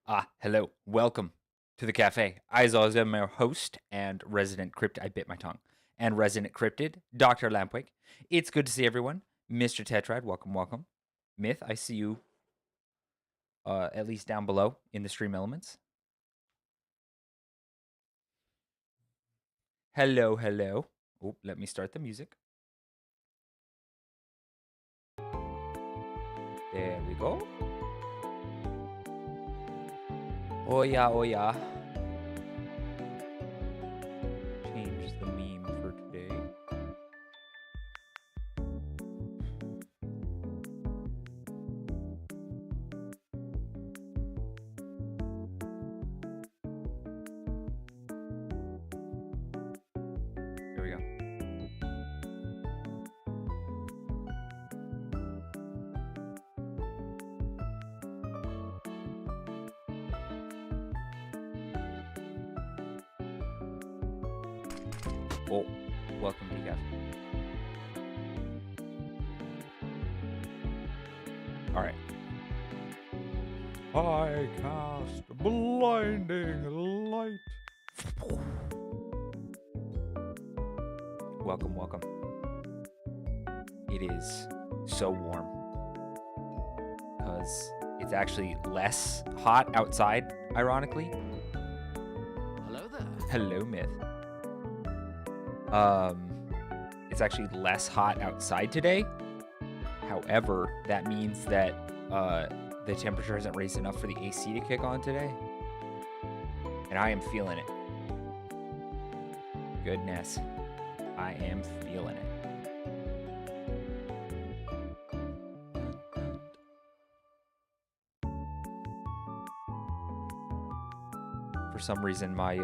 Hello. Welcome to the cafe. As always, I'm your host and resident cryptid. I bit my tongue. And resident cryptid, Dr. Lampwick. It's good to see everyone. Mr. Tetrad, welcome, welcome. Myth, I see you at least down below in the stream elements. Hello, hello. Oh, let me start the music. There we go. Oh yeah, oh yeah. Change the meme for today. Here we go. Oh, welcome to the cafe. All right. I cast blinding light. Welcome, welcome. It is so warm because it's actually less hot outside, ironically. Hello there. Hello, Myth. It's actually less hot outside today. However, that means that the temperature hasn't raised enough for the AC to kick on today. And I am feeling it. Goodness. I am feeling it. For some reason, my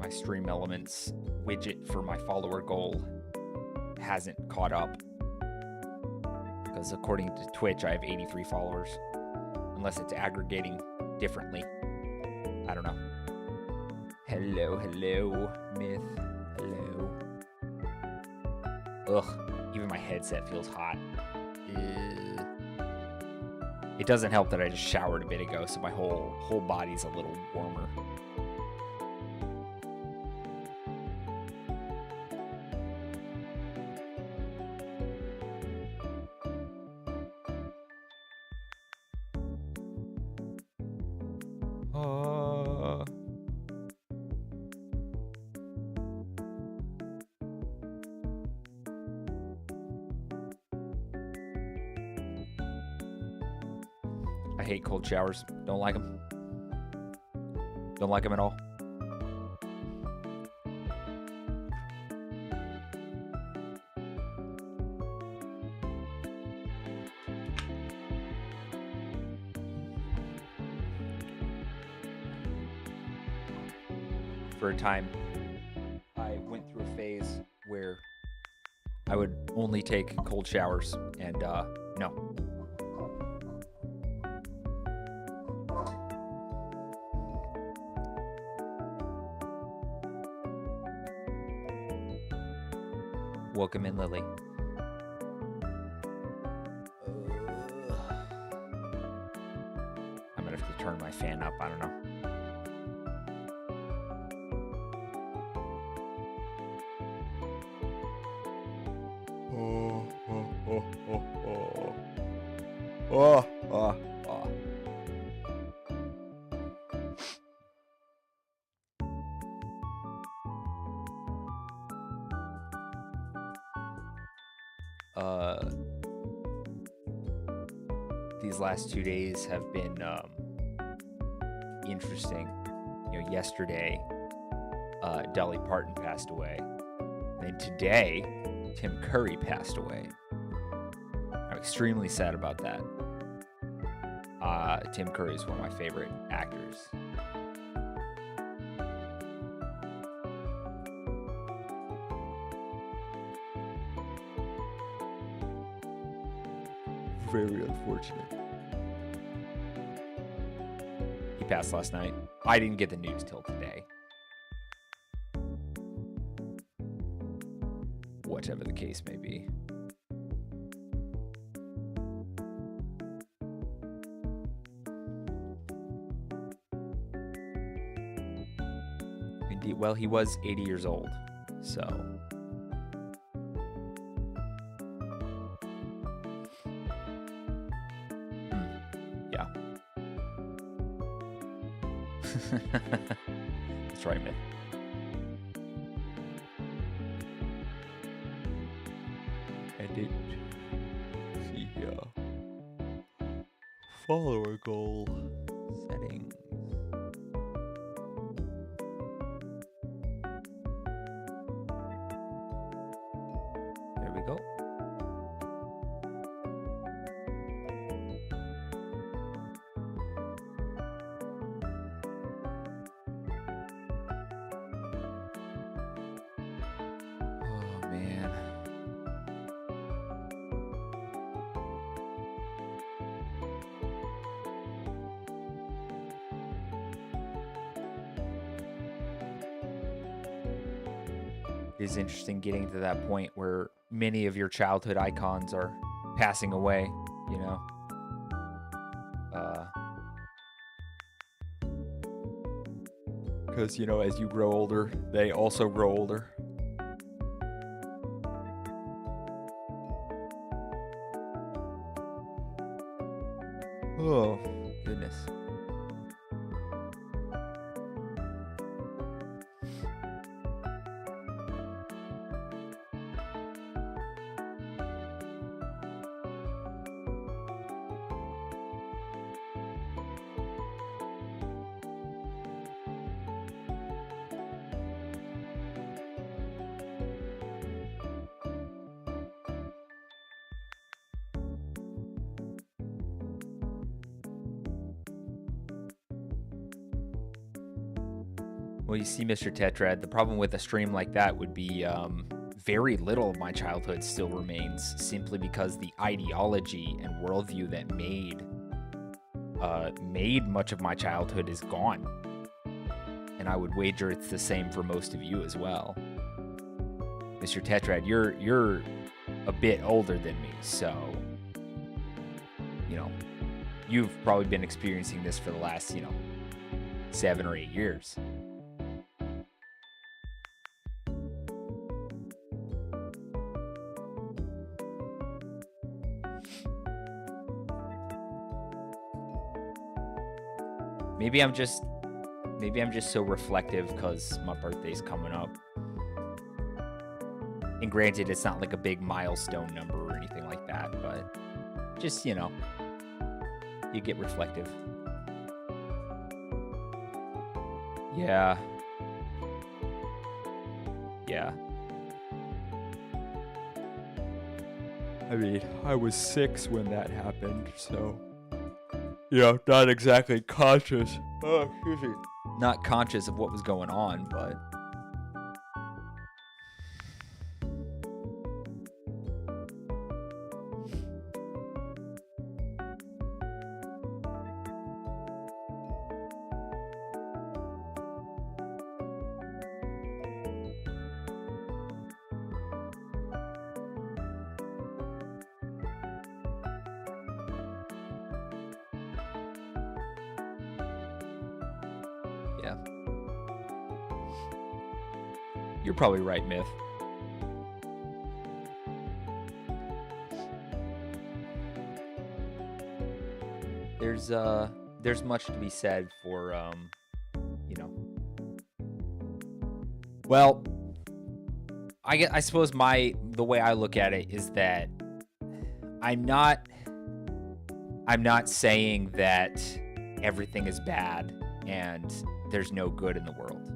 stream elements widget for my follower goal hasn't caught up. Because according to Twitch, I have 83 followers. Unless it's aggregating differently. I don't know. Hello, hello, Myth. Hello. Ugh, even my headset feels hot. Ugh. It doesn't help that I just showered a bit ago, so my whole body's a little warmer. I hate cold showers. Don't like them. Don't like them at all. For a time, I went through a phase where I would only take cold showers, and no. Welcome in, Lily. I'm gonna have to turn my fan up. I don't know. These last 2 days have been interesting. You know, yesterday, Dolly Parton passed away, and then today, Tim Curry passed away. I'm extremely sad about that. Tim Curry is one of my favorite actors. Very unfortunate. He passed last night. I didn't get the news till today. Whatever the case may be. Indeed. Well, he was 80 years old, so. Yeah. That's right, man. And it. See here. Follower goal settings. There we go. Oh man. It is interesting getting to that point where many of your childhood icons are passing away, you know? Because, you know, as you grow older, they also grow older. Oh, goodness. Well, you see, Mr. Tetrad, the problem with a stream like that would be very little of my childhood still remains, simply because the ideology and worldview that made much of my childhood is gone. And I would wager it's the same for most of you as well. Mr. Tetrad, you're a bit older than me, so you know, you've probably been experiencing this for the last, 7 or 8 years. Maybe I'm just so reflective because my birthday's coming up. And granted, it's not like a big milestone number or anything like that, but just, you get reflective. Yeah. Yeah. I mean, I was 6 when that happened, so... not exactly conscious. Oh, excuse me. Not conscious of what was going on, but... Yeah. You're probably right, Myth. There's much to be said for, well, I suppose the way I look at it is that I'm not saying that everything is bad and there's no good in the world.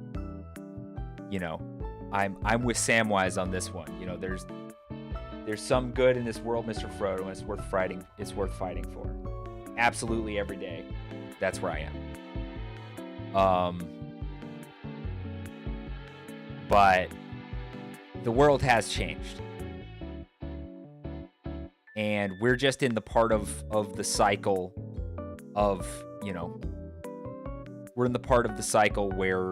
I'm with Samwise on this one. There's some good in this world, Mr. Frodo, and it's worth fighting for. Absolutely every day. That's where I am. But the world has changed. And we're just in the part of the cycle of, we're in the part of the cycle where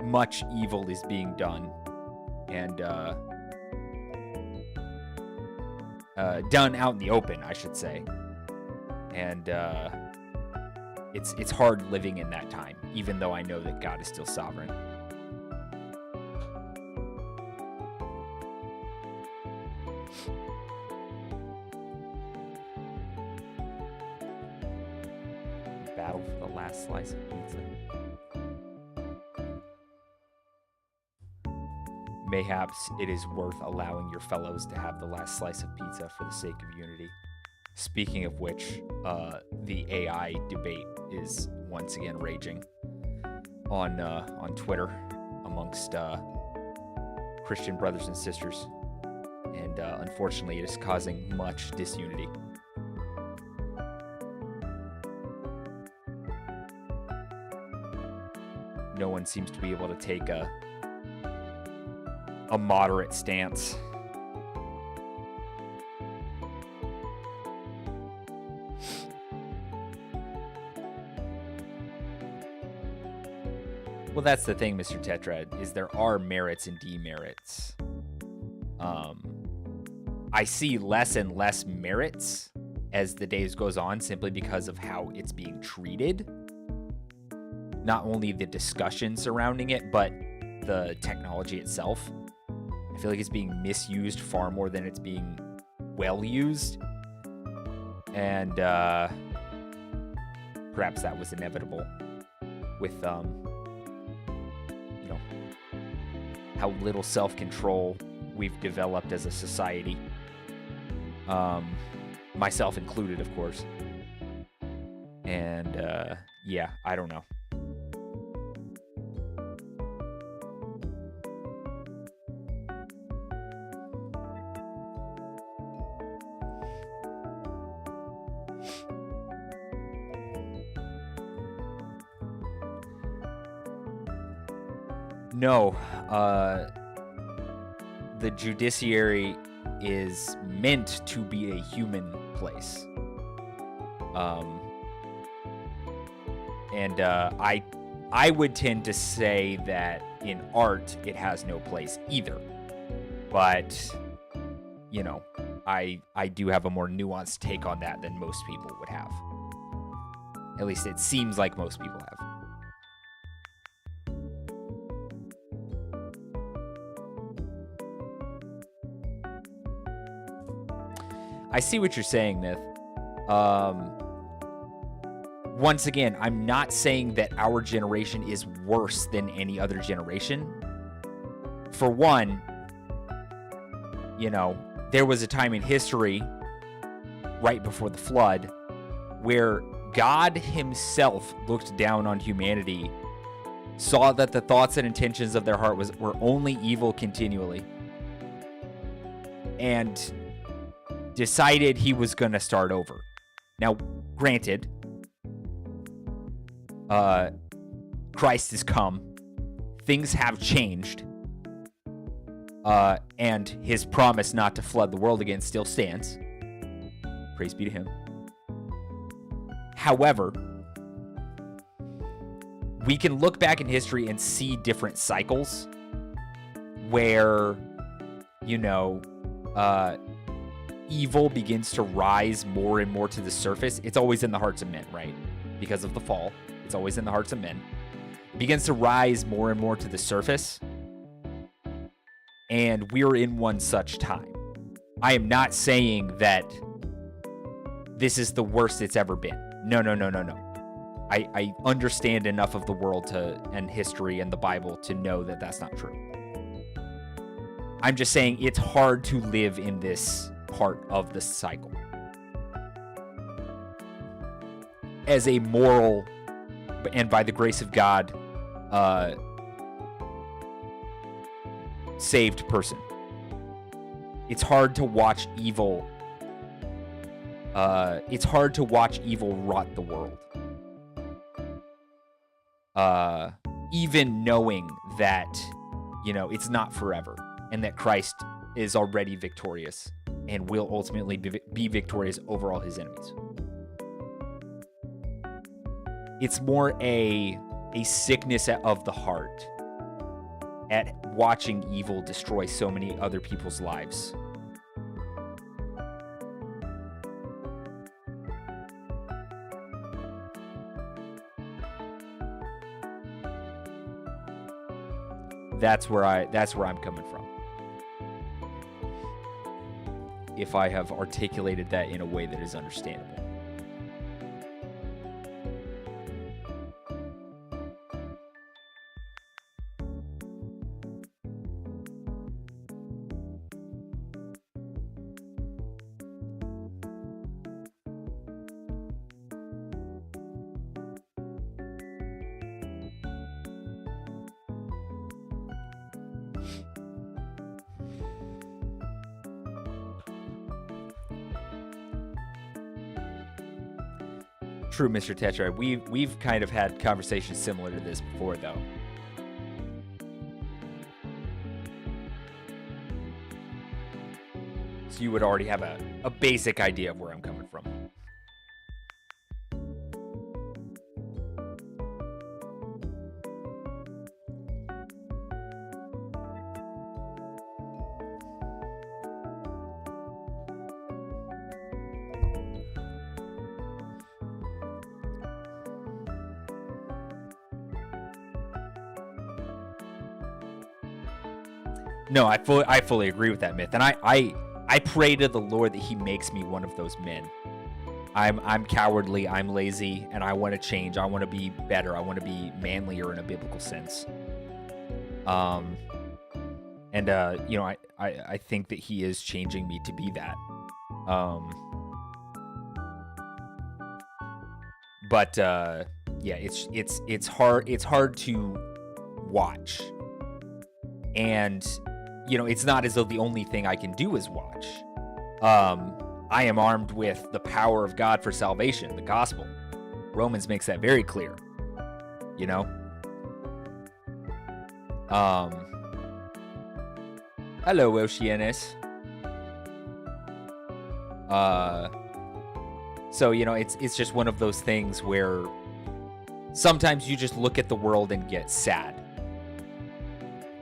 much evil is being done and done out in the open, I should say. And it's hard living in that time, even though I know that God is still sovereign. Battle for the last slice of pizza. Mayhaps it is worth allowing your fellows to have the last slice of pizza for the sake of unity. Speaking of which, the AI debate is once again raging on Twitter amongst Christian brothers and sisters, and unfortunately, it is causing much disunity. No one seems to be able to take a moderate stance. Well, that's the thing, Mr. Tetrad, is there are merits and demerits. I see less and less merits as the days goes on, simply because of how it's being treated. Not only the discussion surrounding it, but the technology itself. I feel like it's being misused far more than it's being well used. And perhaps that was inevitable with, you know, how little self-control we've developed as a society. Myself included, of course. And yeah, I don't know. No, the judiciary is meant to be a human place. And I would tend to say that in art it has no place either. But, you know, I do have a more nuanced take on that than most people would have. At least it seems like most people have. I see what you're saying, Myth. Once again, I'm not saying that our generation is worse than any other generation. For one, you know, there was a time in history, right before the flood, where God himself looked down on humanity, saw that the thoughts and intentions of their heart were only evil continually, and decided he was going to start over. Now, granted, Christ has come, things have changed, and his promise not to flood the world again still stands. Praise be to him. However, we can look back in history and see different cycles where, you know, evil begins to rise more and more to the surface. It's always in the hearts of men, right? Because of the fall. It's always in the hearts of men. It begins to rise more and more to the surface. And we're in one such time. I am not saying that this is the worst it's ever been. No. I understand enough of the world and history and the Bible to know that that's not true. I'm just saying it's hard to live in this part of the cycle as a moral and by the grace of God saved person. It's hard to watch evil rot the world, even knowing that, you know, it's not forever and that Christ is already victorious and will ultimately be victorious over all his enemies. It's more a sickness of the heart at watching evil destroy so many other people's lives. That's where I'm coming from. If I have articulated that in a way that is understandable. True, Mr. Tetra. We've kind of had conversations similar to this before, though. So you would already have a basic idea of where I'm coming from. No, I fully agree with that myth, and I pray to the Lord that He makes me one of those men. I'm cowardly, I'm lazy, and I want to change. I want to be better. I want to be manlier in a biblical sense. You know, I think that He is changing me to be that. Yeah, it's hard to watch, and you know, it's not as though the only thing I can do is watch. I am armed with the power of God for salvation, the gospel. Romans makes that very clear. You know? Hello, Oceanus. So, you know, it's just one of those things where sometimes you just look at the world and get sad.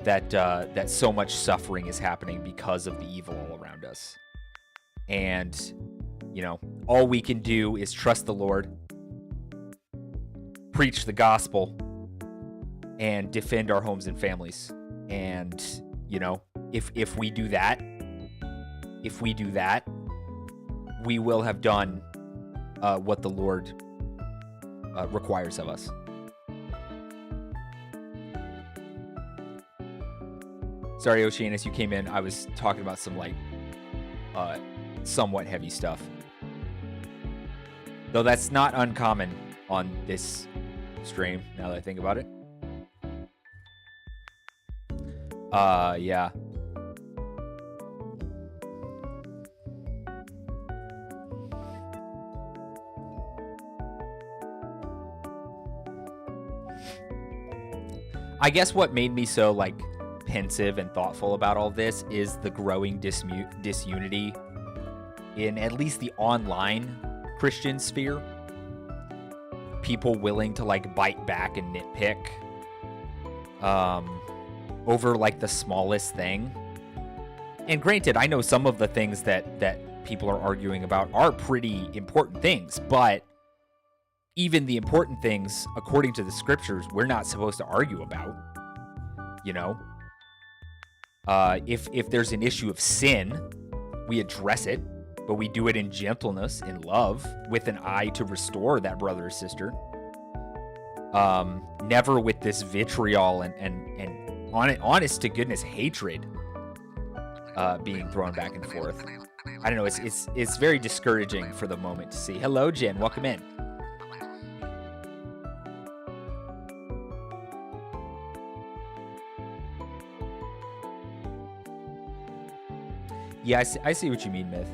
That so much suffering is happening because of the evil all around us. And, you know, all we can do is trust the Lord, preach the gospel, and defend our homes and families. And, you know, if we do that, we will have done what the Lord requires of us. Sorry, Oceanus, you came in. I was talking about some, like, somewhat heavy stuff. Though that's not uncommon on this stream, now that I think about it. Yeah. I guess what made me so, like, pensive and thoughtful about all this is the growing disunity in at least the online Christian sphere. People willing to, like, bite back and nitpick over, like, the smallest thing. And granted, I know some of the things that people are arguing about are pretty important things, but even the important things, according to the scriptures, we're not supposed to argue about, you know? If there's an issue of sin, we address it, but we do it in gentleness, in love, with an eye to restore that brother or sister. Never with this vitriol and honest to goodness hatred being thrown back and forth. I don't know. It's very discouraging for the moment to see. Hello, Jen. Welcome in. Yeah, I see what you mean, Myth.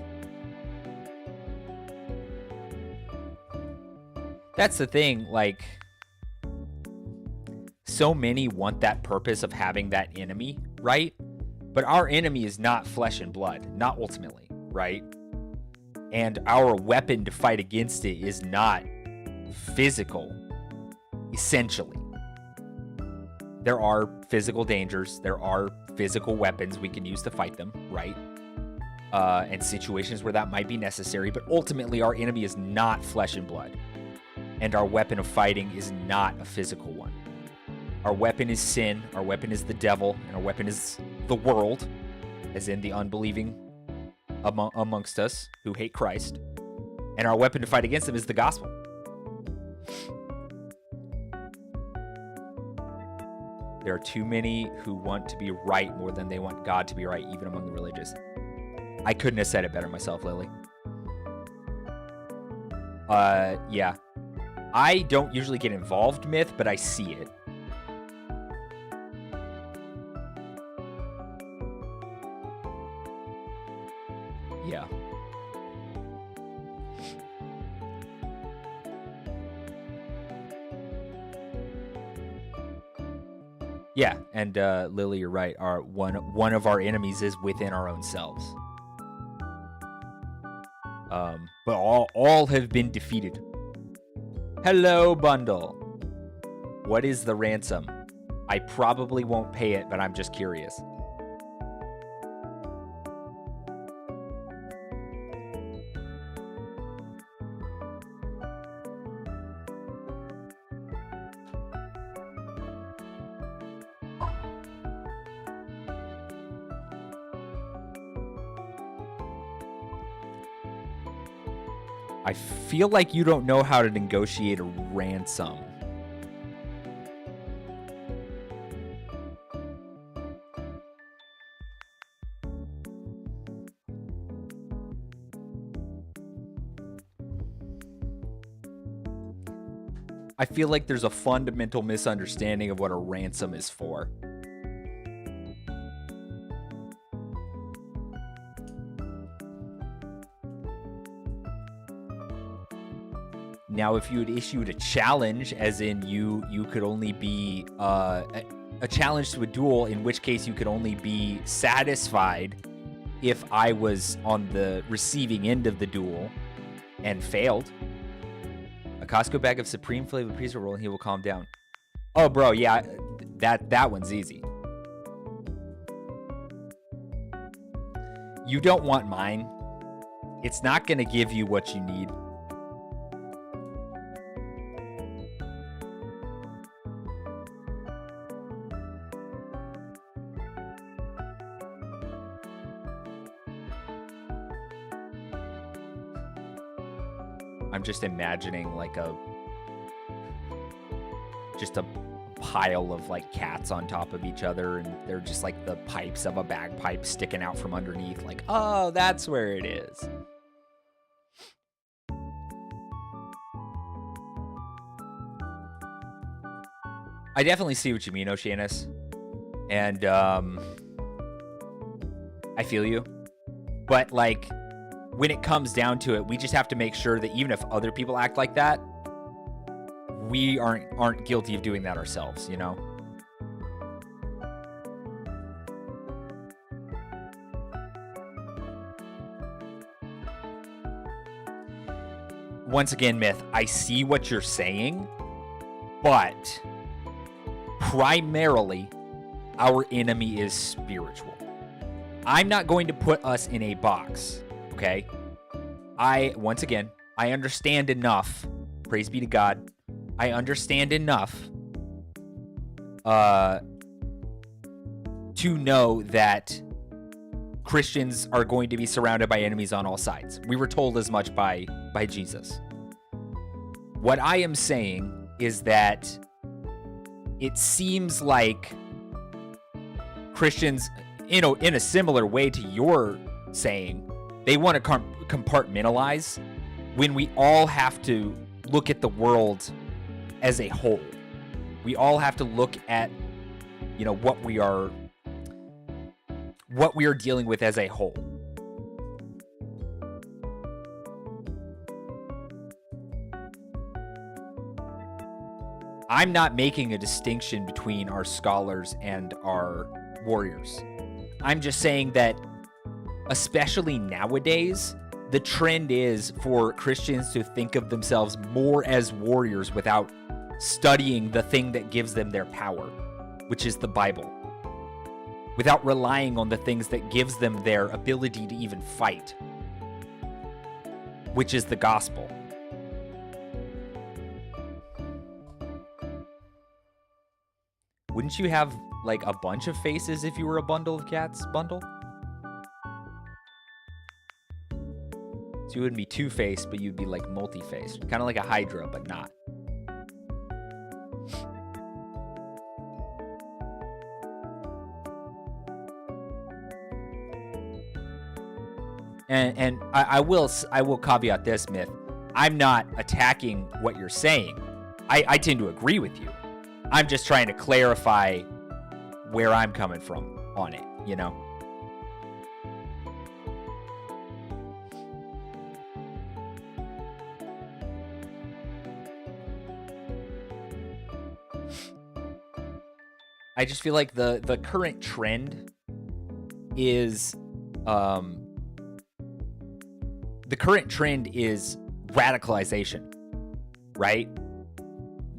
That's the thing, like, so many want that purpose of having that enemy, right? But our enemy is not flesh and blood, not ultimately, right? And our weapon to fight against it is not physical, essentially. There are physical dangers, there are physical weapons we can use to fight them, right? And situations where that might be necessary, but ultimately our enemy is not flesh and blood, and our weapon of fighting is not a physical one. Our weapon is sin, our weapon is the devil, and our weapon is the world, as in the unbelieving amongst us who hate Christ. And our weapon to fight against them is the gospel. There are too many who want to be right more than they want God to be right, even among the religious. I couldn't have said it better myself, Lily. Yeah. I don't usually get involved, Myth, but I see it. Yeah. Yeah, and Lily, you're right. Our one of our enemies is within our own selves. But all have been defeated. Hello, bundle. What is the ransom? I probably won't pay it, but I'm just curious. I feel like you don't know how to negotiate a ransom. I feel like there's a fundamental misunderstanding of what a ransom is for. Now, if you had issued a challenge, as in you could only be a challenge to a duel, in which case you could only be satisfied if I was on the receiving end of the duel and failed. A Costco bag of supreme flavored pizza roll and he will calm down. Oh, bro, yeah, that one's easy. You don't want mine. It's not going to give you what you need. I'm just imagining like a pile of like cats on top of each other, and they're just like the pipes of a bagpipe sticking out from underneath, like, oh, that's where it is. I definitely see what you mean, Oceanus, and I feel you, but like, when it comes down to it, we just have to make sure that even if other people act like that, we aren't guilty of doing that ourselves, you know? Once again, Myth, I see what you're saying, but primarily our enemy is spiritual. I'm not going to put us in a box. Okay, once again, I understand enough, praise be to God, I understand enough to know that Christians are going to be surrounded by enemies on all sides. We were told as much by Jesus. What I am saying is that it seems like Christians, in a similar way to your saying, they want to compartmentalize when we all have to look at the world as a whole. We all have to look at, what we are dealing with as a whole. I'm not making a distinction between our scholars and our warriors. I'm just saying that especially nowadays, the trend is for Christians to think of themselves more as warriors without studying the thing that gives them their power, which is the Bible, without relying on the things that gives them their ability to even fight, which is the gospel. Wouldn't you have like a bunch of faces if you were a bundle of cats bundle? So you wouldn't be two-faced, but you'd be like multi-faced. Kind of like a Hydra, but not. And I will caveat this, Myth. I'm not attacking what you're saying. I tend to agree with you. I'm just trying to clarify where I'm coming from on it, you know? I just feel like the current trend is radicalization, right?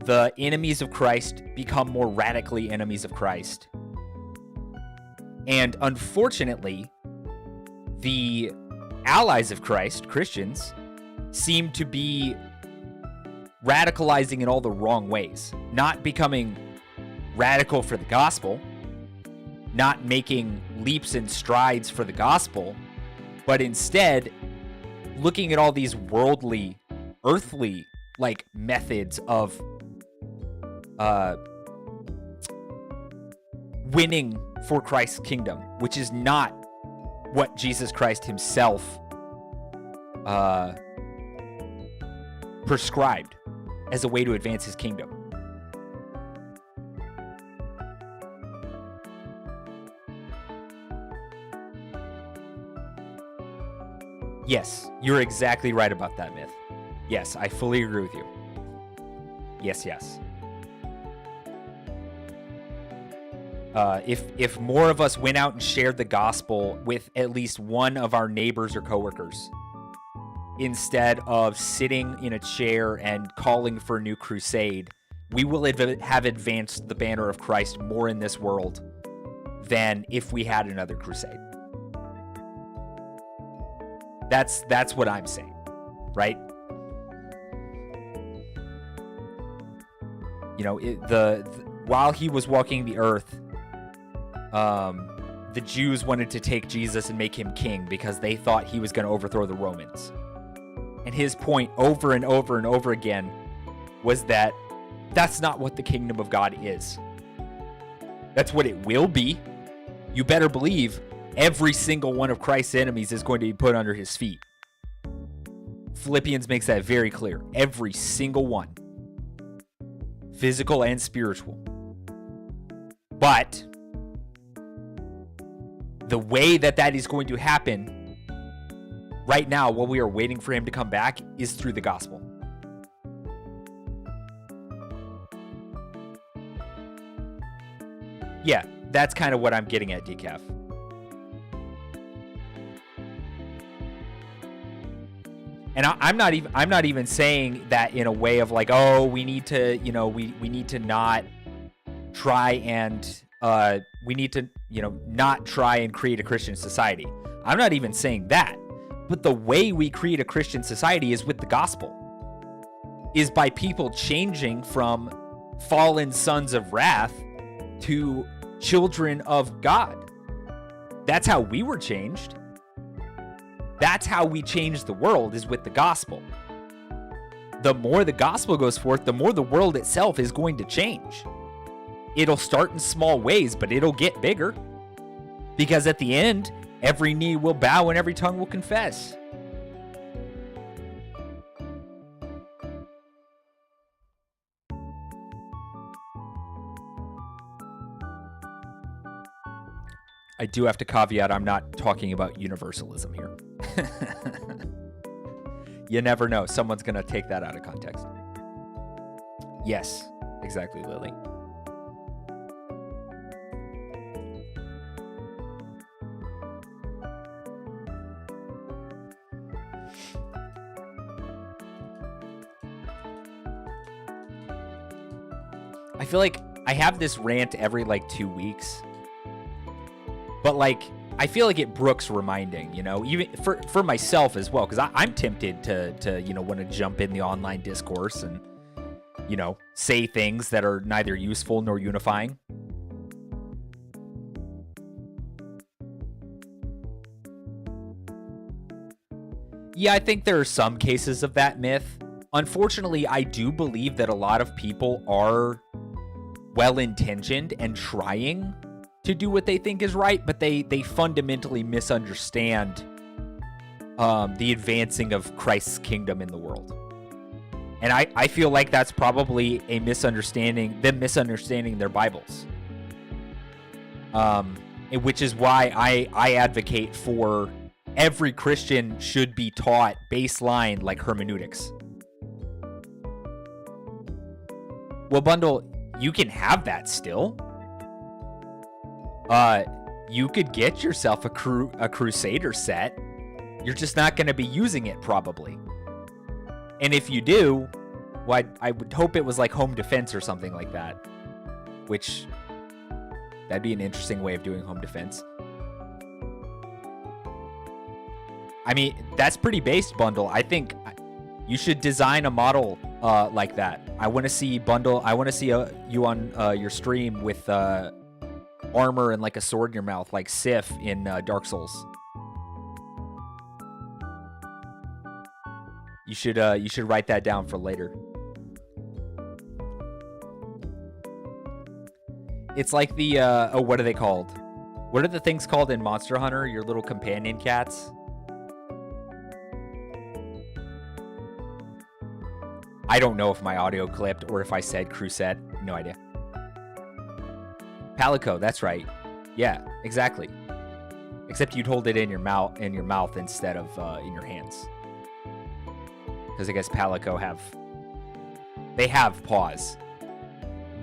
The enemies of Christ become more radically enemies of Christ. And unfortunately, the allies of Christ, Christians, seem to be radicalizing in all the wrong ways, not becoming radical for the gospel, not making leaps and strides for the gospel, but instead looking at all these worldly, earthly like methods of winning for Christ's kingdom, which is not what Jesus Christ himself prescribed as a way to advance his kingdom. Yes, you're exactly right about that, Myth. Yes, I fully agree with you. Yes. If more of us went out and shared the gospel with at least one of our neighbors or coworkers, instead of sitting in a chair and calling for a new crusade, we will have advanced the banner of Christ more in this world than if we had another crusade. That's what I'm saying, right? You know, while he was walking the earth, the Jews wanted to take Jesus and make him king because they thought he was going to overthrow the Romans. And his point over and over and over again was that that's not what the kingdom of God is. That's what it will be. You better believe every single one of Christ's enemies is going to be put under his feet. Philippians makes that very clear. Every single one. Physical and spiritual. But the way that is going to happen right now, while we are waiting for him to come back, is through the gospel. Yeah, that's kind of what I'm getting at, Decaf. And I'm not even saying that in a way of like, oh, we need to, you know, we need to not try and we need to, you know, not try and create a Christian society. I'm not even saying that. But the way we create a Christian society is with the gospel. Is by people changing from fallen sons of wrath to children of God. That's how we were changed. That's how we change the world, is with the gospel. The more the gospel goes forth, the more the world itself is going to change. It'll start in small ways, but it'll get bigger. Because at the end, every knee will bow and every tongue will confess. I do have to caveat, I'm not talking about universalism here. You never know. Someone's going to take that out of context. Yes, exactly, Lily. I feel like I have this rant every like 2 weeks. But like, I feel like it brooks reminding, you know, even for myself as well, because I'm tempted to you know, want to jump in the online discourse and, you know, say things that are neither useful nor unifying. Yeah, I think there are some cases of that myth. Unfortunately, I do believe that a lot of people are well-intentioned and trying to do what they think is right, but they fundamentally misunderstand the advancing of Christ's kingdom in the world. And I feel like that's probably a misunderstanding, them misunderstanding their Bibles. Which is why I advocate for every Christian should be taught baseline like hermeneutics. Well, Bundle, you can have that still. You could get yourself a Crusader set. You're just not going to be using it probably. And if you do, well, I would hope it was like home defense or something like that. Which, that'd be an interesting way of doing home defense. I mean, that's pretty based, Bundle. I think you should design a model like that. I want to see Bundle. I want to see you on your stream with armor and like a sword in your mouth, like Sif in Dark Souls. You should write that down for later. It's like the what are they called? What are the things called in Monster Hunter? Your little companion cats? I don't know if my audio clipped or if I said Crusette. No idea. Palico, that's right. Yeah, exactly. Except you'd hold it in your mouth instead of in your hands. Because I guess Palico have paws,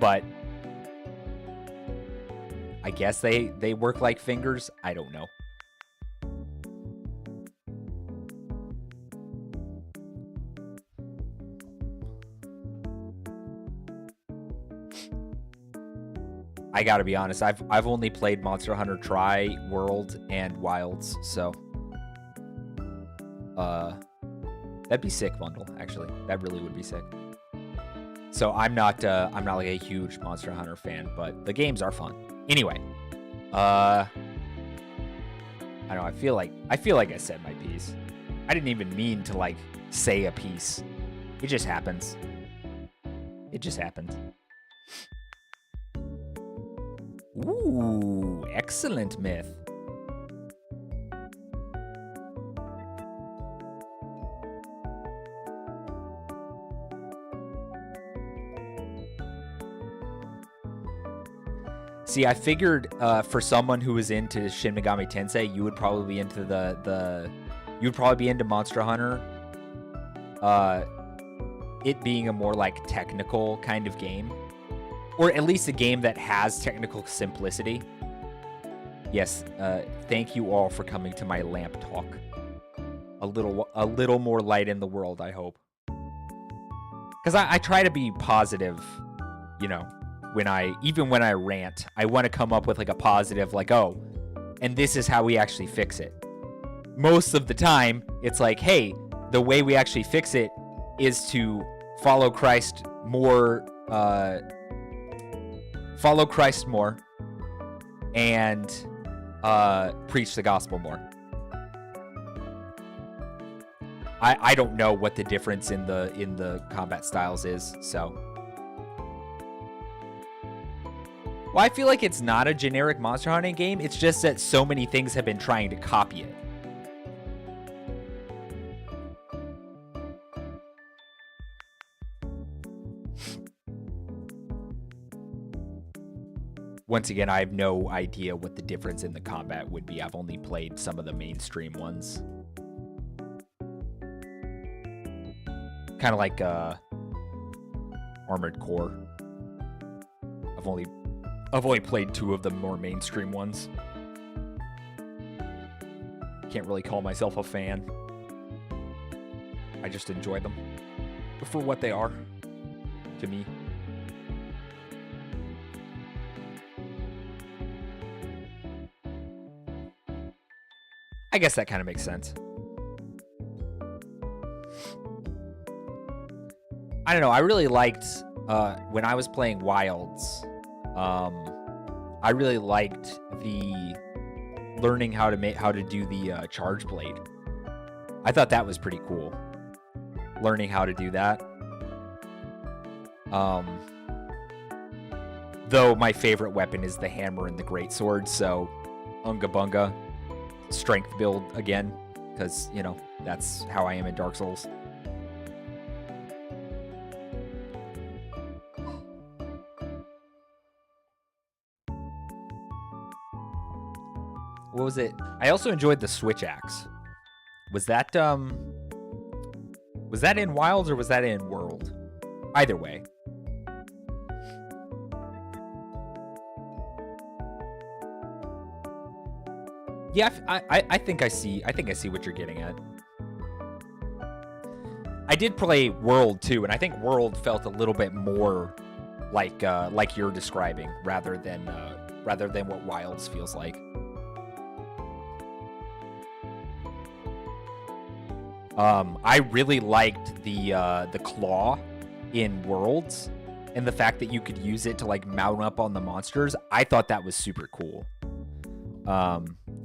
but I guess they work like fingers. I don't know. I gotta be honest, I've only played Monster Hunter Tri, World, and Wilds, so that'd be sick, Bundle, actually. That really would be sick. So I'm not like a huge Monster Hunter fan, but the games are fun. Anyway, I don't know, I feel like I said my piece. I didn't even mean to like say a piece. It just happens. It just happened. Ooh, excellent myth. See, I figured for someone who was into Shin Megami Tensei, you would probably be into you'd probably be into Monster Hunter. It being a more like technical kind of game. Or at least a game that has technical simplicity. Yes, thank you all for coming to my lamp talk. A little more light in the world, I hope. Because I try to be positive, you know, even when I rant, I want to come up with like a positive, like, oh, and this is how we actually fix it. Most of the time, it's like, hey, the way we actually fix it is to follow Christ more, and preach the gospel more. I don't know what the difference in the combat styles is, so. Well, I feel like it's not a generic monster hunting game. It's just that so many things have been trying to copy it. Once again, I have no idea what the difference in the combat would be. I've only played some of the mainstream ones. Kind of like Armored Core. I've only played 2 of the more mainstream ones. Can't really call myself a fan. I just enjoy them for what they are to me. I guess that kind of makes sense. I don't know. I really liked when I was playing Wilds. I really liked the learning how to do the charge blade. I thought that was pretty cool. Learning how to do that. Though my favorite weapon is the hammer and the greatsword, so Unga Bunga, strength build again, because, you know, that's how I am in Dark Souls. What was it? I also enjoyed the switch axe. Was that in Wilds or was that in World? Either way. Yeah, I think I see what you're getting at. I did play World too, and I think World felt a little bit more like you're describing rather than what Wilds feels like. I really liked the claw in Worlds, and the fact that you could use it to like mount up on the monsters. I thought that was super cool.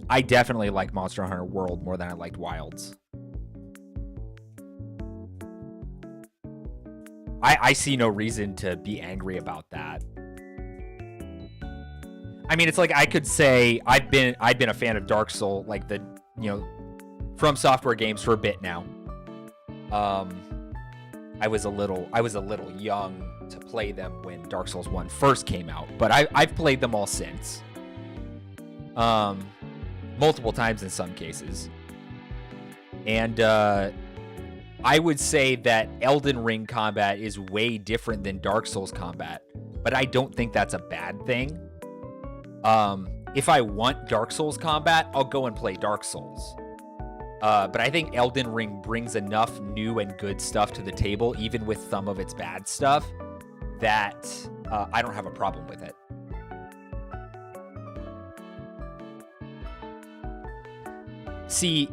I definitely like Monster Hunter World more than I liked Wilds. I see no reason to be angry about that. I mean, it's like I could say I've been a fan of Dark Souls, like the, you know, From Software games for a bit now. I was a little young to play them when Dark Souls 1 first came out, but I've played them all since. Multiple times in some cases. And I would say that Elden Ring combat is way different than Dark Souls combat, but I don't think that's a bad thing. If I want Dark Souls combat, I'll go and play Dark Souls. But I think Elden Ring brings enough new and good stuff to the table, even with some of its bad stuff, that I don't have a problem with it. See,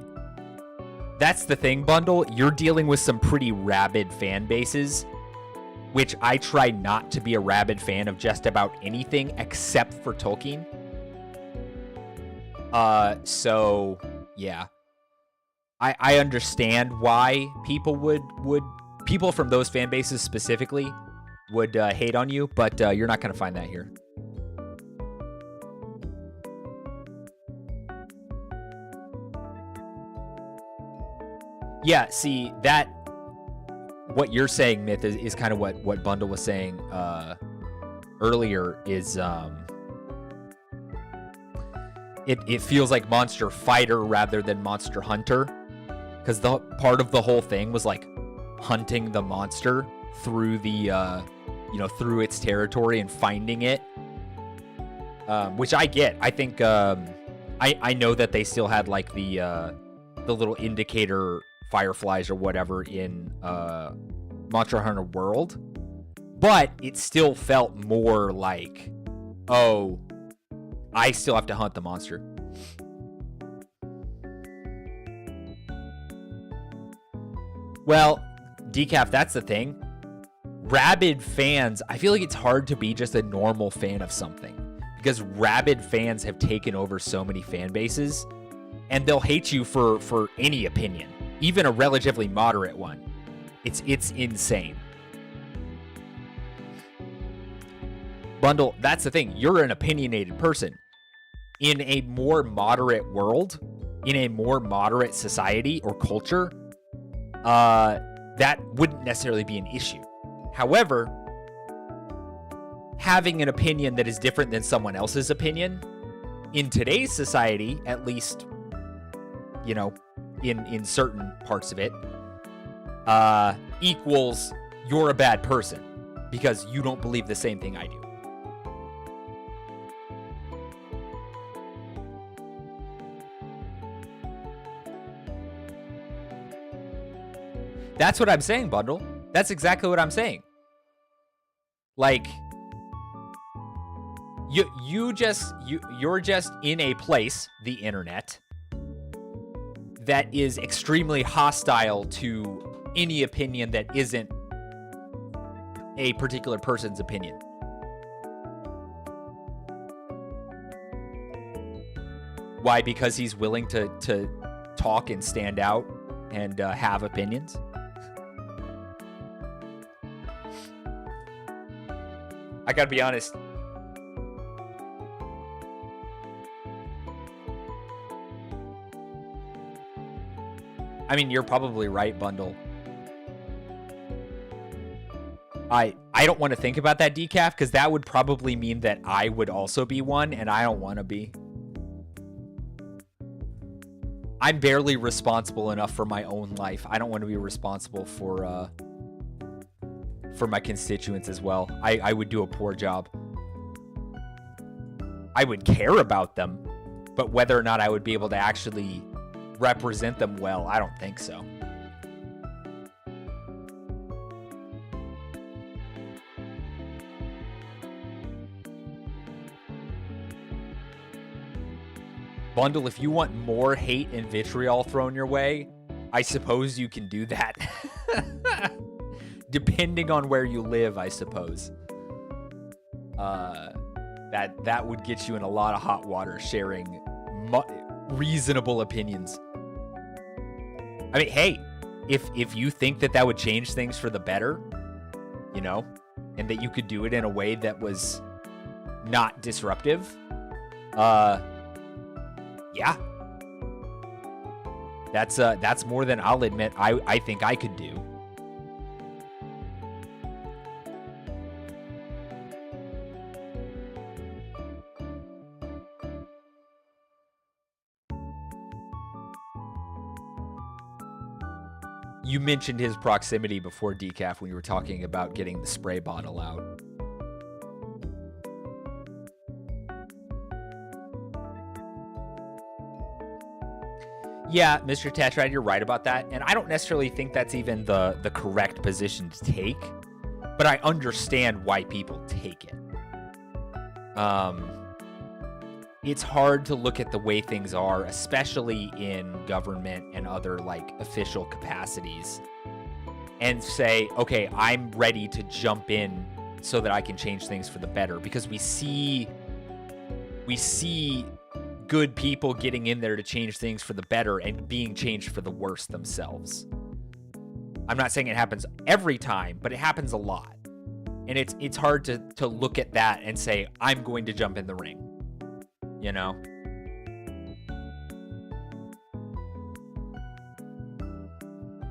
that's the thing, Bundle. You're dealing with some pretty rabid fan bases, which I try not to be a rabid fan of just about anything except for Tolkien. So, yeah. I understand why people people from those fan bases specifically would hate on you, but you're not going to find that here. Yeah, see, what you're saying, Myth, is kind of what Bundle was saying earlier, is it feels like Monster Fighter rather than Monster Hunter, because the part of the whole thing was like hunting the monster through the through its territory and finding it, which I get. I think I know that they still had like the little indicator fireflies or whatever in Monster Hunter World, but it still felt more like, oh, I still have to hunt the monster. Well, Decaf, that's the thing. Rabid fans, I feel like it's hard to be just a normal fan of something, because rabid fans have taken over so many fan bases, and they'll hate you for any opinion, even a relatively moderate one. It's insane. Bundle, that's the thing. You're an opinionated person. In a more moderate world, in a more moderate society or culture, that wouldn't necessarily be an issue. However, having an opinion that is different than someone else's opinion, in today's society, at least, you know, in certain parts of it, equals you're a bad person because you don't believe the same thing I do. That's what I'm saying, Bundle. That's exactly what I'm saying. Like, you're just in a place, the internet, that is extremely hostile to any opinion that isn't a particular person's opinion. Why? Because he's willing to talk and stand out and have opinions. I gotta be honest. I mean, you're probably right, Bundle. I don't want to think about that, decaf, because that would probably mean that I would also be one, and I don't want to be. I'm barely responsible enough for my own life. I don't want to be responsible for my constituents as well. I would do a poor job. I would care about them, but whether or not I would be able to actually represent them well, I don't think so. Bundle, if you want more hate and vitriol thrown your way, I suppose you can do that. Depending on where you live, I suppose. That would get you in a lot of hot water sharing reasonable opinions. I mean, hey, if you think that would change things for the better, you know, and that you could do it in a way that was not disruptive, yeah. That's more than I'll admit I think I could do. You mentioned his proximity before, decaf, when you were talking about getting the spray bottle out. Yeah, Mr. Tetrad, you're right about that. And I don't necessarily think that's even the correct position to take, but I understand why people take it. It's hard to look at the way things are, especially in government and other like official capacities, and say, okay, I'm ready to jump in so that I can change things for the better, because we see good people getting in there to change things for the better and being changed for the worse themselves. I'm not saying it happens every time, but it happens a lot. And it's hard to look at that and say, I'm going to jump in the ring. You know?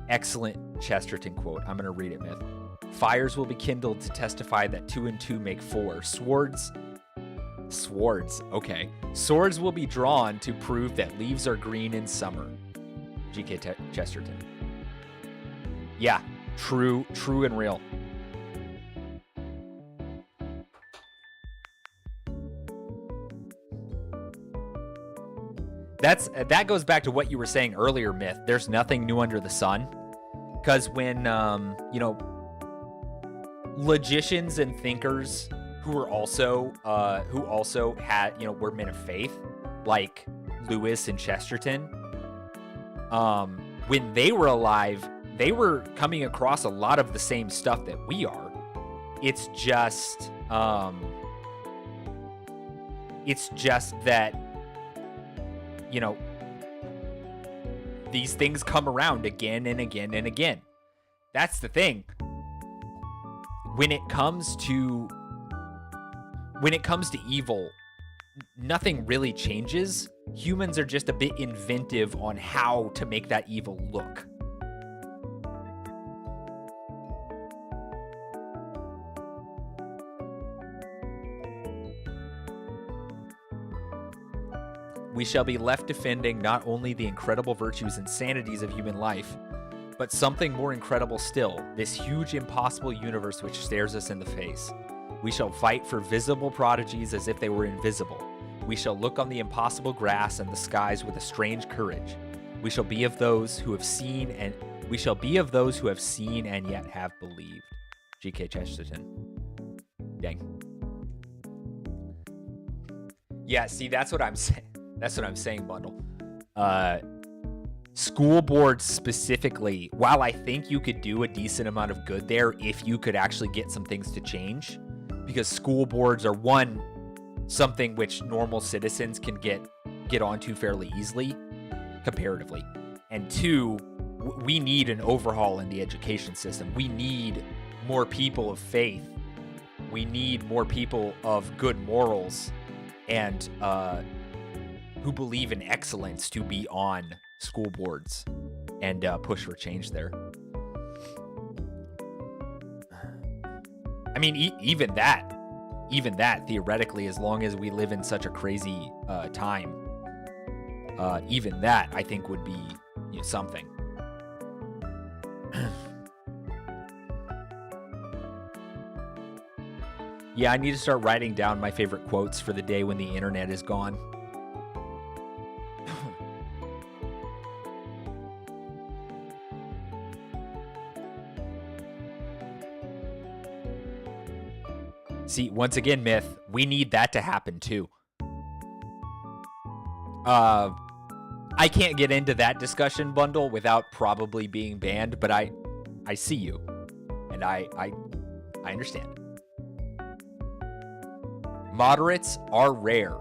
Excellent Chesterton quote. I'm going to read it, Myth. Fires will be kindled to testify that 2 and 2 make 4. Swords. Okay. Swords will be drawn to prove that leaves are green in summer. G.K. Chesterton. Yeah. True and real. That goes back to what you were saying earlier, Myth. There's nothing new under the sun. Because when, logicians and thinkers who also had, were men of faith, like Lewis and Chesterton, when they were alive, they were coming across a lot of the same stuff that we are. It's just that, these things come around again and again and again. That's the thing. When it comes to evil, nothing really changes. Humans are just a bit inventive on how to make that evil look. We shall be left defending not only the incredible virtues and sanities of human life, but something more incredible still, this huge impossible universe which stares us in the face. We shall fight for visible prodigies as if they were invisible. We shall look on the impossible grass and the skies with a strange courage. We shall be of those who have seen and yet have believed. G.K. Chesterton. Dang. Yeah, see, that's what I'm saying. That's what I'm saying, Bundle. School boards specifically, while I think you could do a decent amount of good there if you could actually get some things to change, because school boards are, one, something which normal citizens can get onto fairly easily, comparatively, and two, we need an overhaul in the education system. We need more people of faith. We need more people of good morals and who believe in excellence to be on school boards and push for change there. I mean, even that theoretically, as long as we live in such a crazy time, even that I think would be something. Yeah, I need to start writing down my favorite quotes for the day when the internet is gone. See, once again, Myth, we need that to happen too. I can't get into that discussion bundle without probably being banned, but I see you, and I understand. Moderates are rare,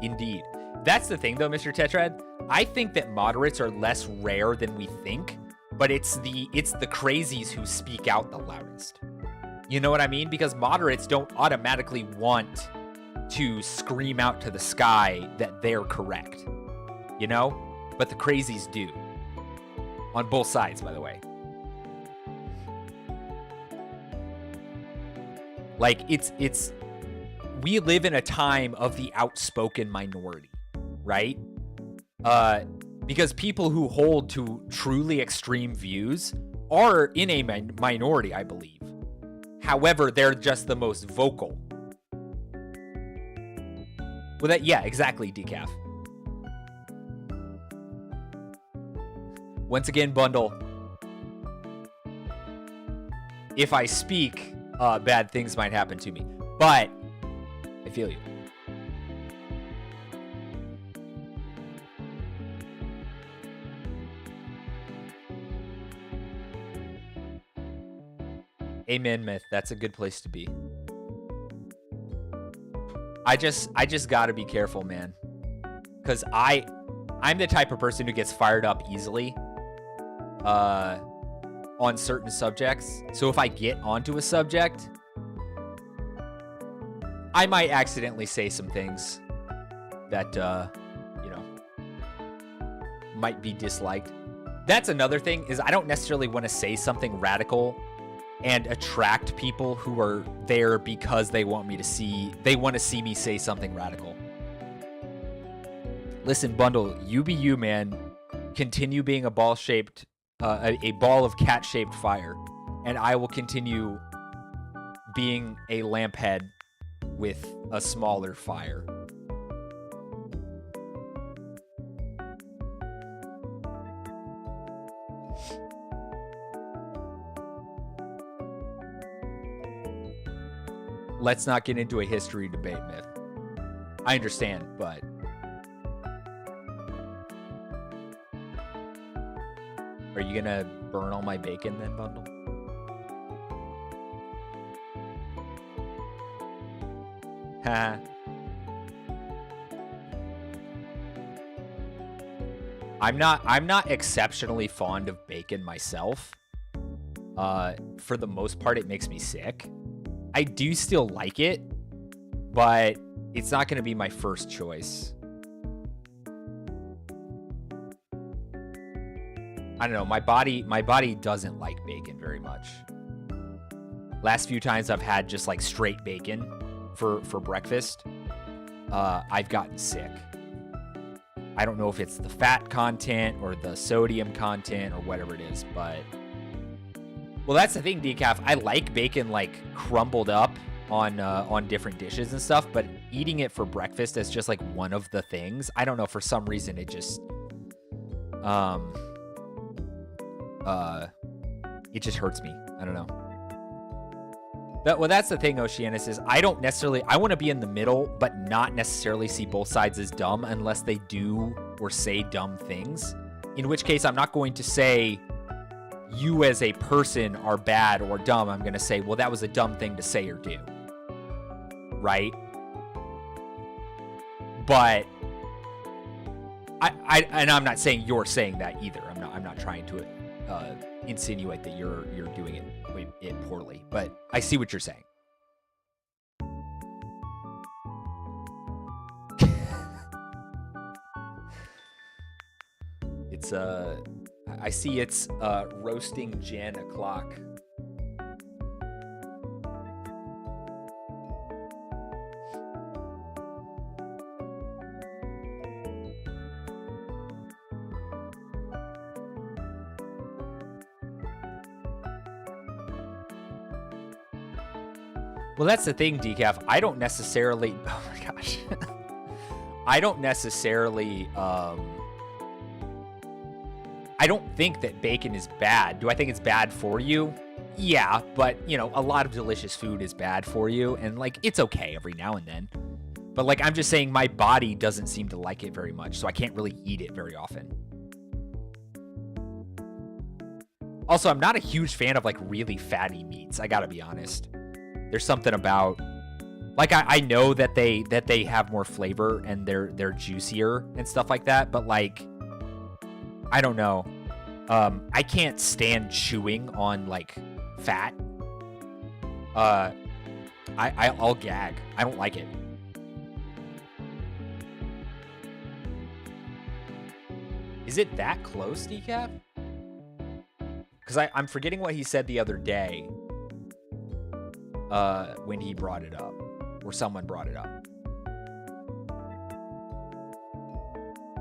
indeed. That's the thing, though, Mr. Tetrad. I think that moderates are less rare than we think, but it's the crazies who speak out the loudest. You know what I mean? Because moderates don't automatically want to scream out to the sky that they're correct, you know? But the crazies do. On both sides, by the way. Like, we live in a time of the outspoken minority, right? Because people who hold to truly extreme views are in a minority, I believe. However, they're just the most vocal. Well, yeah, exactly, Decaf. Once again, Bundle. If I speak, bad things might happen to me. But I feel you. Amen, Myth. That's a good place to be. I just gotta be careful, man. Because I'm the type of person who gets fired up easily on certain subjects. So if I get onto a subject, I might accidentally say some things that, might be disliked. That's another thing, is I don't necessarily want to say something radical and attract people who are there because they want to see me say something radical. Listen, Bundle, you be you, man. Continue being a ball of cat-shaped fire, and I will continue being a lamp head with a smaller fire. Let's not get into a history debate, Myth. I understand, but are you gonna burn all my bacon then, Bundle? Ha. I'm not exceptionally fond of bacon myself. For the most part, it makes me sick. I do still like it, but it's not going to be my first choice. I don't know. My body doesn't like bacon very much. Last few times I've had just like straight bacon for breakfast, I've gotten sick. I don't know if it's the fat content or the sodium content or whatever it is, but well, that's the thing, Decaf. I like bacon like crumbled up on different dishes and stuff, but eating it for breakfast as just like one of the things, I don't know, for some reason it just hurts me. I don't know. Well, that's the thing, Oceanus, is I want to be in the middle, but not necessarily see both sides as dumb unless they do or say dumb things. In which case, I'm not going to say you as a person are bad or dumb. I'm going to say, well, that was a dumb thing to say or do. Right? But I'm not saying you're saying that either. I'm not trying to insinuate that you're doing it poorly, but I see what you're saying. It's I see it's roasting Jen o'clock. Well, that's the thing, Decaf. I don't necessarily. Oh my gosh. I don't necessarily. I don't think that bacon is bad. Do I think it's bad for you? Yeah, but, you know, a lot of delicious food is bad for you, and, like, it's okay every now and then. But, like, I'm just saying my body doesn't seem to like it very much, so I can't really eat it very often. Also, I'm not a huge fan of, like, really fatty meats, I gotta be honest. There's something about... Like, I know that they have more flavor and they're juicier and stuff like that, but, like... I don't know. I can't stand chewing on, like, fat. I'll gag. I don't like it. Is it that close, Decaf? Because I'm forgetting what he said the other day when he brought it up. Or someone brought it up.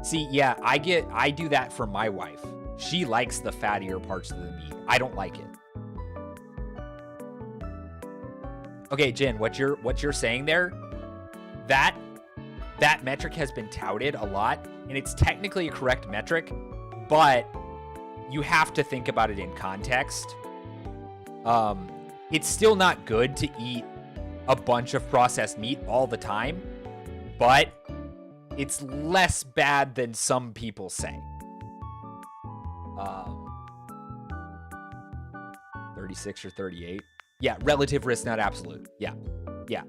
See, yeah, I do that for my wife. She likes the fattier parts of the meat. I don't like it. Okay, Jen, what you're saying there, that metric has been touted a lot, and it's technically a correct metric, but you have to think about it in context. It's still not good to eat a bunch of processed meat all the time, but it's less bad than some people say. 36 or 38. Yeah, relative risk, not absolute. Yeah. Yeah.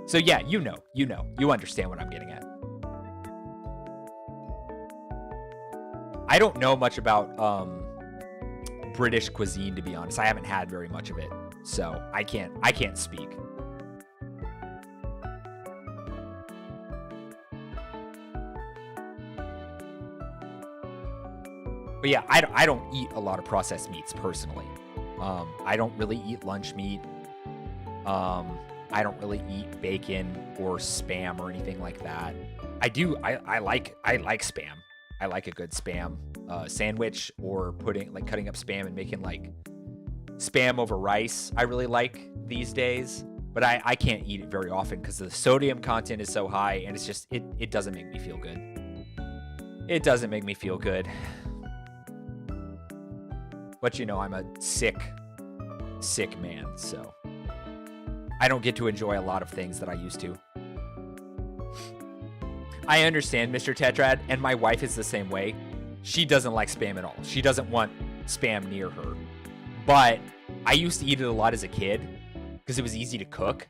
So yeah, you understand what I'm getting at. I don't know much about British cuisine, to be honest. I haven't had very much of it, so I can't speak. But yeah, I don't eat a lot of processed meats personally. I don't really eat lunch meat. I don't really eat bacon or Spam or anything like that. I like Spam. I like a good Spam sandwich, or cutting up Spam and making like Spam over rice. I really like these days, but I can't eat it very often because the sodium content is so high, and it's just it doesn't make me feel good. It doesn't make me feel good. But, you know, I'm a sick man, so I don't get to enjoy a lot of things that I used to. I understand, Mr. Tetrad, and my wife is the same way. She doesn't like Spam at all. She doesn't want Spam near her. But I used to eat it a lot as a kid because it was easy to cook.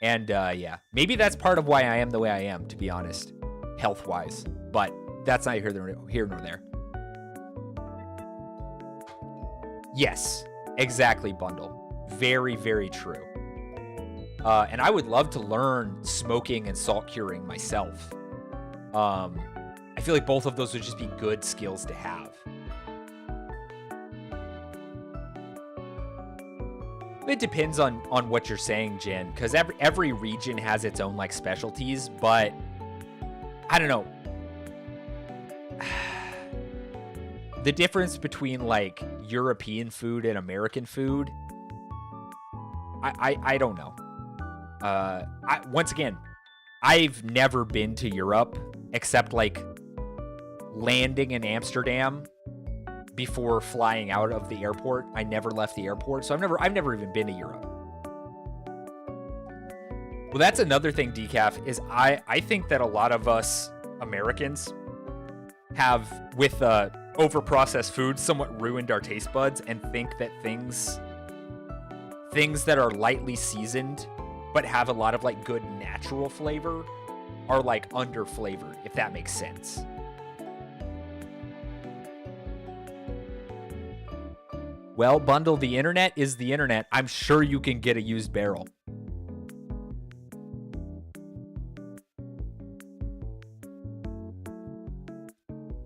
And, yeah, maybe that's part of why I am the way I am, to be honest, health-wise. But that's not here nor there. Yes, exactly, Bundle. Very, very true. And I would love to learn smoking and salt curing myself. I feel like both of those would just be good skills to have. It depends on what you're saying, Jen, because every region has its own like specialties, but I don't know. The difference between like European food and American food, I don't know. Once again, I've never been to Europe except like landing in Amsterdam before flying out of the airport. I never left the airport, so I've never even been to Europe. Well, that's another thing, Decaf, is I think that a lot of us Americans have, with over-processed food, somewhat ruined our taste buds and think that things that are lightly seasoned but have a lot of like good natural flavor are like under-flavored, if that makes sense. Well, Bundle, the internet is the internet. I'm sure you can get a used barrel.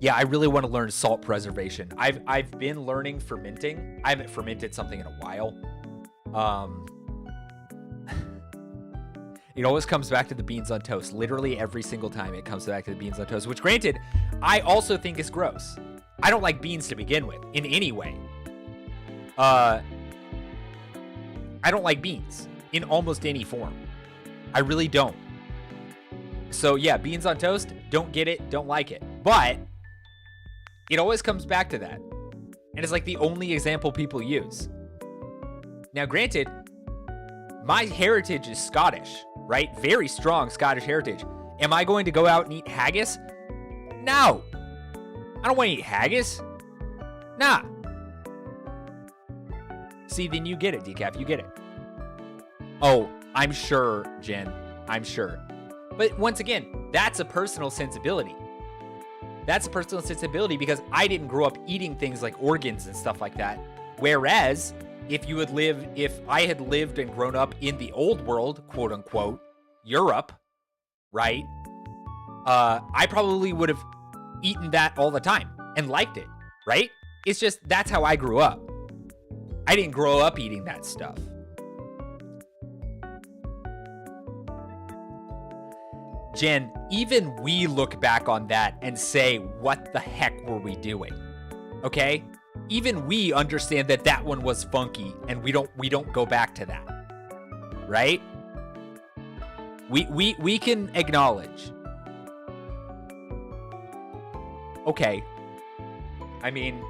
Yeah, I really want to learn salt preservation. I've been learning fermenting. I haven't fermented something in a while. It always comes back to the beans on toast. Literally every single time it comes back to the beans on toast, which granted, I also think is gross. I don't like beans to begin with in any way. I don't like beans in almost any form. I really don't. So yeah, beans on toast, don't get it, don't like it. But it always comes back to that. And it's like the only example people use. Now, granted, my heritage is Scottish, right? Very strong Scottish heritage. Am I going to go out and eat haggis? No. I don't want to eat haggis. Nah. See, then you get it, Decaf. You get it. Oh, I'm sure, Jen. I'm sure. But once again, that's a personal sensibility. That's a personal sensibility because I didn't grow up eating things like organs and stuff like that. Whereas if I had lived and grown up in the old world, quote unquote, Europe, right? I probably would have eaten that all the time and liked it, right? It's just, that's how I grew up. I didn't grow up eating that stuff. Jen, even we look back on that and say, what the heck were we doing? Okay? Even we understand that that one was funky and we don't go back to that. Right? We can acknowledge. Okay. I mean,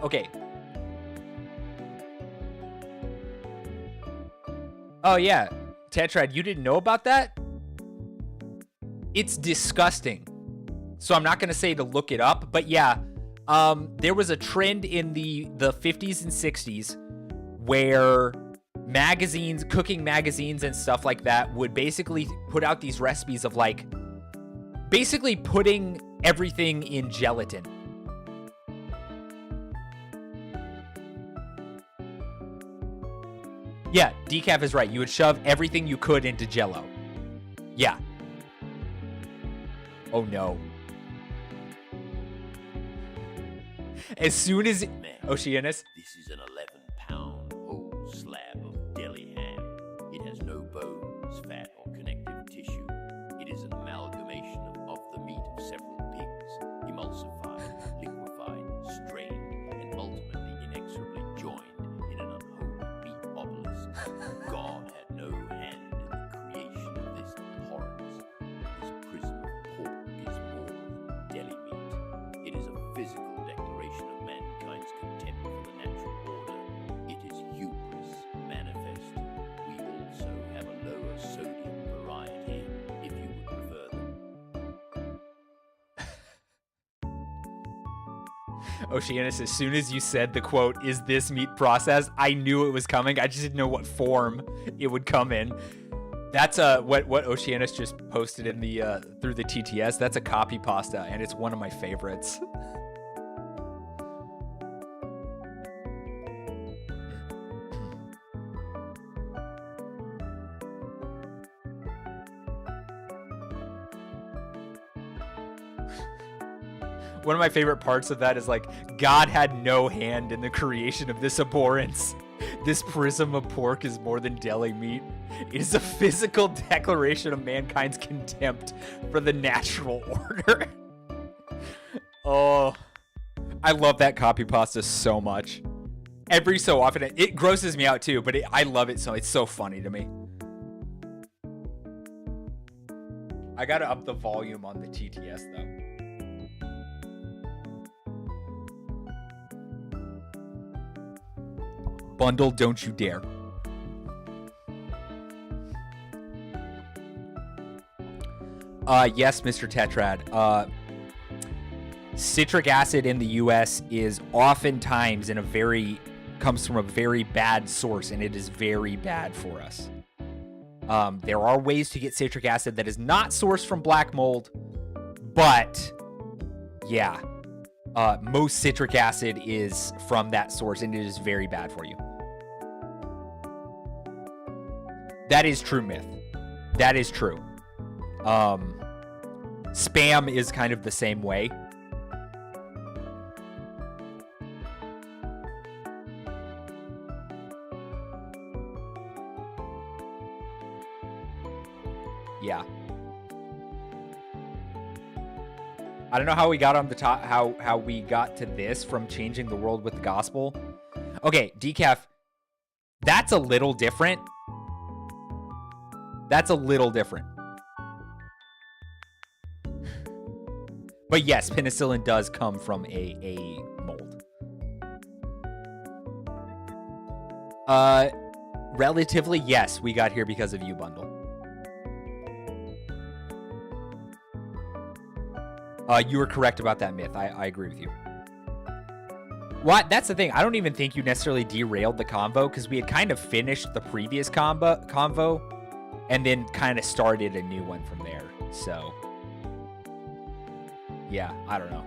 okay. Oh yeah. Tetrad, you didn't know about that? It's disgusting. So I'm not going to say to look it up, but yeah, there was a trend in the 50s and 60s where magazines, cooking magazines and stuff like that would basically put out these recipes of like basically putting everything in gelatin. Yeah, Decaf is right. You would shove everything you could into Jell-O. Yeah. Oh no. As soon as Oceanus. This is an 11-pound whole slab of deli ham. It has no bones, fat, or connective tissue. It is an amalgamation of the meat of several pigs, emulsified, liquefied, strained, and ultimately inexorably joined in an unholy meat obelisk. God had no hand in the creation of this abhorrence. This prism of pork is more than deli meat. It is a physical declaration of mankind's contempt for the natural order. It is hubris manifest. We also have a lower sodium variety, if you would prefer them. Oceanus, as soon as you said the quote, "Is this meat processed?" I knew it was coming. I just didn't know what form it would come in. That's what Oceanus just posted in the through the TTS. That's a copy pasta, and it's one of my favorites. One of my favorite parts of that is like, God had no hand in the creation of this abhorrence. This prism of pork is more than deli meat. It is a physical declaration of mankind's contempt for the natural order. Oh, I love that copy pasta so much. Every so often, it grosses me out too, but I love it so. It's so funny to me. I gotta up the volume on the TTS though. Bundle, don't you dare. Yes, Mr. Tetrad. Citric acid in the US is oftentimes comes from a very bad source, and it is very bad for us. There are ways to get citric acid that is not sourced from black mold, but yeah, most citric acid is from that source, and it is very bad for you. That is true myth. That is true. Spam is kind of the same way. Yeah. I don't know how we got on the top, how we got to this from changing the world with the gospel. Okay, decaf. That's a little different. That's a little different. But yes, penicillin does come from a mold. Relatively, yes, we got here because of you, Bundle. You were correct about that myth. I agree with you. What? That's the thing. I don't even think you necessarily derailed the convo because we had kind of finished the previous convo and then kind of started a new one from there. So, yeah, I don't know.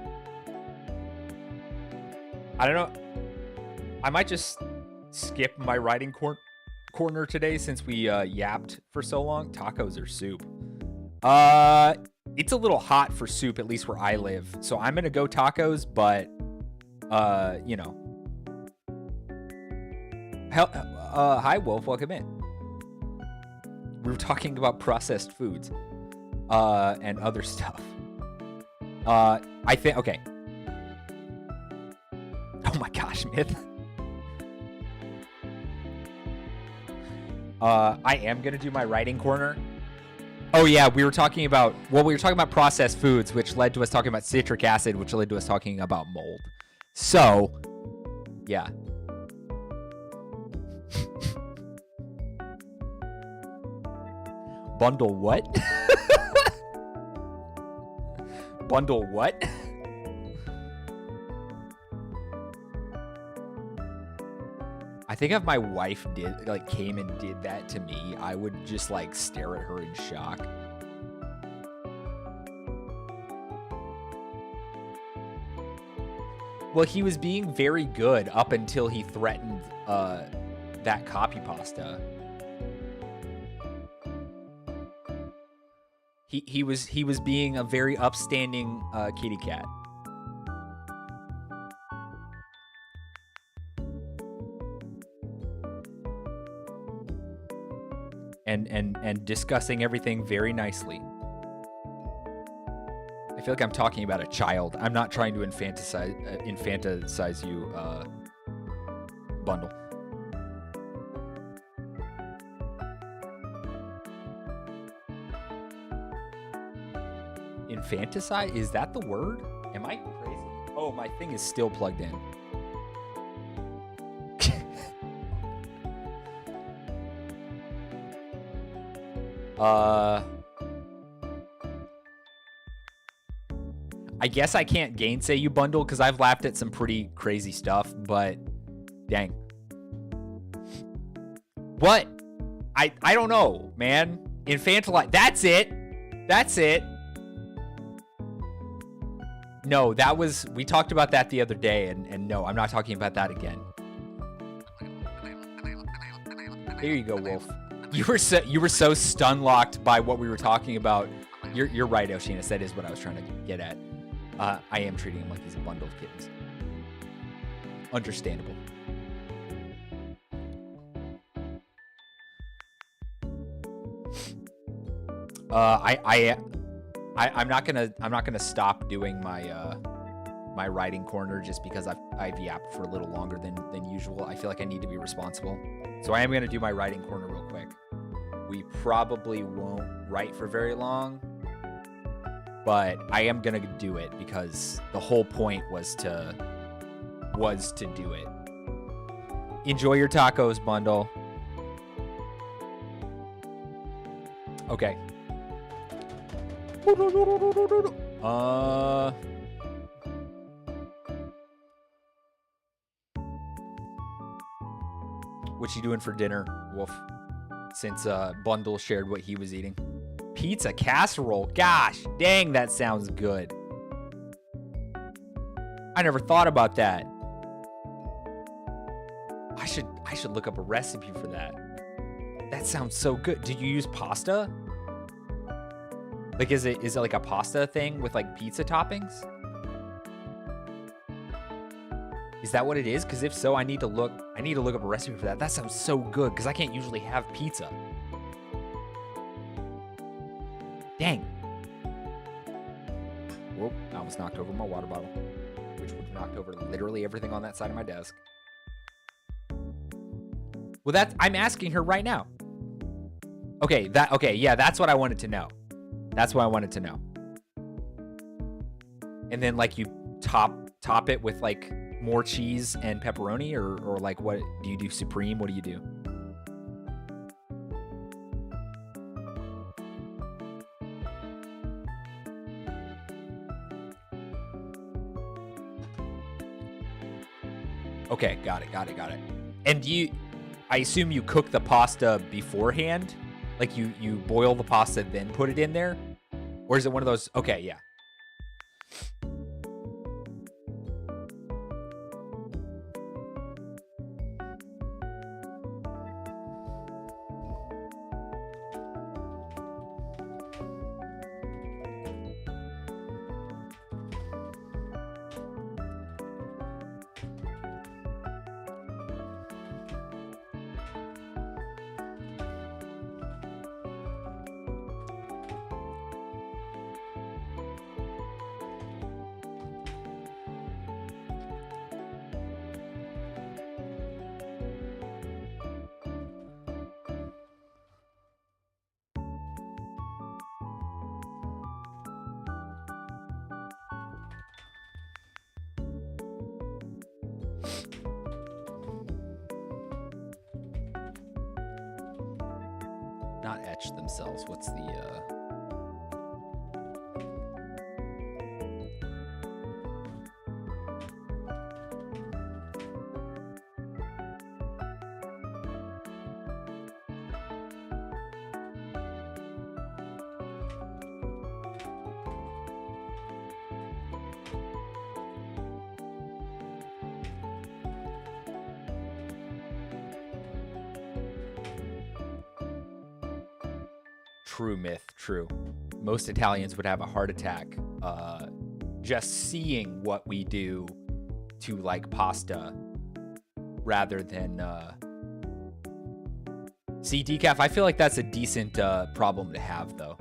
I might just skip my writing corner today since we yapped for so long. Tacos or soup? It's a little hot for soup, at least where I live. So I'm going to go tacos, but, you know. Hi, Wolf. Welcome in. We were talking about processed foods and other stuff. I think, okay. Oh my gosh, myth. I am going to do my writing corner. Oh yeah, we were talking about processed foods, which led to us talking about citric acid, which led to us talking about mold. So, yeah. Bundle what? Bundle what? I think if my wife came and did that to me, I would just stare at her in shock. Well, he was being very good up until he threatened that copy pasta. He was being a very upstanding kitty cat. And discussing everything very nicely. I feel like I'm talking about a child. I'm not trying to infantilize you, Bundle. Infanticide? Is that the word? Am I crazy? Oh, my thing is still plugged in. I guess I can't gainsay you, Bundle, because I've laughed at some pretty crazy stuff, but dang. What? I don't know, man. Infantilize. That's it. That's it. No, that was, we talked about that the other day, and no, I'm not talking about that again. Here you go, Wolf. You were so stun locked by what we were talking about. You're right, Oceanus. That is what I was trying to get at. I am treating him like he's a bundle of kittens. Understandable. I'm not gonna stop doing my my writing corner just because I've yapped for a little longer than usual. I feel like I need to be responsible, so I am gonna do my writing corner real quick. We probably won't write for very long, but I am gonna do it because the whole point was to do it. Enjoy your tacos, Bundle. Okay. What you doing for dinner, Wolf? Since Bundle shared what he was eating. Pizza casserole. Gosh, dang, that sounds good. I never thought about that. I should look up a recipe for that. That sounds so good. Did you use pasta? Like, is it like a pasta thing with like pizza toppings? Is that what it is? Because if so, I need to look up a recipe for that. That sounds so good because I can't usually have pizza. Dang. Whoop, I almost knocked over my water bottle, which would have knocked over literally everything on that side of my desk. Well, I'm asking her right now. Okay, yeah, that's what I wanted to know. That's what I wanted to know. And then like you top it with like more cheese and pepperoni, or like what do you do? Supreme? What do you do? Okay, got it. And I assume you cook the pasta beforehand? Like you boil the pasta, then put it in there? Or is it one of those? Okay, yeah. Not etch themselves. What's the True myth, true. Most Italians would have a heart attack just seeing what we do to like pasta rather than see, Decaf, I feel like that's a decent problem to have though.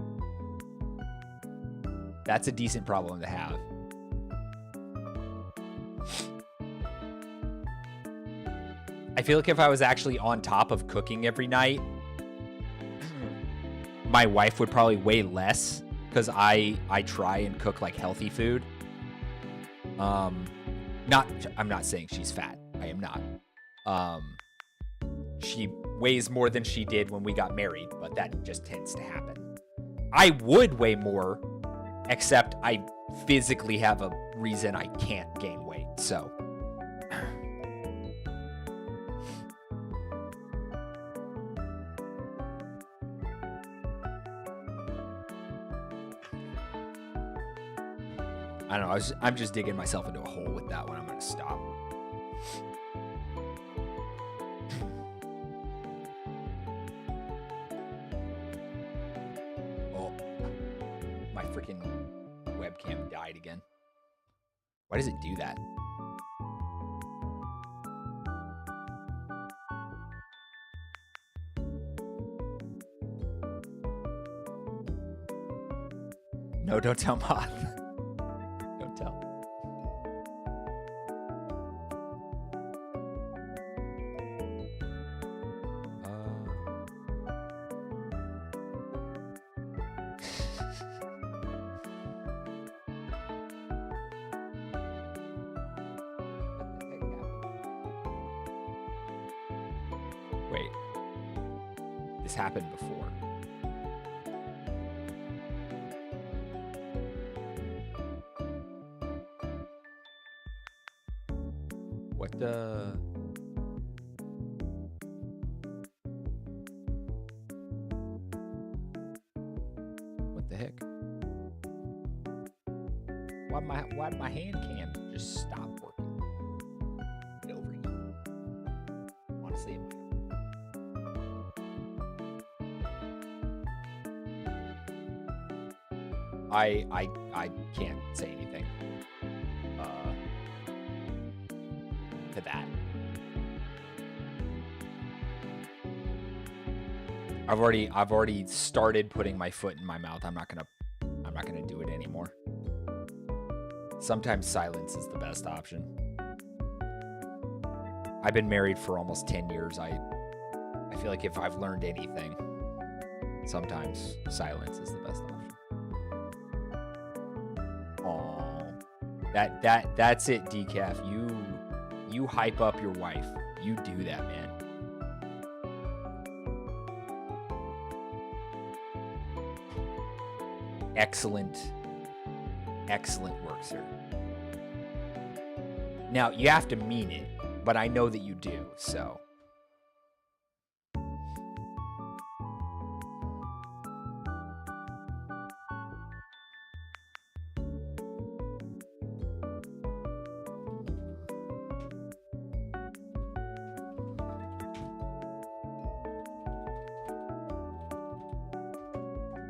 That's a decent problem to have. I feel like if I was actually on top of cooking every night, my wife would probably weigh less because I try and cook like healthy food. I'm not saying she's fat. I am not. She weighs more than she did when we got married, but that just tends to happen. I would weigh more, except I physically have a reason I can't gain weight. So I don't know. I'm just digging myself into a hole with that one. I'm going to stop. Oh, my freaking webcam died again. Why does it do that? No, don't tell Moth. Don't tell. Wait. This happened before. What the... What the heck? Why'd my hand cam just stop working. Get overheat. Honestly, it might. I can't say anything to that. I've already started putting my foot in my mouth. I'm not gonna do it anymore. Sometimes silence is the best option. I've been married for almost 10 years. I feel like if I've learned anything, sometimes silence is the best option. Aw. That's it, Decaf. You hype up your wife. You do that, man. Excellent work, sir. Now, you have to mean it, but I know that you do, so.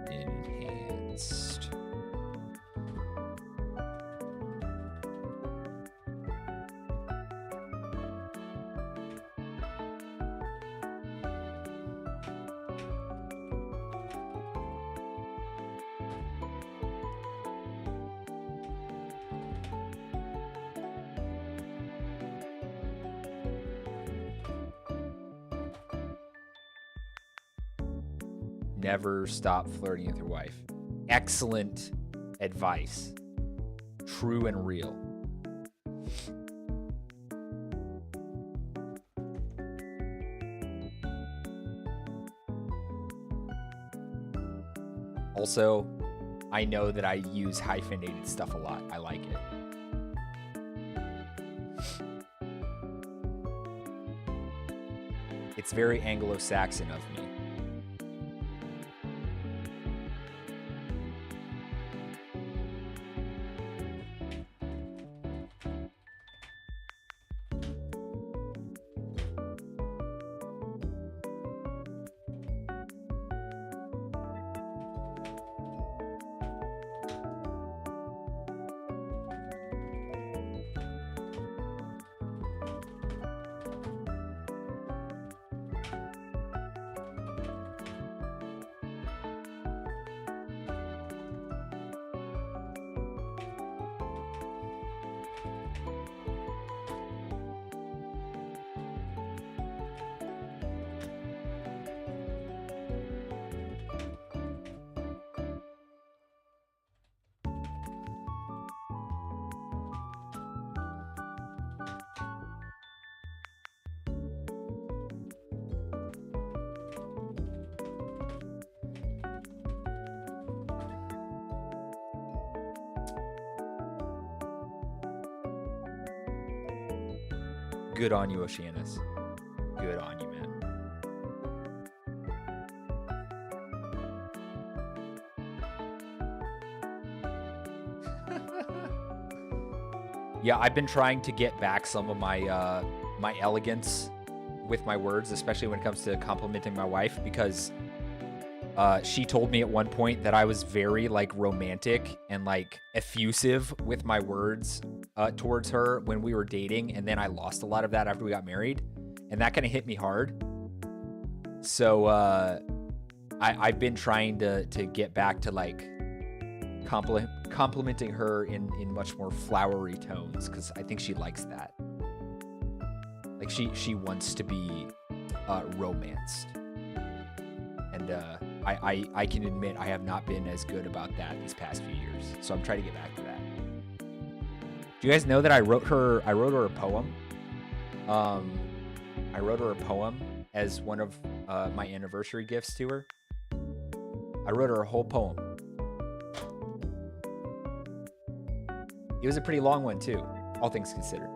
Enhanced. Never stop flirting with your wife. Excellent advice. True and real. Also, I know that I use hyphenated stuff a lot. I like it. It's very Anglo-Saxon of me. Good on you, Oceanus. Good on you, man. Yeah, I've been trying to get back some of my my elegance with my words, especially when it comes to complimenting my wife, because she told me at one point that I was very like romantic and like effusive with my words towards her when we were dating, and then I lost a lot of that after we got married, and that kind of hit me hard. So I've been trying to get back to like complimenting her in much more flowery tones, because I think she likes that. Like she wants to be romanced, and I can admit I have not been as good about that these past few years. So I'm trying to get back to that. Do you guys know that I wrote her a poem? I wrote her a poem as one of my anniversary gifts to her. I wrote her a whole poem. It was a pretty long one too, all things considered.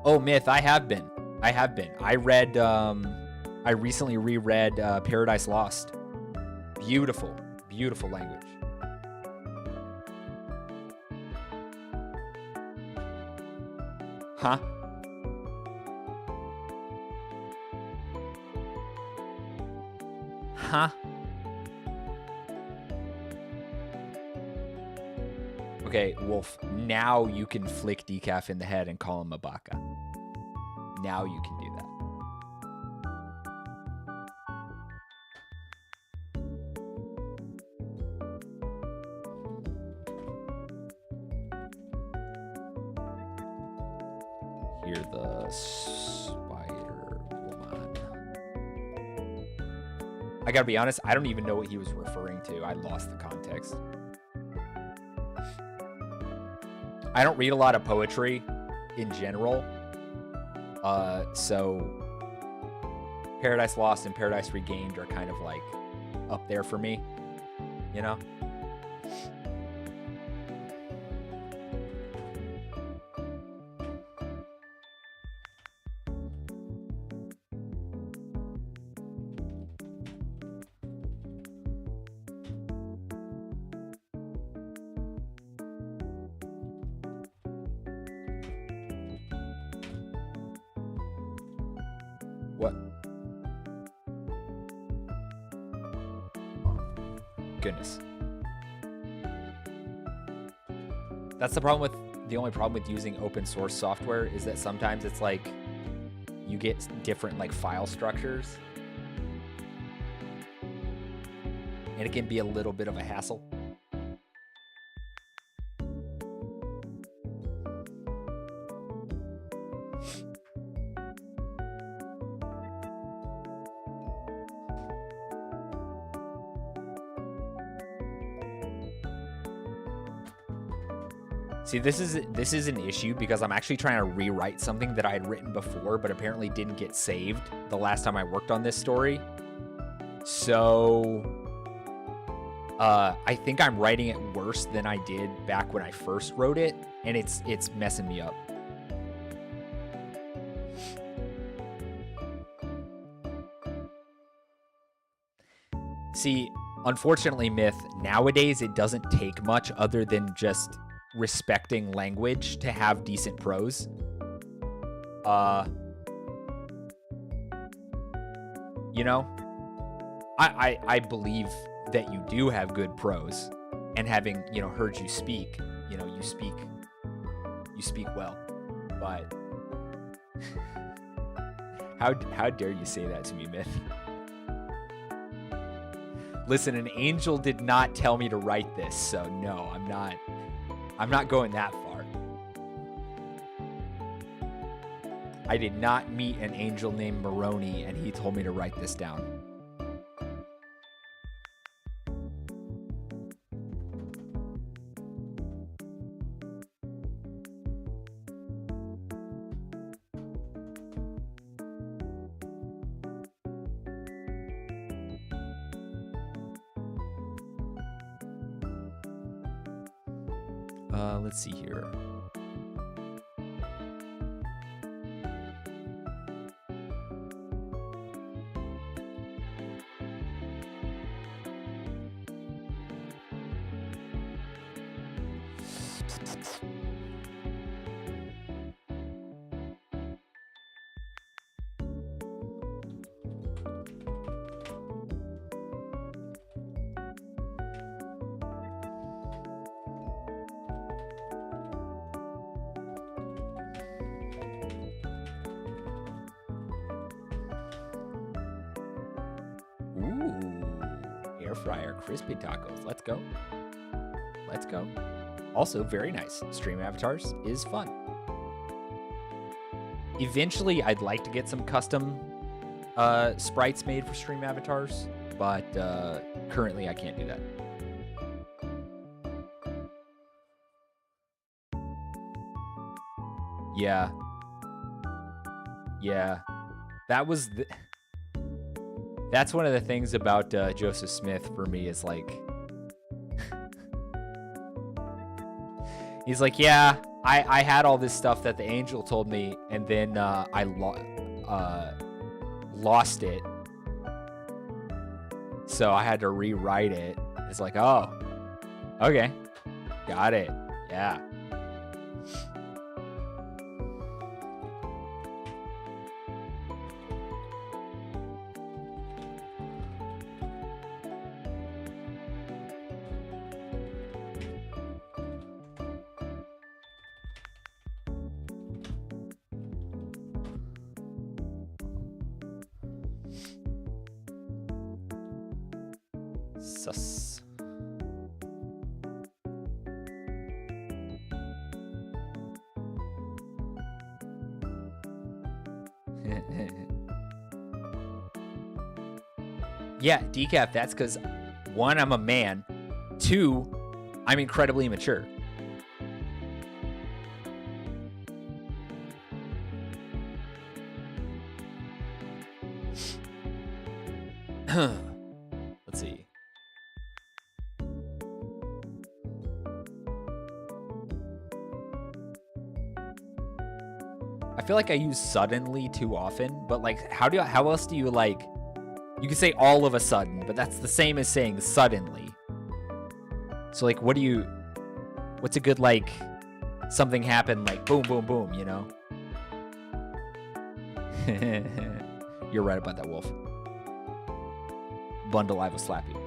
Oh, Myth, I have been. I read, I recently reread Paradise Lost. Beautiful, beautiful language. Huh? Huh? Okay, Wolf, now you can flick Decaf in the head and call him a baka. Now you can do that. Hear the spider woman. I gotta be honest, I don't even know what he was referring to. I lost the context. I don't read a lot of poetry in general. So Paradise Lost and Paradise Regained are kind of like up there for me, you know? What? Goodness. That's the problem with, the only problem with using open source software is that sometimes it's like you get different like file structures. And it can be a little bit of a hassle. See, this is an issue because I'm actually trying to rewrite something that I had written before, but apparently didn't get saved the last time I worked on this story. So, I think I'm writing it worse than I did back when I first wrote it, and it's messing me up. See, unfortunately, Myth, nowadays it doesn't take much other than just respecting language to have decent prose. You know, I believe that you do have good prose, and having, you know, heard you speak, you know, you speak well, but how dare you say that to me, Myth? Listen, an angel did not tell me to write this, so no, I'm not going that far. I did not meet an angel named Maroney and he told me to write this down. Let's see here. Fryer crispy tacos. Let's go. Let's go. Also very nice. Stream avatars is fun. Eventually I'd like to get some custom sprites made for stream avatars, but currently I can't do that. Yeah, that was the that's one of the things about Joseph Smith for me is like, he's like, yeah, I had all this stuff that the angel told me, and then I lost it. So I had to rewrite it. It's like, oh, okay, got it, yeah. Sus. Yeah, decaf, that's because 1, I'm a man. 2, I'm incredibly mature. Let's see. I feel like I use suddenly too often, but like how else do you like, you can say all of a sudden, but that's the same as saying suddenly. So like what's a good like something happened like boom boom boom, you know? You're right about that, Wolf. Bundle, I will slap you.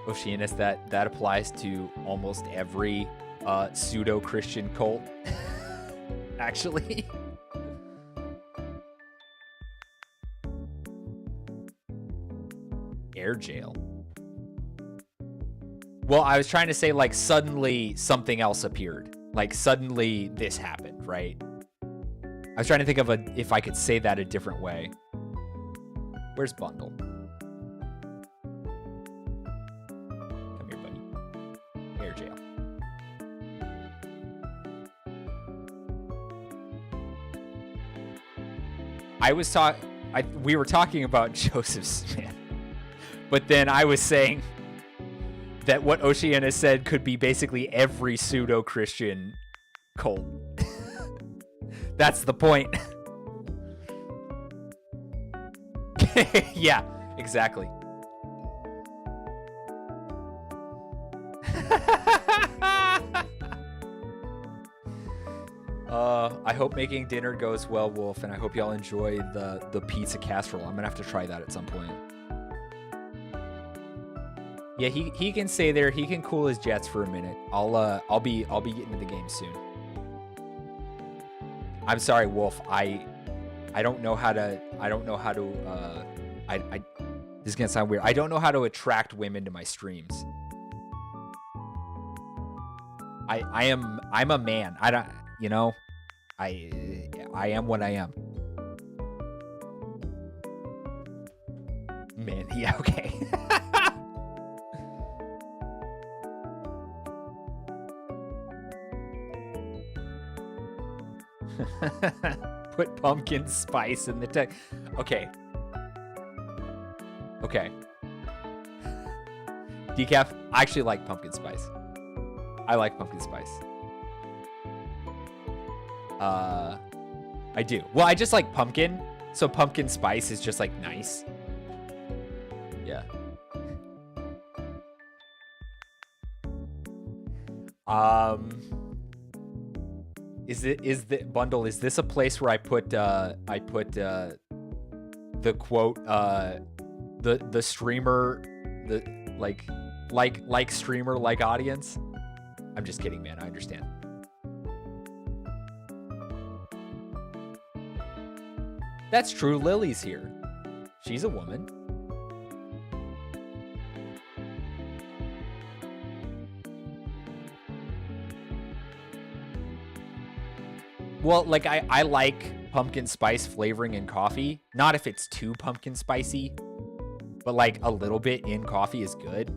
Oceanus, that applies to almost every pseudo-Christian cult, actually. Air jail. Well, I was trying to say, like, suddenly something else appeared. Like, suddenly this happened, right? I was trying to think of if I could say that a different way. Where's Bundle? Come here, buddy. Air jail. We were talking about Joseph Smith, but then I was saying that what Oceana said could be basically every pseudo-Christian cult. That's the point. Yeah, exactly. I hope making dinner goes well, Wolf, and I hope y'all enjoy the pizza casserole. I'm gonna have to try that at some point. Yeah, he can stay there. He can cool his jets for a minute. I'll be getting to the game soon. I'm sorry, Wolf. I don't know how to this is gonna sound weird. I don't know how to attract women to my streams. I'm a man. I don't, you know, I am what I am. Man, yeah, okay. Put pumpkin spice in the text. Okay. Okay. Decaf, I actually like pumpkin spice. I like pumpkin spice. I do. Well, I just like pumpkin, so pumpkin spice is just like nice. Yeah. Is the Bundle, is this a place where I put the quote, the streamer, the like streamer, like audience? I'm just kidding, man. I understand. That's true. Lily's here. She's a woman. Well, like, I like pumpkin spice flavoring in coffee. Not if it's too pumpkin spicy, but like a little bit in coffee is good.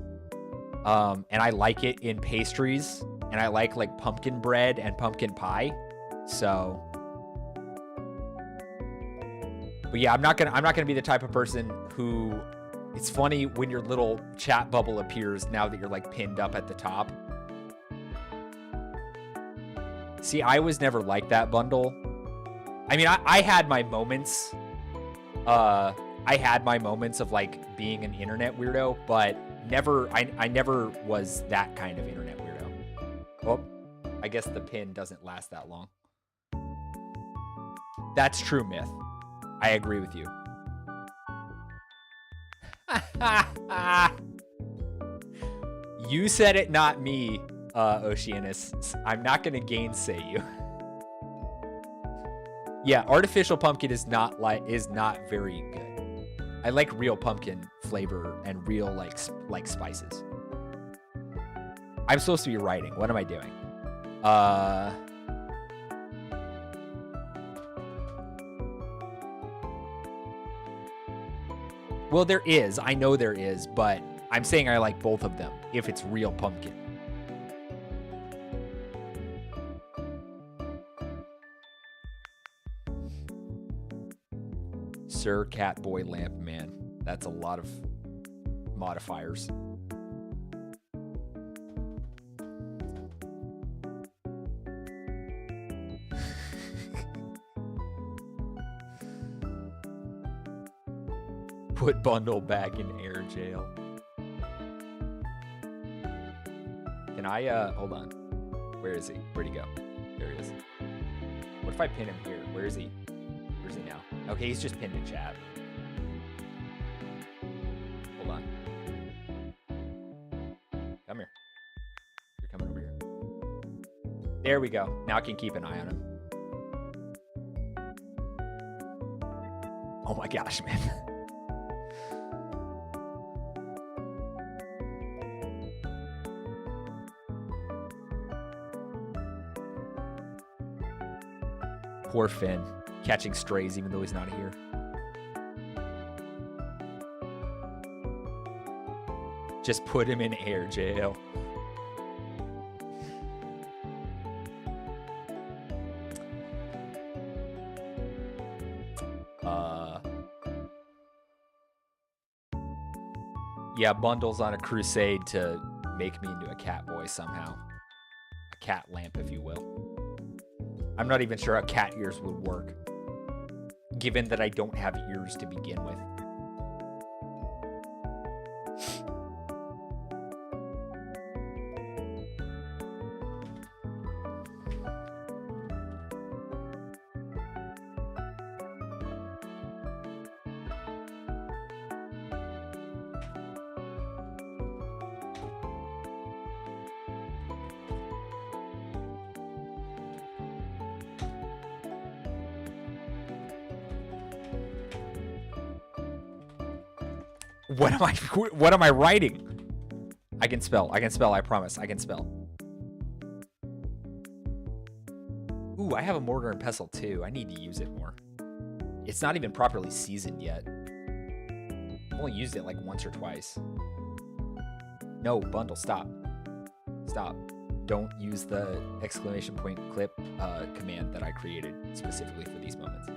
And I like it in pastries, and I like pumpkin bread and pumpkin pie. So, but yeah, I'm not gonna be the type of person who It's funny when your little chat bubble appears now that you're like pinned up at the top. See, I was never like that, Bundle. I mean, I had my moments. I had my moments of like being an internet weirdo, but I never was that kind of internet weirdo. Oh, I guess the pin doesn't last that long. That's true, Myth. I agree with you. You said it, not me, Oceanus. I'm not going to gainsay you. Yeah, artificial pumpkin is not very good. I like real pumpkin flavor and real like spices. I'm supposed to be writing. What am I doing? Well, there is. I know there is, but I'm saying I like both of them if it's real pumpkin. Sir, Cat, Boy, Lamp, Man. That's a lot of modifiers. Put Bundle back in air jail. Can I, hold on. Where is he? Where'd he go? There he is. What if I pin him here? Where is he? Where's he now? Okay, he's just pinned in chat. Hold on. Come here. You're coming over here. There we go. Now I can keep an eye on him. Oh my gosh, man. Poor Finn, catching strays even though he's not here. Just put him in air jail. Yeah, Bundle's on a crusade to make me into a cat boy somehow. A cat lamp, if you will. I'm not even sure how cat ears would work, given that I don't have ears to begin with. What am I writing? I can spell, I promise. I can spell. Ooh, I have a mortar and pestle too. I need to use it more. It's not even properly seasoned yet. I've only used it like once or twice. No, Bundle, stop. Stop. Don't use the exclamation point clip command that I created specifically for these moments.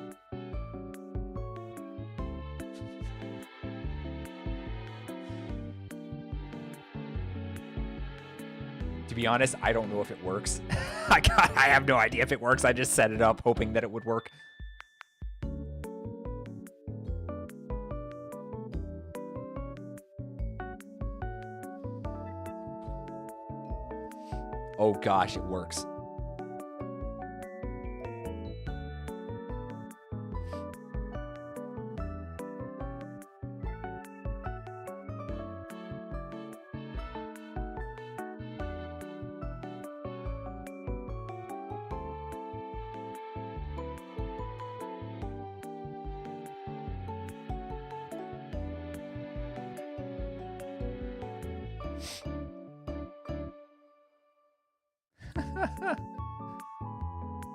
To be honest, I don't know if it works. I have no idea if it works. I just set it up hoping that it would work. Oh gosh, it works.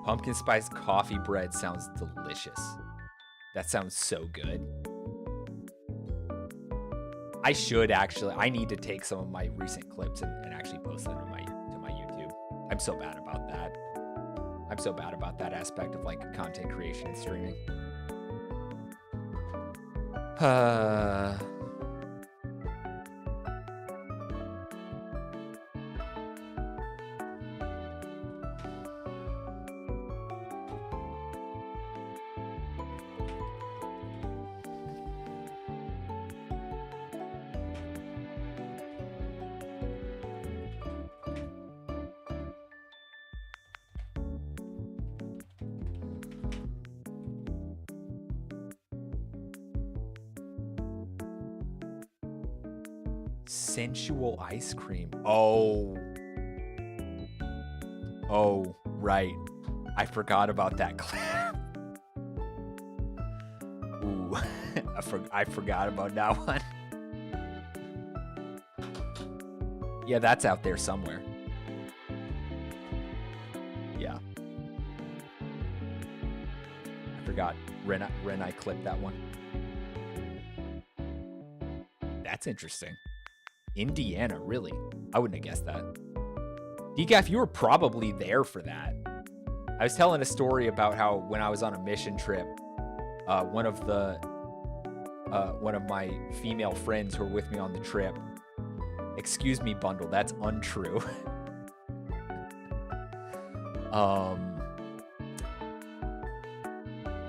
Pumpkin spice coffee bread sounds delicious. That sounds so good. I should actually. I need to take some of my recent clips and actually post them to my YouTube. I'm so bad about that. I'm so bad about that aspect of like content creation and streaming. Sensual ice cream. Oh. Oh, right. I forgot about that clip. Ooh, I forgot about that one. Yeah, that's out there somewhere. Yeah. I forgot. Ren, I clipped that one. That's interesting. Indiana, really? I wouldn't have guessed that. Decaf, you were probably there for that. I was telling a story about how when I was on a mission trip, one of my female friends who were with me on the trip, excuse me, Bundle, that's untrue.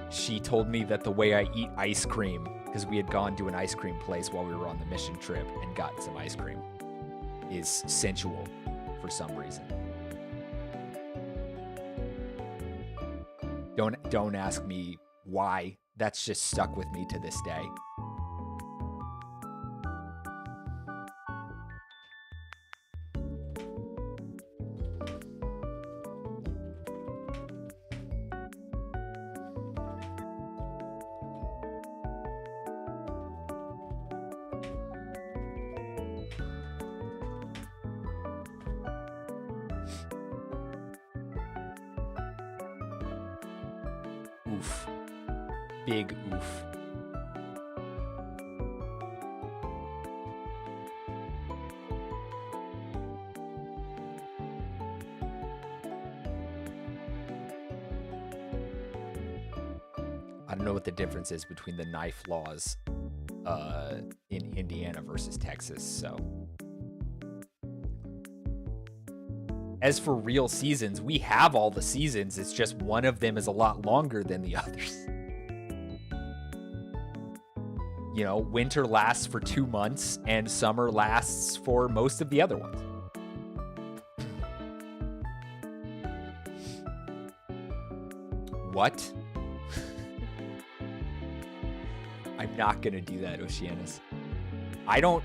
She told me that the way I eat ice cream, because we had gone to an ice cream place while we were on the mission trip and gotten some ice cream, is sensual for some reason. Don't ask me why. That's just stuck with me to this day. Oof. Big oof. I don't know what the difference is between the knife laws in Indiana versus Texas, so. As for real seasons, we have all the seasons. It's just one of them is a lot longer than the others. You know, winter lasts for 2 months and summer lasts for most of the other ones. What? I'm not gonna do that, Oceanus. I don't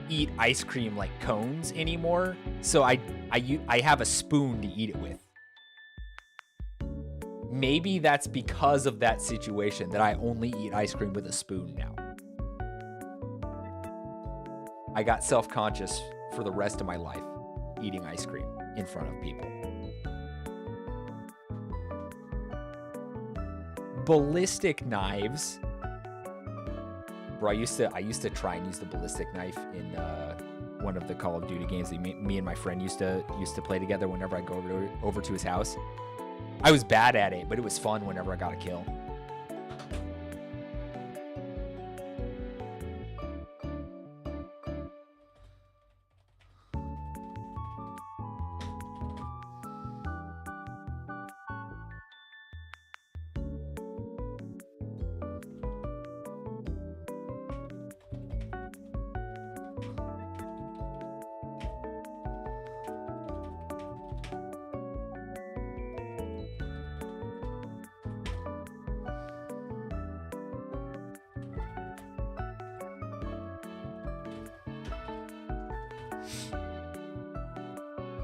eat ice cream like cones anymore, so I have a spoon to eat it with. Maybe that's because of that situation that I only eat ice cream with a spoon now. I got self-conscious for the rest of my life eating ice cream in front of people. Ballistic knives. Bro, I used to try and use the ballistic knife in one of the Call of Duty games that me and my friend used to play together whenever I go over to his house. I was bad at it, but it was fun whenever I got a kill.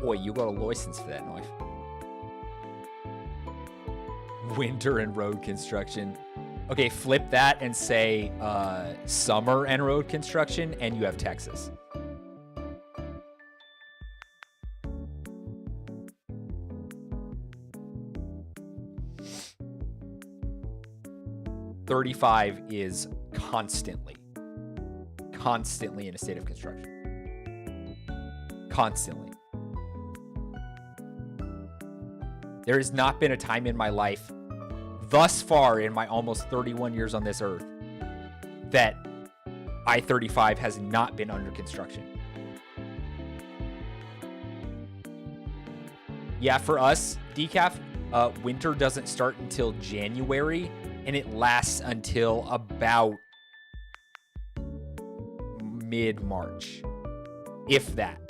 Boy, you got a license for that knife. Winter and road construction. Okay, flip that and say summer and road construction, and you have Texas. $35 is constantly in a state of construction. Constantly. There has not been a time in my life, thus far in my almost 31 years on this earth, that I-35 has not been under construction. Yeah, for us, Decaf, winter doesn't start until January, and it lasts until about mid-March, if that.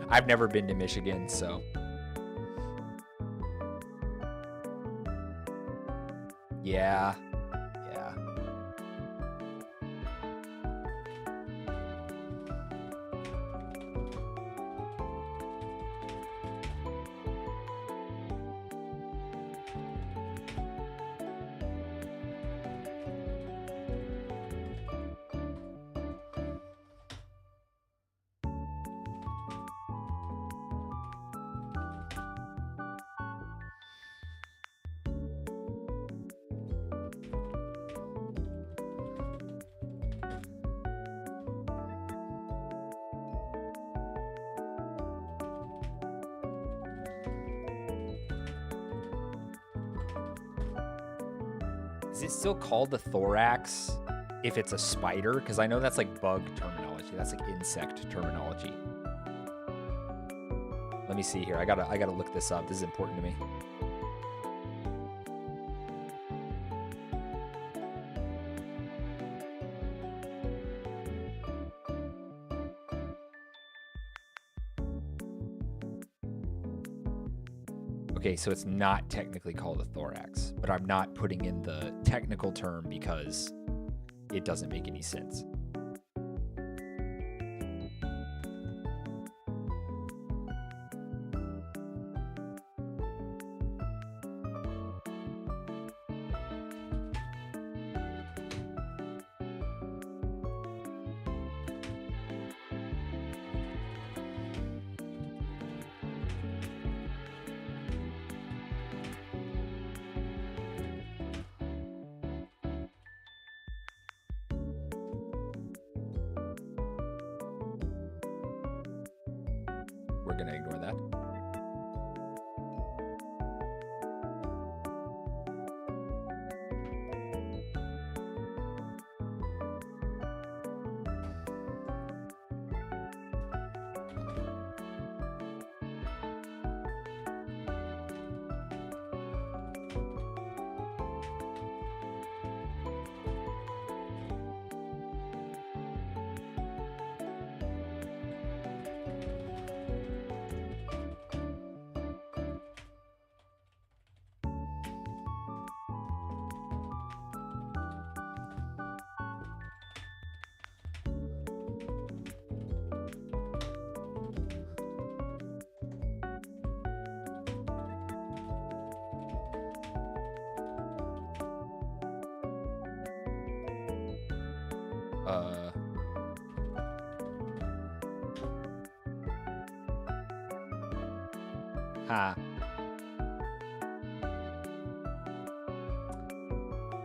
I've never been to Michigan, so. Yeah. Yeah. Is it still called the thorax if it's a spider? Because I know that's like bug terminology. That's like insect terminology. Let me see here. I gotta look this up. This is important to me. Okay, so it's not technically called a thorax, but I'm not putting in the technical term because it doesn't make any sense. We're gonna ignore that.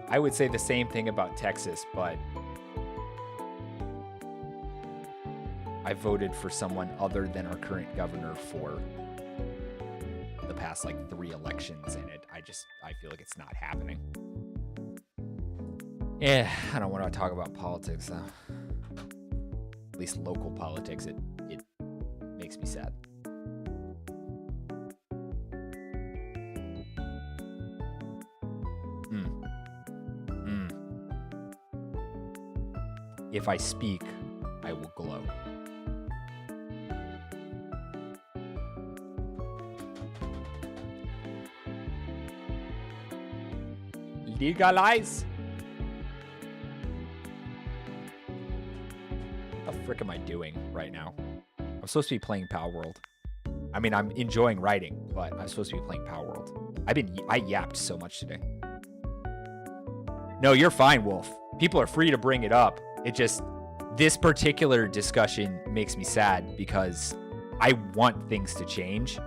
I would say the same thing about Texas, but I voted for someone other than our current governor for the past like 3 elections, and I feel like it's not happening. Yeah, I don't want to talk about politics though. At least local politics, it makes me sad. If I speak, I will glow. Legalize. What the frick am I doing right now? I'm supposed to be playing Palworld. I mean, I'm enjoying writing, but I'm supposed to be playing Palworld. I yapped so much today. No, you're fine, Wolf. People are free to bring it up. It just, this particular discussion makes me sad because I want things to change,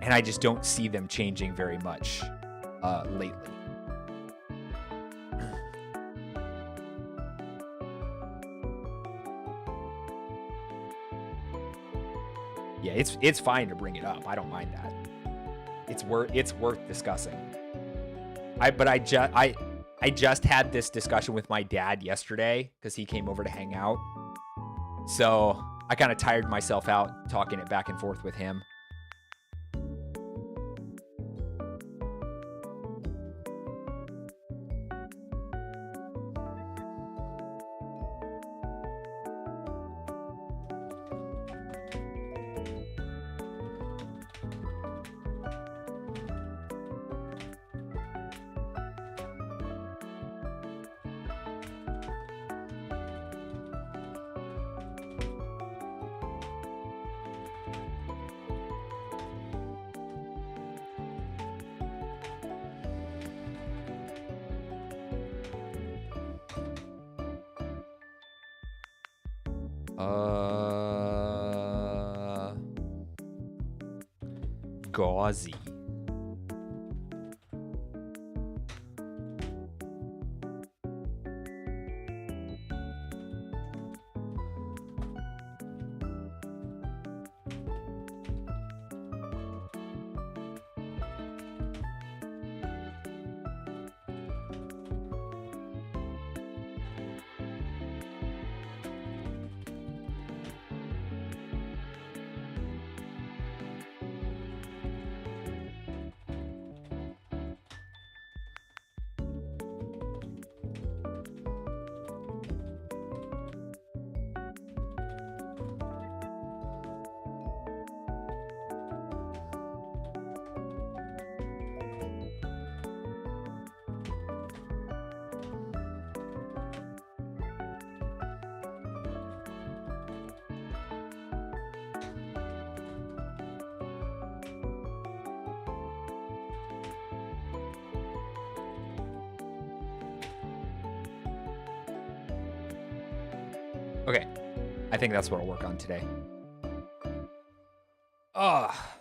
and I just don't see them changing very much lately. Yeah, it's fine to bring it up. I don't mind that. It's worth discussing. I just had this discussion with my dad yesterday because he came over to hang out. So I kind of tired myself out talking it back and forth with him. Gauzy. Okay, I think that's what I'll work on today. Ah,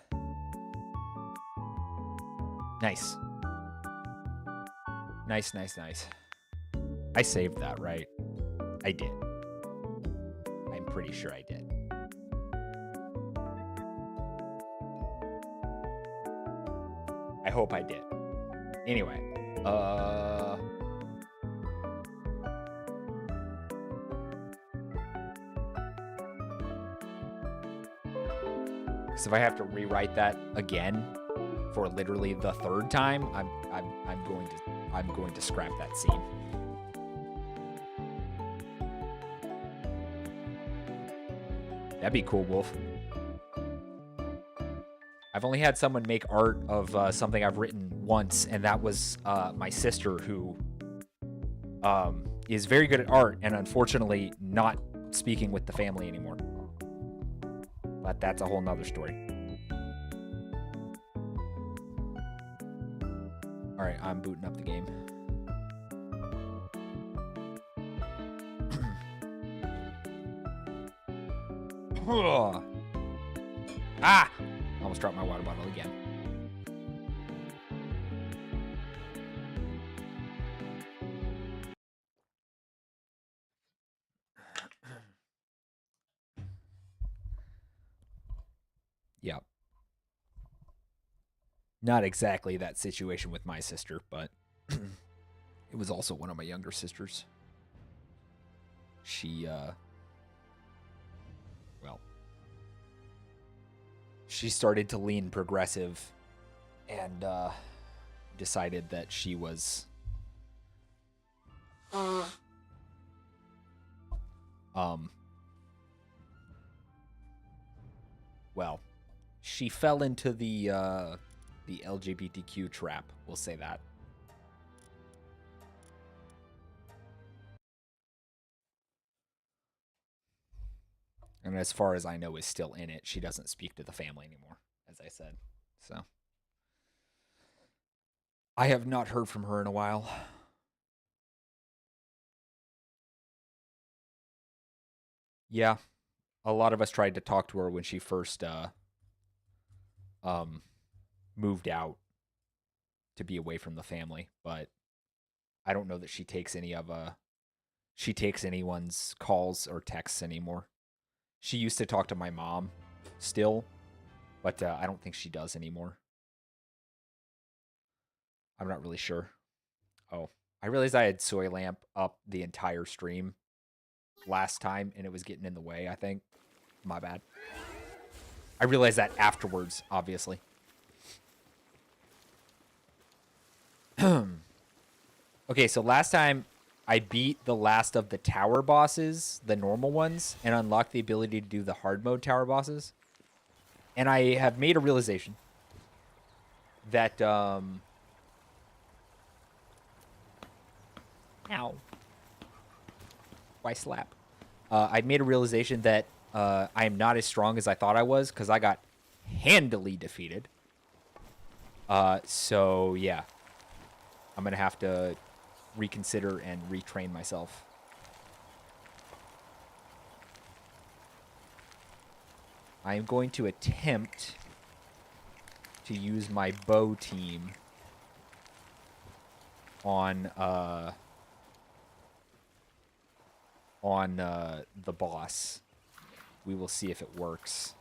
nice. Nice, nice, nice. I saved that, right? I did. I'm pretty sure I did. I hope I did. Anyway, so if I have to rewrite that again for literally the third time, I'm going to scrap that scene. That'd be cool, Wolf. I've only had someone make art of something I've written once, and that was my sister, who is very good at art and unfortunately not speaking with the family anymore. But that's a whole nother story. All right, I'm booting up the game. Ah! Almost dropped my water bottle again. Yep. Not exactly that situation with my sister, but it was also one of my younger sisters. She, well, she started to lean progressive and decided that she was well, she fell into the LGBTQ trap, we'll say that. And as far as I know, is still in it. She doesn't speak to the family anymore, as I said. So I have not heard from her in a while. Yeah, a lot of us tried to talk to her when she first moved out to be away from the family, but I don't know that she takes anyone's calls or texts anymore. She used to talk to my mom still, but I don't think she does anymore. I'm not really sure. Oh, I realized I had Soy Lamp up the entire stream last time, and it was getting in the way, I think. My bad. I realized that afterwards, obviously. Okay, so last time I beat the last of the tower bosses, the normal ones, and unlocked the ability to do the hard mode tower bosses. And I have made a realization that, ow. Why slap? I made a realization that I am not as strong as I thought I was, because I got handily defeated. So, yeah. I'm going to have to reconsider and retrain myself. I am going to attempt to use my bow team on the boss. We will see if it works.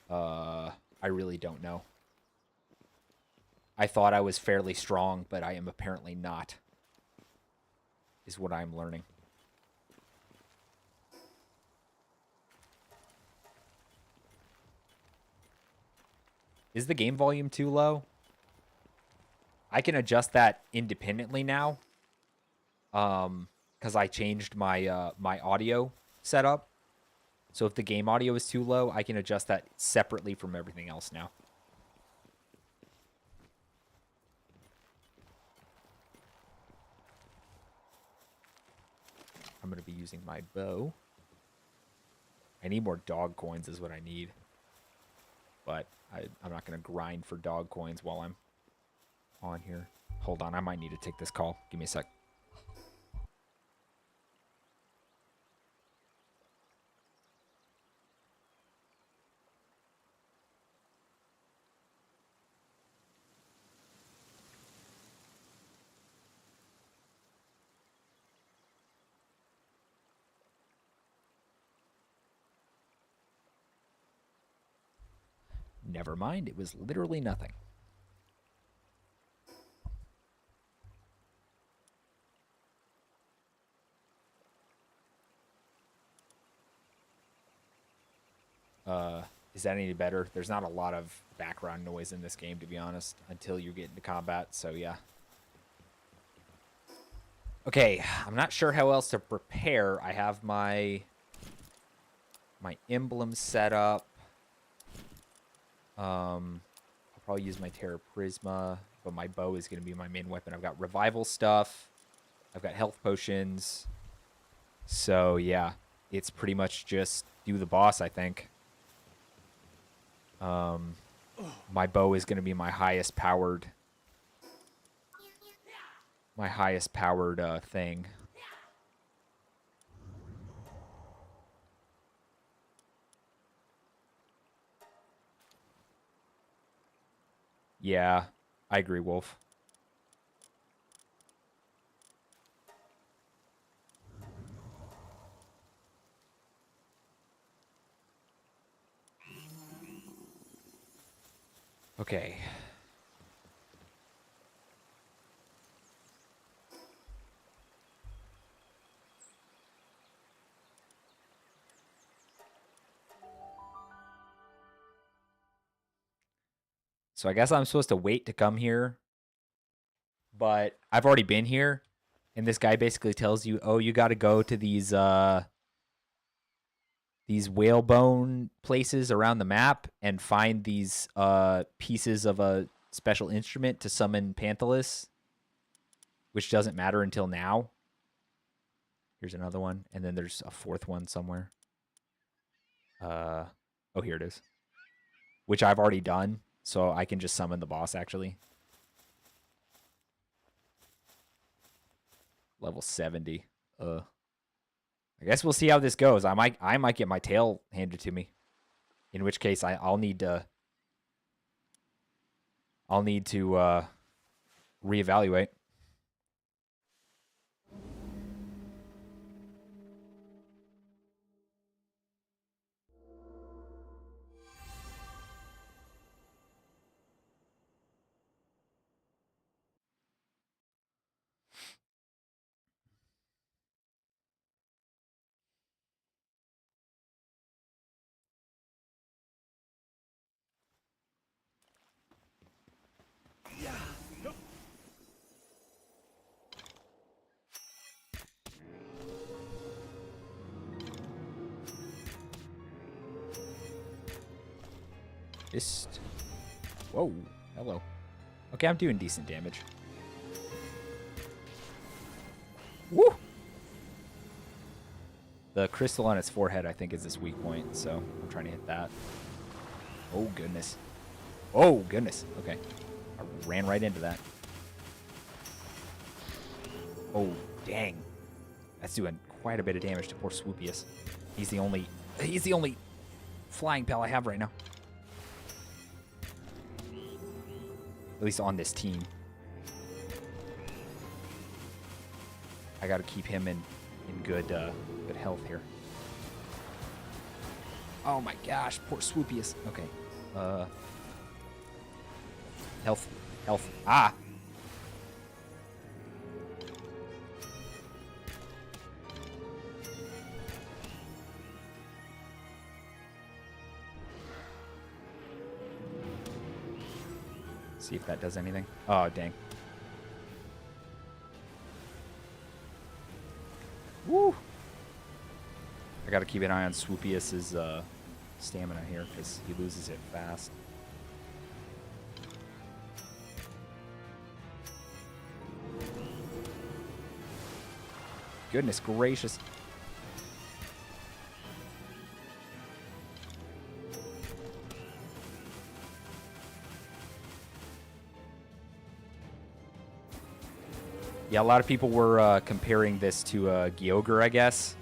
I really don't know. I thought I was fairly strong, but I am apparently not, is what I'm learning. Is the game volume too low? I can adjust that independently now. Because I changed my my audio setup. So if the game audio is too low, I can adjust that separately from everything else now. I'm going to be using my bow. I need more dog coins is what I need. But I'm not going to grind for dog coins while I'm on here. Hold on, I might need to take this call. Give me a sec. Never mind, it was literally nothing. Is that any better? There's not a lot of background noise in this game, to be honest, until you get into combat, so yeah. Okay, I'm not sure how else to prepare. I have my emblem set up. I'll probably use my Terra Prisma, but my bow is going to be my main weapon. I've got revival stuff. I've got health potions. So, yeah, it's pretty much just do the boss, I think. My bow is going to be my highest powered thing. Yeah, I agree, Wolf. Okay. So I guess I'm supposed to wait to come here. But I've already been here. And this guy basically tells you, oh, you got to go to these whalebone places around the map and find these pieces of a special instrument to summon Panthalus, which doesn't matter until now. Here's another one, and then there's a fourth one somewhere. Oh, here it is, which I've already done, so I can just summon the boss, actually. Level 70. I guess we'll see how this goes. I might get my tail handed to me. In which case I'll need to reevaluate. Just... Whoa. Hello. Okay, I'm doing decent damage. Woo! The crystal on its forehead, I think, is its weak point, so I'm trying to hit that. Oh, goodness. Oh, goodness. Okay. I ran right into that. Oh, dang. That's doing quite a bit of damage to poor Swoopius. He's the only He's the only flying pal I have right now. At least on this team. I gotta keep him in good good health here. Oh my gosh, poor Swoopius. Okay. Health. Health. Ah! See if that does anything. Oh, dang. Woo! I gotta keep an eye on Swoopius's stamina here, because he loses it fast. Goodness gracious. Yeah, a lot of people were comparing this to Gyogre, I guess,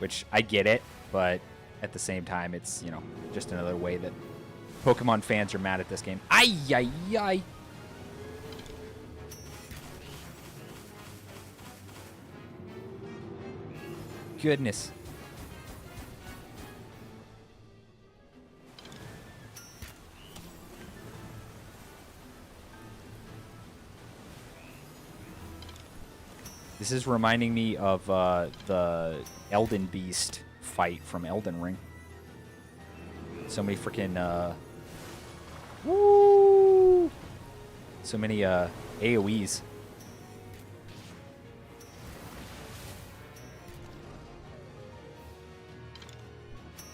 which I get it, but at the same time, it's, you know, just another way that Pokemon fans are mad at this game. Ay, ay, ay. Goodness. This is reminding me of the Elden Beast fight from Elden Ring. So many freaking woo! So many AoEs.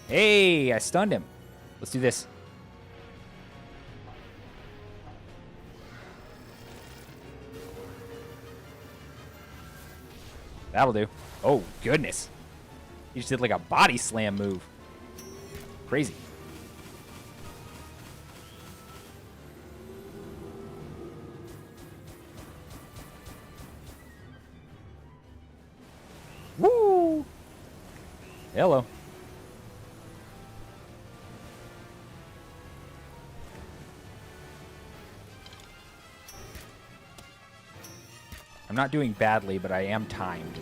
Hey, I stunned him. Let's do this. That'll do. Oh, goodness. He just did like a body slam move. Crazy. Woo! Hello. I'm not doing badly, but I am timed.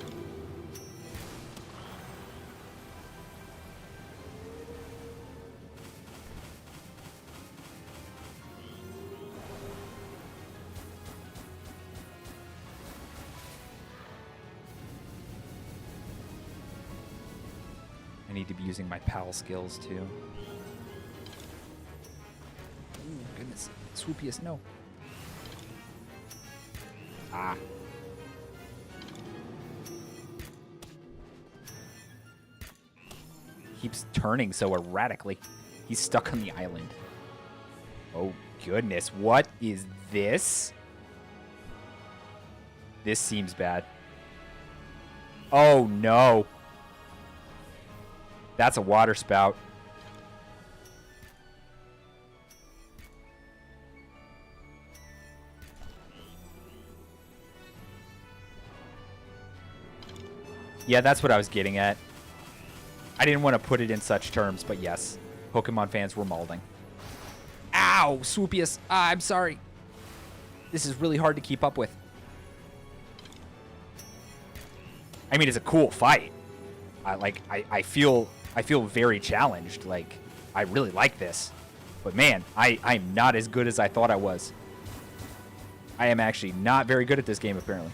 I need to be using my PAL skills too. Ooh, goodness. Swoopiest, no. Ah. Keeps turning so erratically. He's stuck on the island. Oh, goodness. What is this? This seems bad. Oh, no. That's a water spout. Yeah, that's what I was getting at. I didn't want to put it in such terms, but yes. Pokemon fans were mauling. Ow! Swoopius! Ah, I'm sorry. This is really hard to keep up with. I mean, it's a cool fight. I feel very challenged. Like, I really like this. But man, I'm not as good as I thought I was. I am actually not very good at this game, apparently.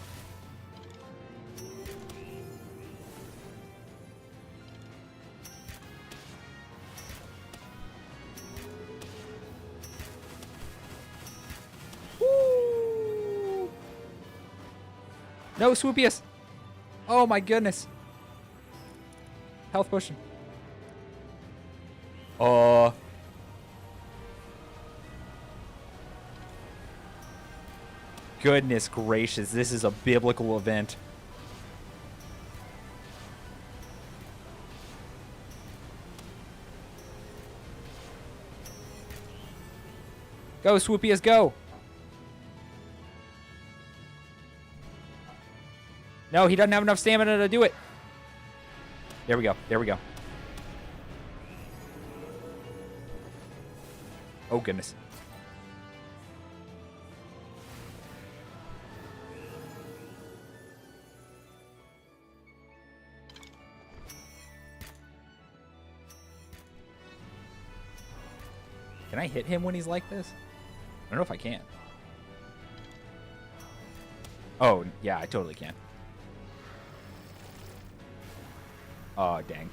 No, Swoopius! Oh my goodness. Health potion. Goodness gracious, this is a biblical event. Go, Swoopius, go! No, he doesn't have enough stamina to do it. There we go. There we go. Oh, goodness. Can I hit him when he's like this? I don't know if I can. Oh, yeah, I totally can. Oh, dang.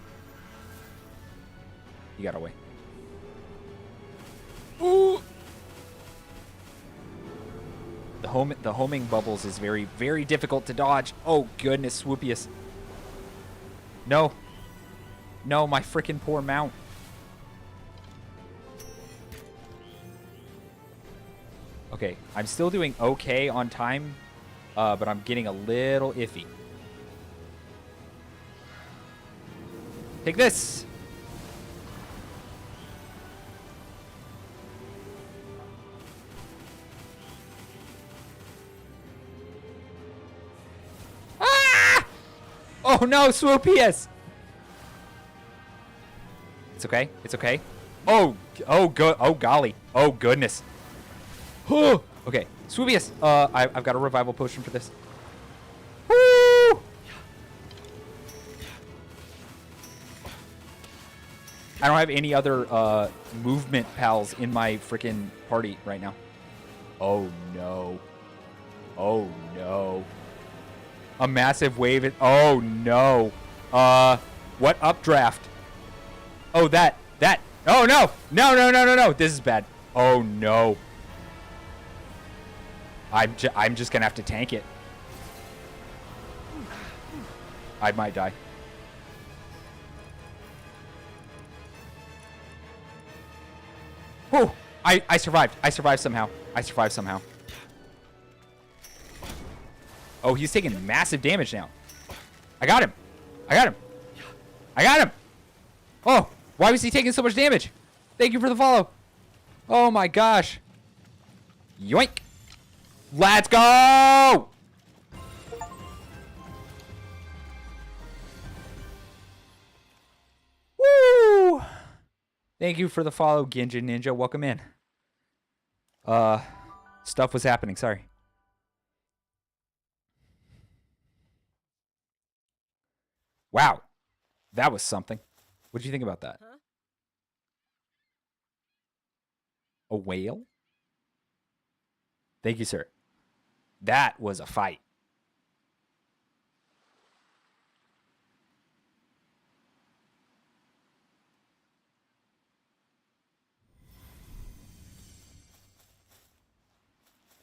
He got away. Ooh! The homing bubbles is very, very difficult to dodge. Oh, goodness, Swoopius. No. No, my freaking poor mount. Okay, I'm still doing okay on time, but I'm getting a little iffy. Take this! Ah! Oh no, Swoopius! It's okay, it's okay. Oh, oh golly. Oh goodness. Oh, okay, Swoopius. I've got a revival potion for this. Woo! I don't have any other movement pals in my freaking party right now. Oh no. Oh no. A massive wave. Oh no. What updraft? Oh, that. Oh no. No. This is bad. Oh no. I'm just gonna have to tank it. I might die. Oh, I survived. I survived somehow. Oh, he's taking massive damage now. I got him. Oh, why was he taking so much damage? Thank you for the follow. Oh my gosh. Yoink. Let's go! Woo! Thank you for the follow, Ginja Ninja. Welcome in. Stuff was happening. Sorry. Wow. That was something. What did you think about that? Huh? A whale? Thank you, sir. That was a fight.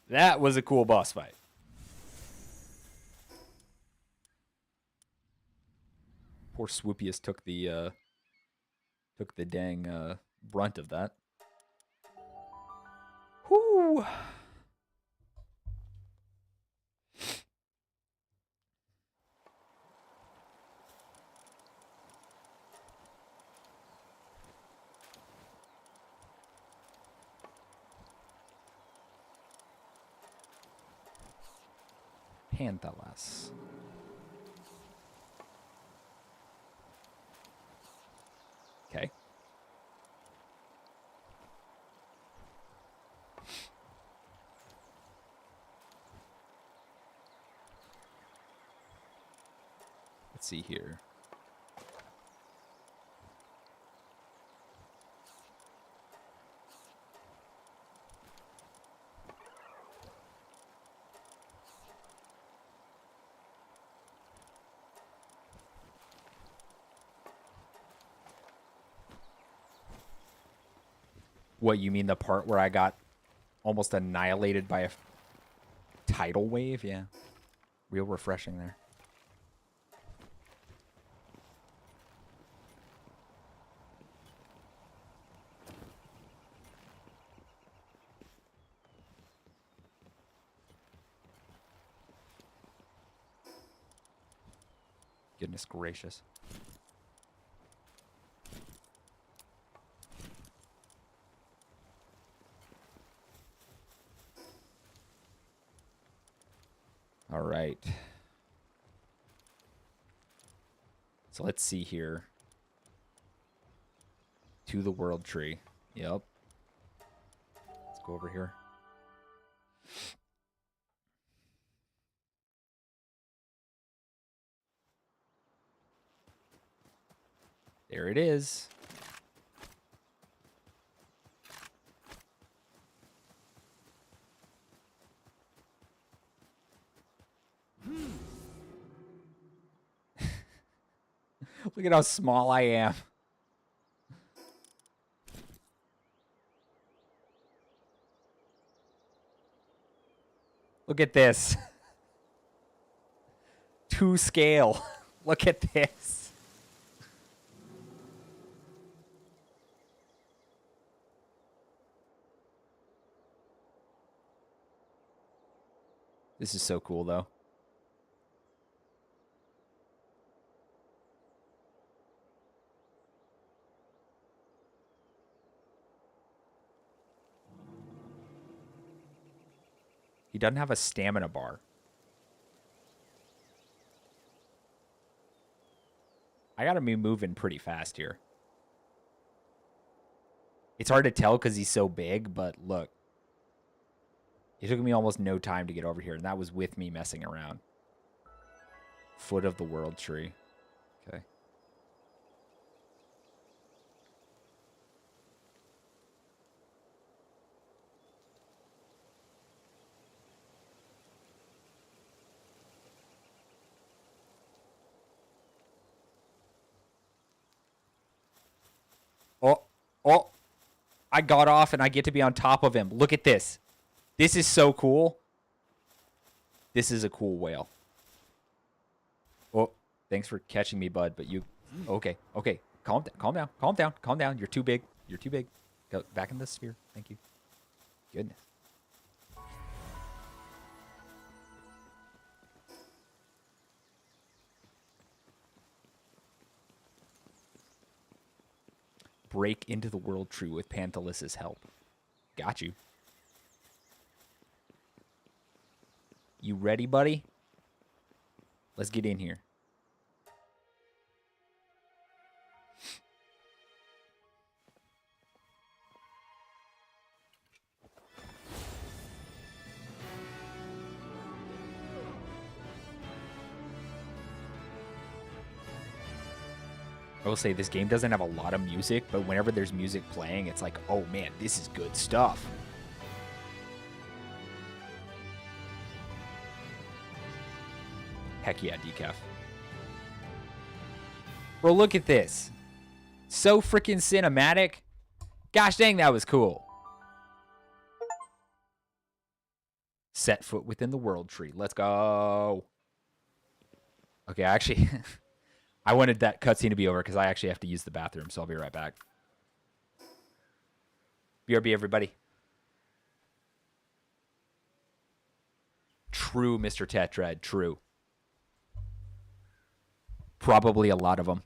That was a cool boss fight. Poor Swoopius took the dang brunt of that. Whoo! Panthalus. Okay. Let's see here. What, you mean the part where I got almost annihilated by a tidal wave? Yeah. Real refreshing there. Goodness gracious. All right. So let's see here. To the world tree. Yep. go over here. There it is. Look at how small I am. Look at this. To scale. Look at this. This is so cool, though. He doesn't have a stamina bar. I gotta be moving pretty fast here. It's hard to tell because he's so big, but look. It took me almost no time to get over here, and that was with me messing around. Foot of the World Tree. Okay. Oh, I got off and I get to be on top of him. Look at this. This is so cool. This is a cool whale. Oh, thanks for catching me, bud. But you, okay. Calm down. You're too big. Go back in the sphere. Thank you. Goodness. Break into the World Tree with Panthalus' help. Got you. You ready, buddy? Let's get in here. I will say this game doesn't have a lot of music, but whenever there's music playing, it's like, oh man, this is good stuff. Heck yeah, decaf. Bro, look at this. So freaking cinematic. Gosh dang, that was cool. Set foot within the World Tree. Let's go. Okay, actually... I wanted that cutscene to be over because I actually have to use the bathroom, so I'll be right back. BRB, everybody. True, Mr. Tetrad, true. Probably a lot of them.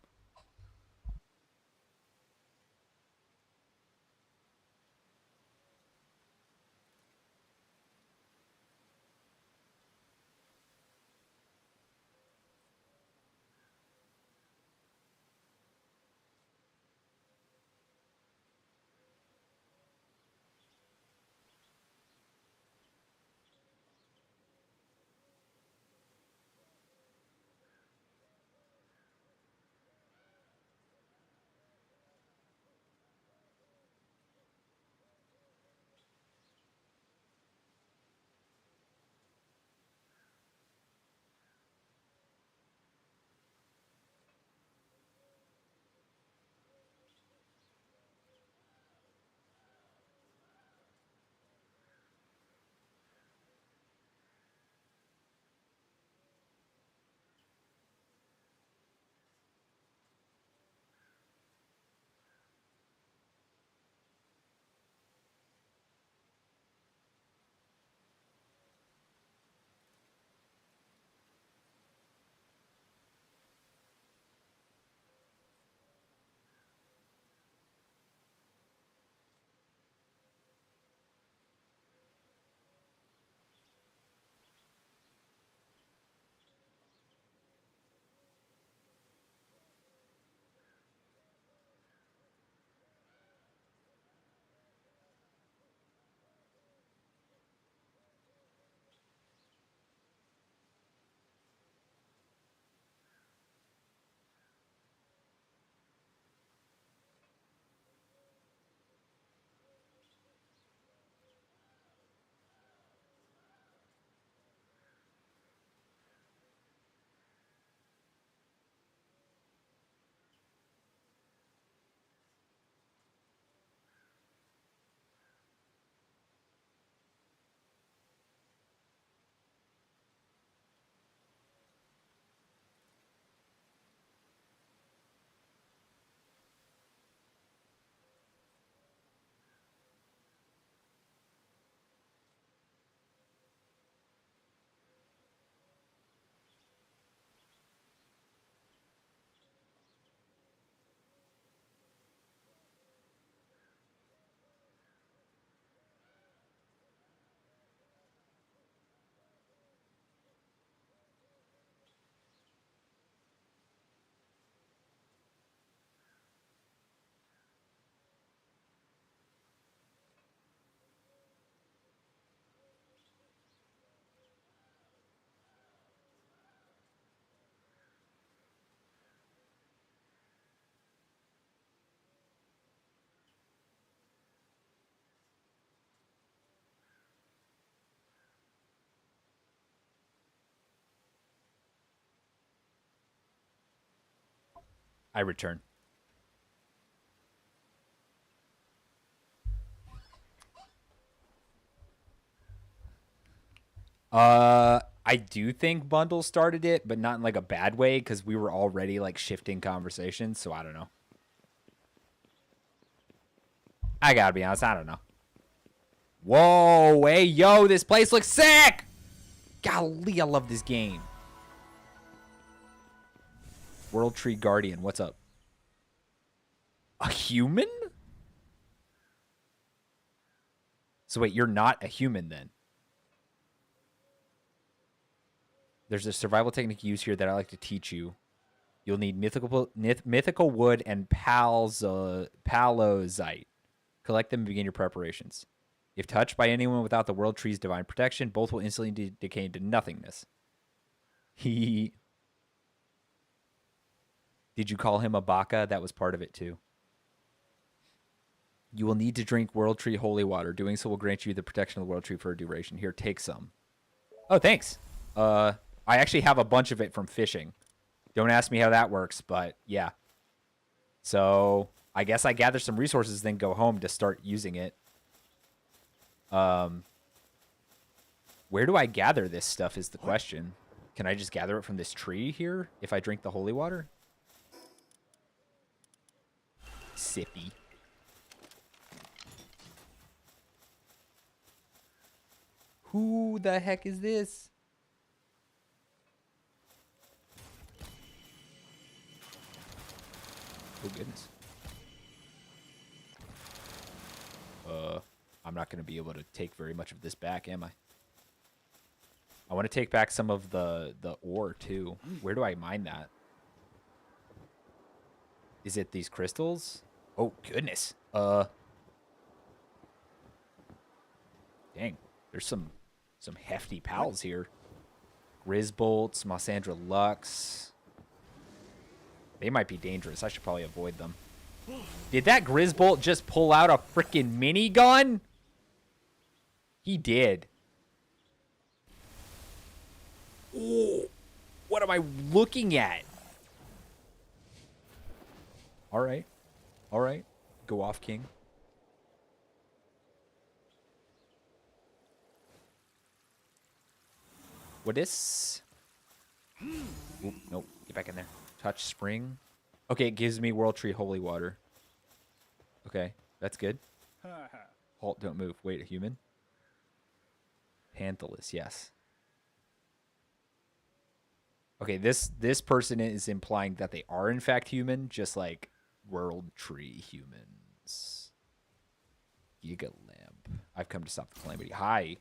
I return. I do think Bundle started it, but not in like a bad way because we were already like shifting conversations. So I don't know. I gotta be honest, I don't know. Whoa, hey, yo, this place looks sick! Golly, I love this game. World Tree Guardian, what's up? A human? So wait, you're not a human then? There's a survival technique used here that I like to teach you. You'll need mythical wood and palozite. Collect them and begin your preparations. If touched by anyone without the World Tree's divine protection, both will instantly decay into nothingness. Did you call him a baka? That was part of it too. You will need to drink World Tree holy water. Doing so will grant you the protection of the World Tree for a duration. Here, take some. Oh, thanks. I actually have a bunch of it from fishing. Don't ask me how that works, but yeah. So I guess I gather some resources, then go home to start using it. Where do I gather this stuff is the question. Can I just gather it from this tree here if I drink the holy water? Sippy. Who the heck is this? Oh, goodness. I'm not going to be able to take very much of this back, am I? I want to take back some of the ore, too. Where do I mine that? Is it these crystals? Oh, goodness. Dang. There's some hefty pals here. Grisbolts, Mossandra Lux. They might be dangerous. I should probably avoid them. Did that Grisbolt just pull out a freaking minigun? He did. Oh, what am I looking at? All right. All right. Go off, King. What is? Oop, nope. Get back in there. Touch spring. Okay, it gives me World Tree holy water. Okay, that's good. Halt, don't move. Wait, a human? Panthalus, yes. Okay, this person is implying that they are in fact human, just like World Tree humans. Giga Lamp. I've come to stop the calamity. Hi.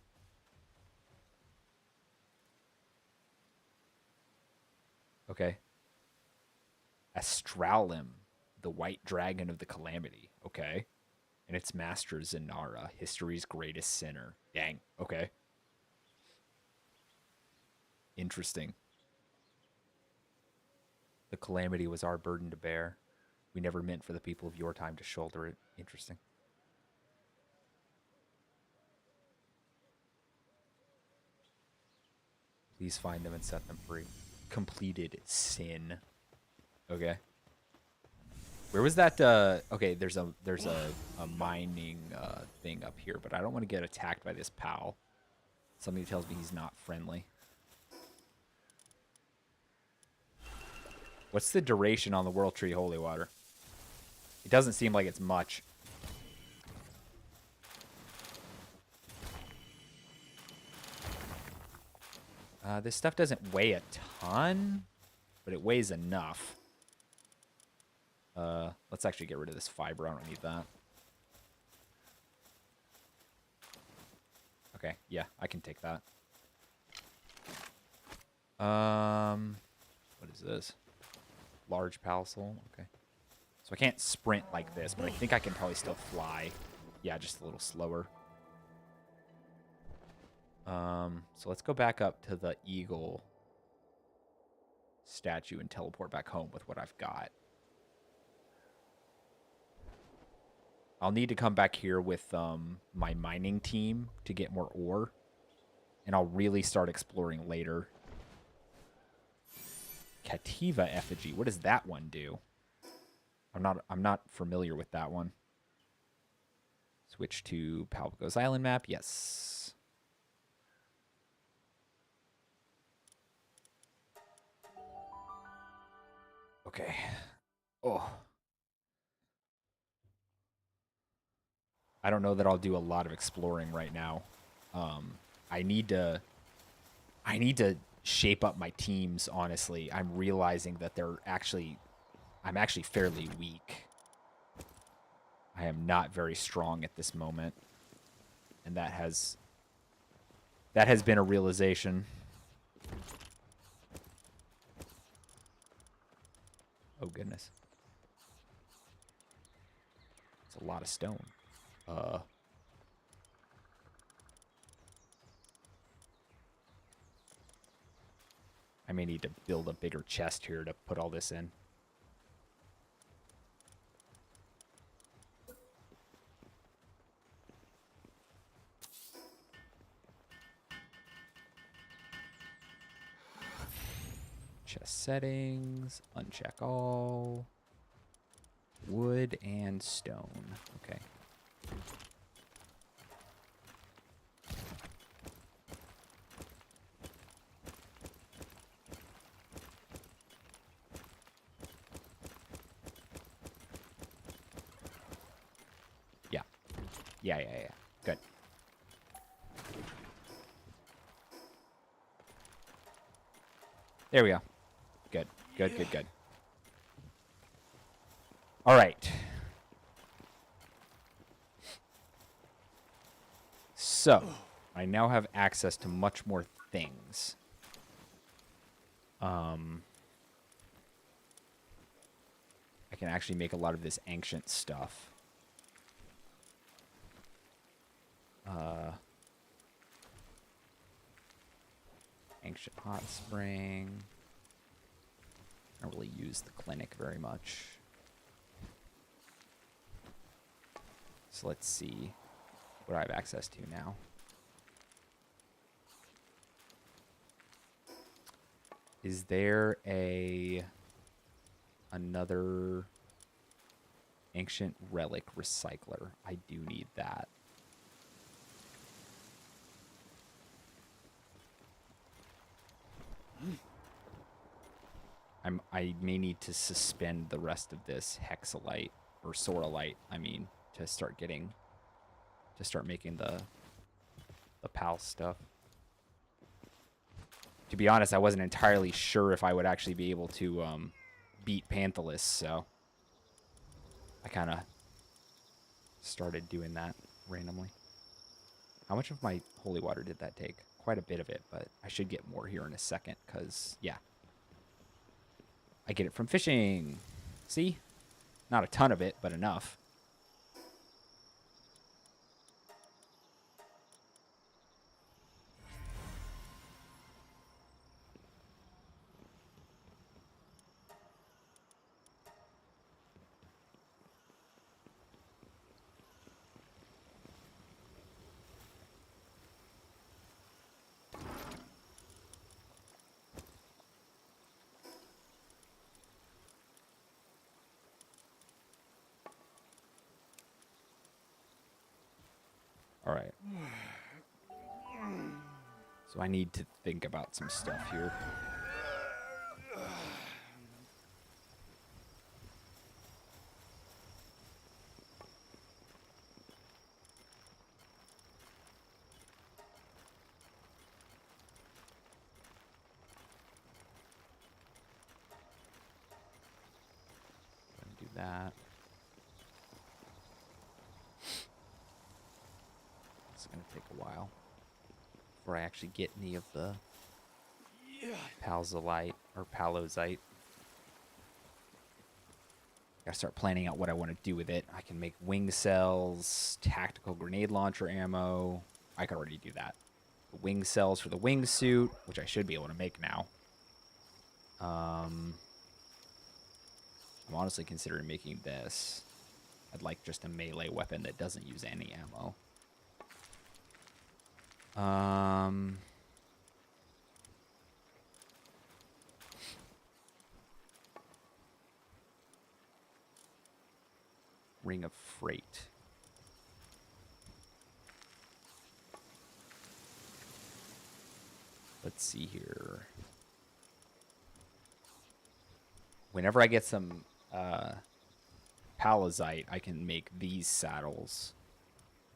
Okay. Astralim, the white dragon of the calamity. Okay. And its master, Zanara, history's greatest sinner. Dang. Okay. Interesting. The calamity was our burden to bear. We never meant for the people of your time to shoulder it. Interesting. Please find them and set them free. Completed sin. Okay. Where was that? Okay, there's a mining thing up here, but I don't want to get attacked by this pal. Something tells me he's not friendly. What's the duration on the World Tree holy water? It doesn't seem like it's much. This stuff doesn't weigh a ton, but it weighs enough. Let's actually get rid of this fiber. I don't need that. Okay, yeah, I can take that. What is this? Large palisol. Okay. So I can't sprint like this, but I think I can probably still fly. Yeah, just a little slower. So let's go back up to the eagle statue and teleport back home with what I've got. I'll need to come back here with my mining team to get more ore. And I'll really start exploring later. Cativa effigy. What does that one do? I'm not familiar with that one. Switch to Palworld's island map. Yes. Okay. Oh. I don't know that I'll do a lot of exploring right now. I need to shape up my teams, honestly. I'm realizing that I'm actually fairly weak. I am not very strong at this moment. And that has been a realization. Oh goodness. It's a lot of stone. I may need to build a bigger chest here to put all this in. Chest settings, uncheck all. Wood and stone. Okay. Yeah. Good. There we go. Good. All right. So, I now have access to much more things. I can actually make a lot of this ancient stuff. Ancient hot spring. I don't really use the clinic very much. So let's see what I have access to now. Is there another ancient relic recycler? I do need that. I may need to suspend the rest of this hexalite or sorrelite, I mean, to start making the PAL stuff. To be honest, I wasn't entirely sure if I would actually be able to beat Panthalus, so I kind of started doing that randomly. How much of my holy water did that take? Quite a bit of it, but I should get more here in a second, because, yeah. I get it from fishing. See? Not a ton of it, but enough. All right. So I need to think about some stuff here. Do that. It's going to take a while before I actually get any of the palzolite or palozite. Gotta start planning out what I want to do with it. I can make wing cells, tactical grenade launcher ammo. I could already do that. The wing cells for the wingsuit, which I should be able to make now. I'm honestly considering making this. I'd like just a melee weapon that doesn't use any ammo. Ring of Freight. Let's see here. Whenever I get some palazite, I can make these saddles,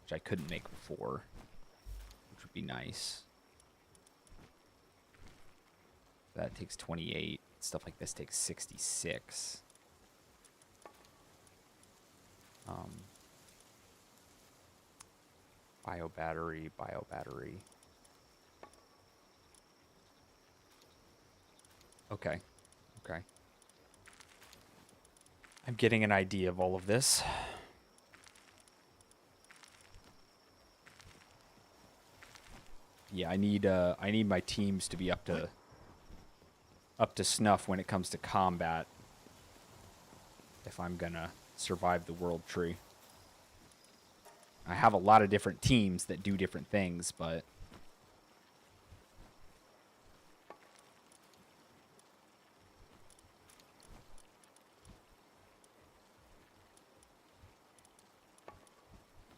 which I couldn't make before, which would be nice. That takes 28. Stuff like this takes 66. Bio battery. Okay. I'm getting an idea of all of this. Yeah, I need my teams to be up to snuff when it comes to combat if I'm gonna survive the world tree. I have a lot of different teams that do different things, but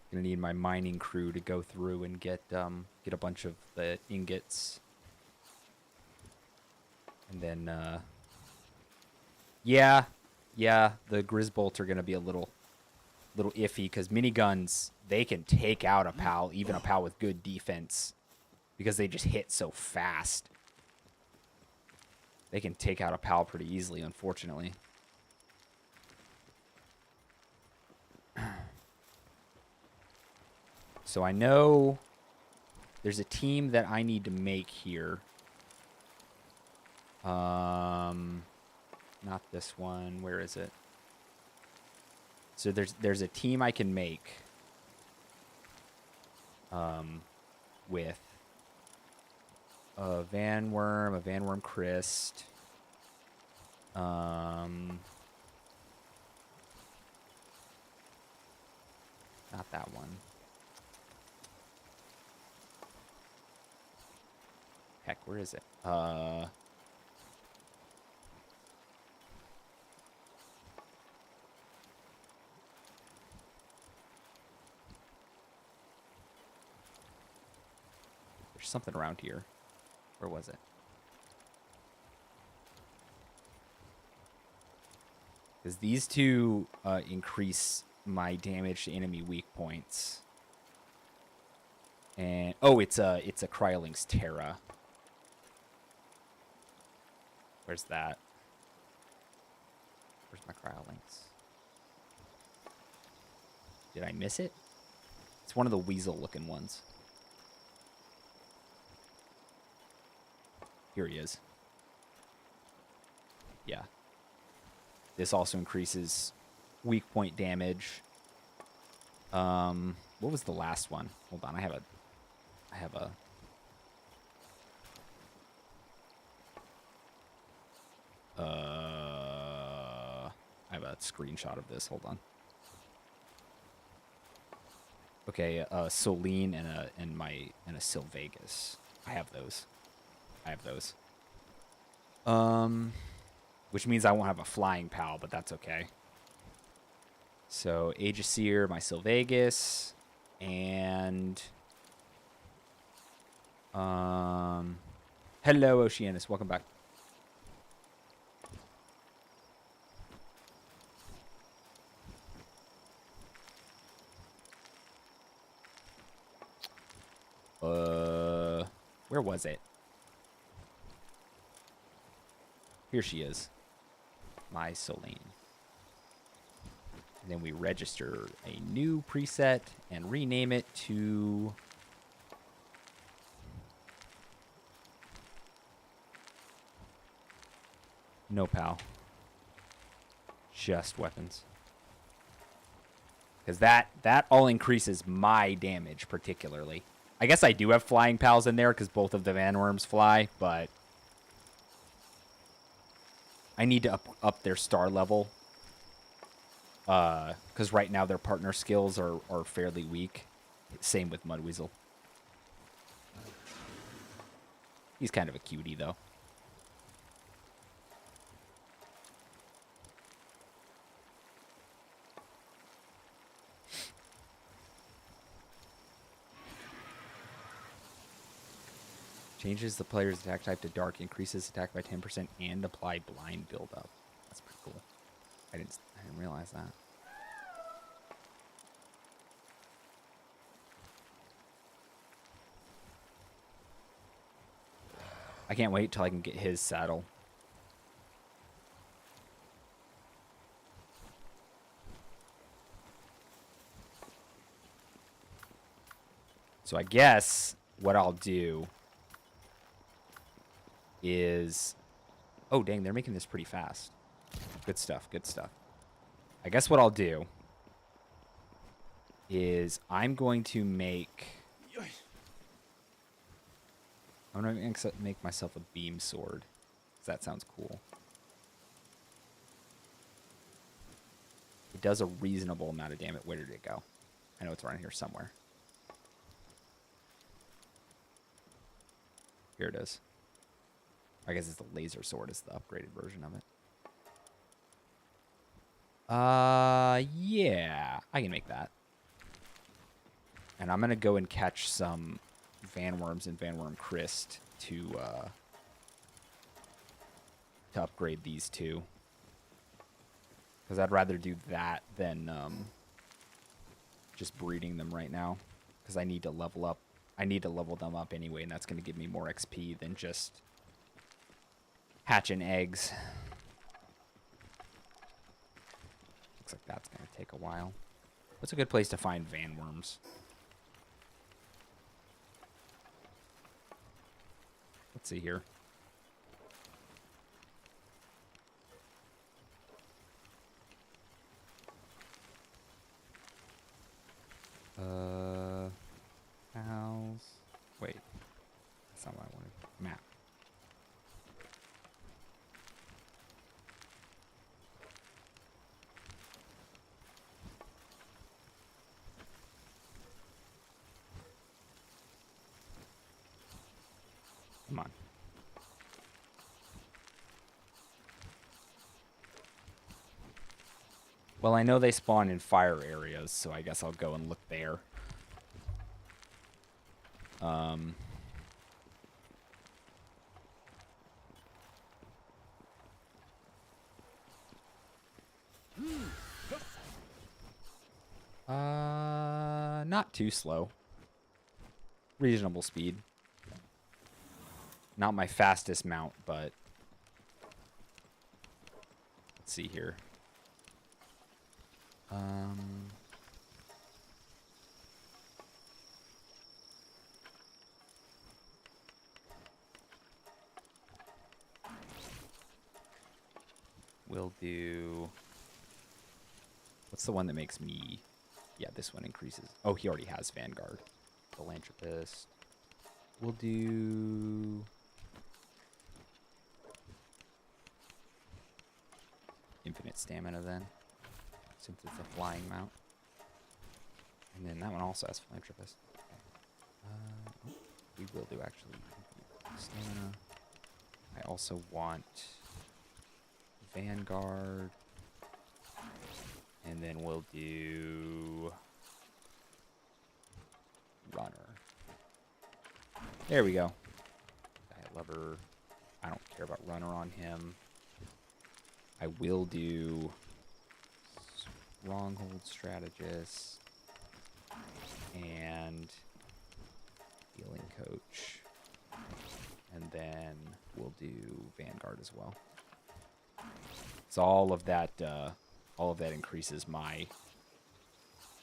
gonna need my mining crew to go through and get a bunch of the ingots. And then yeah, the Grisbolt are gonna be a little iffy because miniguns, they can take out a pal, even a pal with good defense, because they just hit so fast. They can take out a pal pretty easily, unfortunately. So I know there's a team that I need to make here. Not this one. Where is it? So there's a team I can make with a Van Worm Christ, not that one. Heck, where is it? There's something around here. Where was it? Because these two increase my damage to enemy weak points. And oh, it's a Cryolynx Terra. Where's that? Where's my Cryolynx? Did I miss it? It's one of the weasel-looking ones. Here he is. Yeah. This also increases weak point damage. What was the last one? Hold on, I have a screenshot of this. Hold on. Okay, Soline and a Sylvegus. I have those. Which means I won't have a flying pal, but that's okay. So Aegis, my Sylvegus, and hello Oceanus, welcome back. Where was it? Here she is. My Soline. And then we register a new preset and rename it to no pal. Just weapons. Because that all increases my damage particularly. I guess I do have flying pals in there because both of the Van Worms fly, but I need to up their star level. Because right now their partner skills are fairly weak. Same with Mudweasel. He's kind of a cutie, though. Changes the player's attack type to dark, increases attack by 10%, and apply blind buildup. That's pretty cool. I didn't realize that. I can't wait till I can get his saddle. So I guess what I'll do is... Oh, dang, they're making this pretty fast. Good stuff, good stuff. I guess what I'll do is I'm going to make... I'm going to make myself a beam sword, because that sounds cool. It does a reasonable amount of damage. Where did it go? I know it's around here somewhere. Here it is. I guess it's the laser sword. It's the upgraded version of it. Yeah. I can make that. And I'm going to go and catch some Vanworms and Vanworm Crest to upgrade these two. Because I'd rather do that than just breeding them right now. Because I need to level up. I need to level them up anyway, and that's going to give me more XP than just hatching eggs. Looks like that's going to take a while. What's a good place to find Vanworms? Let's see here. House. Wait. That's not what I wanted. Map. Come on. Well, I know they spawn in fire areas, so I guess I'll go and look there. Not too slow. Reasonable speed. Not my fastest mount, but let's see here. We'll do... What's the one that makes me... Yeah, this one increases. Oh, he already has Vanguard. Philanthropist. We'll do... Infinite stamina then, since it's a flying mount. And then that one also has Philanthropist. We will do actually stamina. I also want Vanguard. And then we'll do Runner. There we go. Diet Lover. I don't care about Runner on him. I will do Stronghold Strategist and Healing Coach. And then we'll do Vanguard as well. So all of that increases my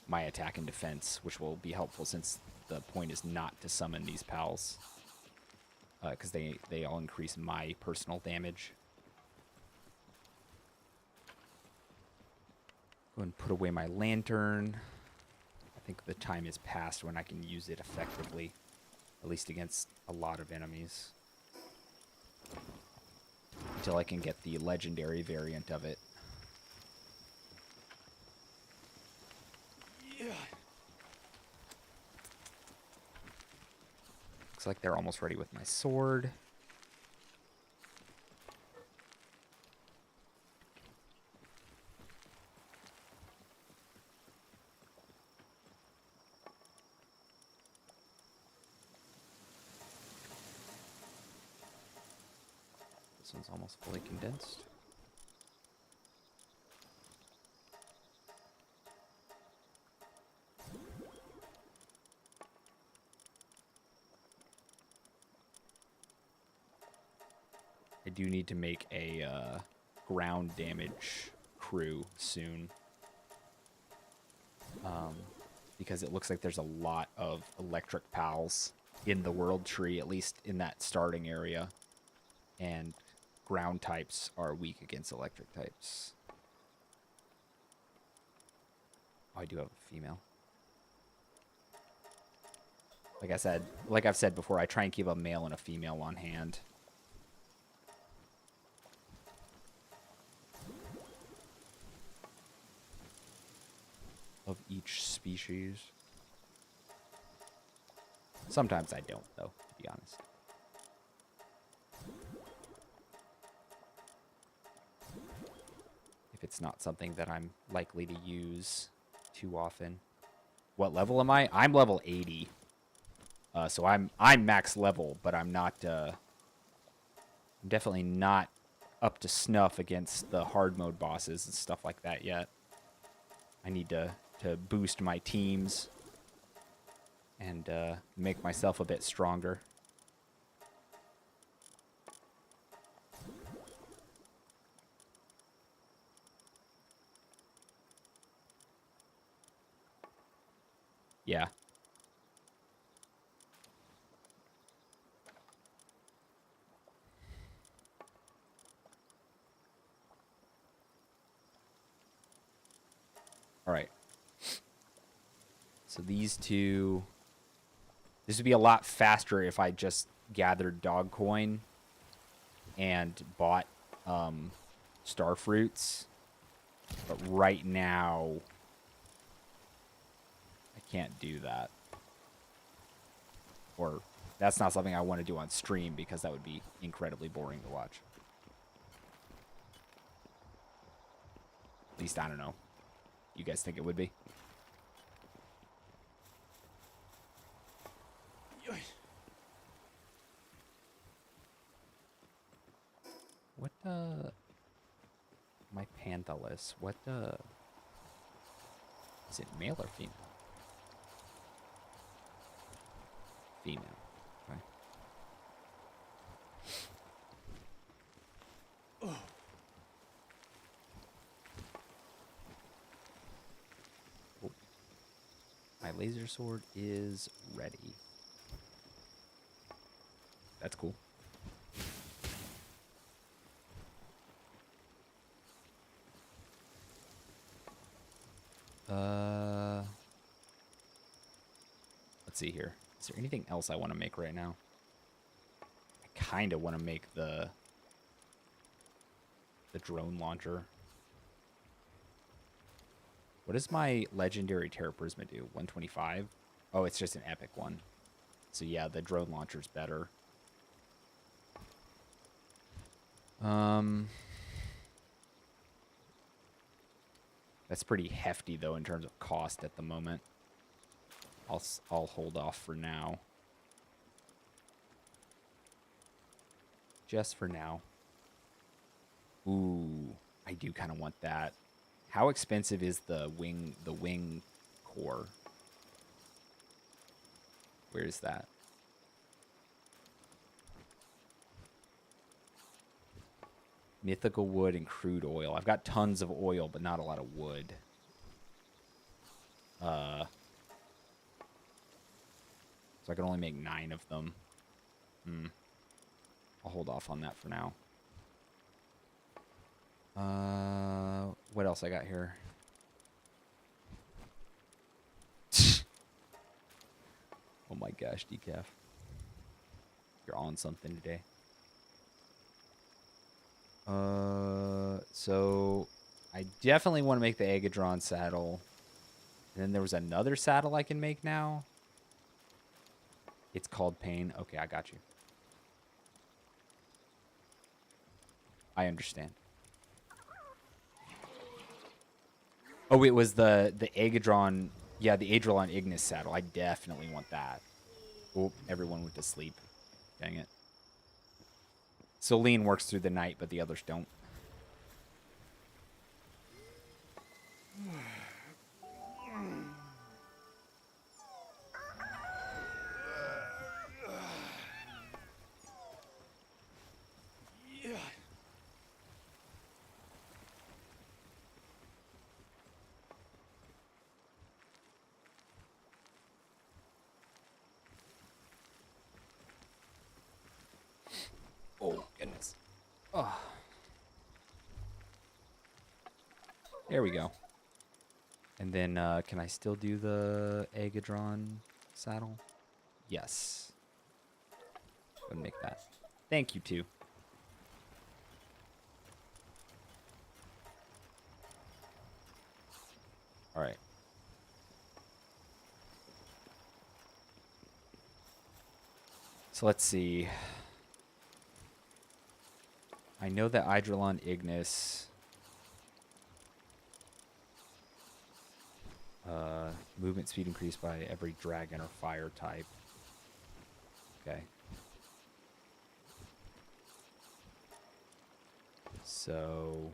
attack and defense, which will be helpful since the point is not to summon these pals. Because they all increase my personal damage. Go and put away my lantern. I think the time is past when I can use it effectively, at least against a lot of enemies. Until I can get the legendary variant of it. Yeah. Looks like they're almost ready with my sword. This one's almost fully condensed. I do need to make a ground damage crew soon. Because it looks like there's a lot of electric pals in the world tree, at least in that starting area. And ground types are weak against electric types. Oh, I do have a female. Like I've said before, I try and keep a male and a female on hand. Of each species. Sometimes I don't, though, to be honest. If it's not something that I'm likely to use too often. What level am I? I'm level 80. So I'm max level, but I'm not I'm definitely not up to snuff against the hard mode bosses and stuff like that yet. I need to boost my teams and make myself a bit stronger. Yeah. All right. So these two, this would be a lot faster if I just gathered dog coin and bought star fruits. But right now, I can't do that. Or that's not something I want to do on stream because that would be incredibly boring to watch. At least I don't know. You guys think it would be? What my Panthalus, what is it, male or female? Female. Okay. Oh. My laser sword is ready. That's cool. Let's see here. Is there anything else I want to make right now? I kind of want to make the drone launcher. What does my legendary Terra Prisma do? 125? Oh, it's just an epic one. So yeah, the drone launcher's better. That's pretty hefty though in terms of cost at the moment. I'll hold off for now. Just for now. Ooh, I do kind of want that. How expensive is the wing core? Where is that? Mythical wood and crude oil. I've got tons of oil, but not a lot of wood. So I can only make 9 of them. I'll hold off on that for now. What else I got here? Oh my gosh, Decaf. You're on something today. So I definitely want to make the Agadron saddle. And then there was another saddle I can make now. It's called Pain. Okay, I got you. I understand. Oh, it was the Agadron. Yeah, the Adrelon Ignis saddle. I definitely want that. Oh, everyone went to sleep. Dang it. Celine works through the night, but the others don't. Oh, goodness. Oh. There we go. And then, can I still do the Agadron saddle? Yes. Go and make that. Thank you, too. All right. So let's see. I know that Eidrilon Ignis movement speed increased by every dragon or fire type. Okay. So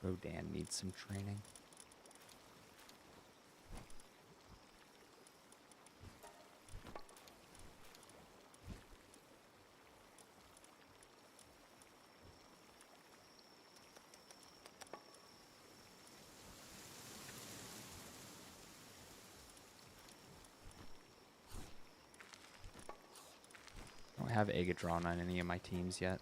Rodan needs some training. I don't have Agadron on any of my teams yet.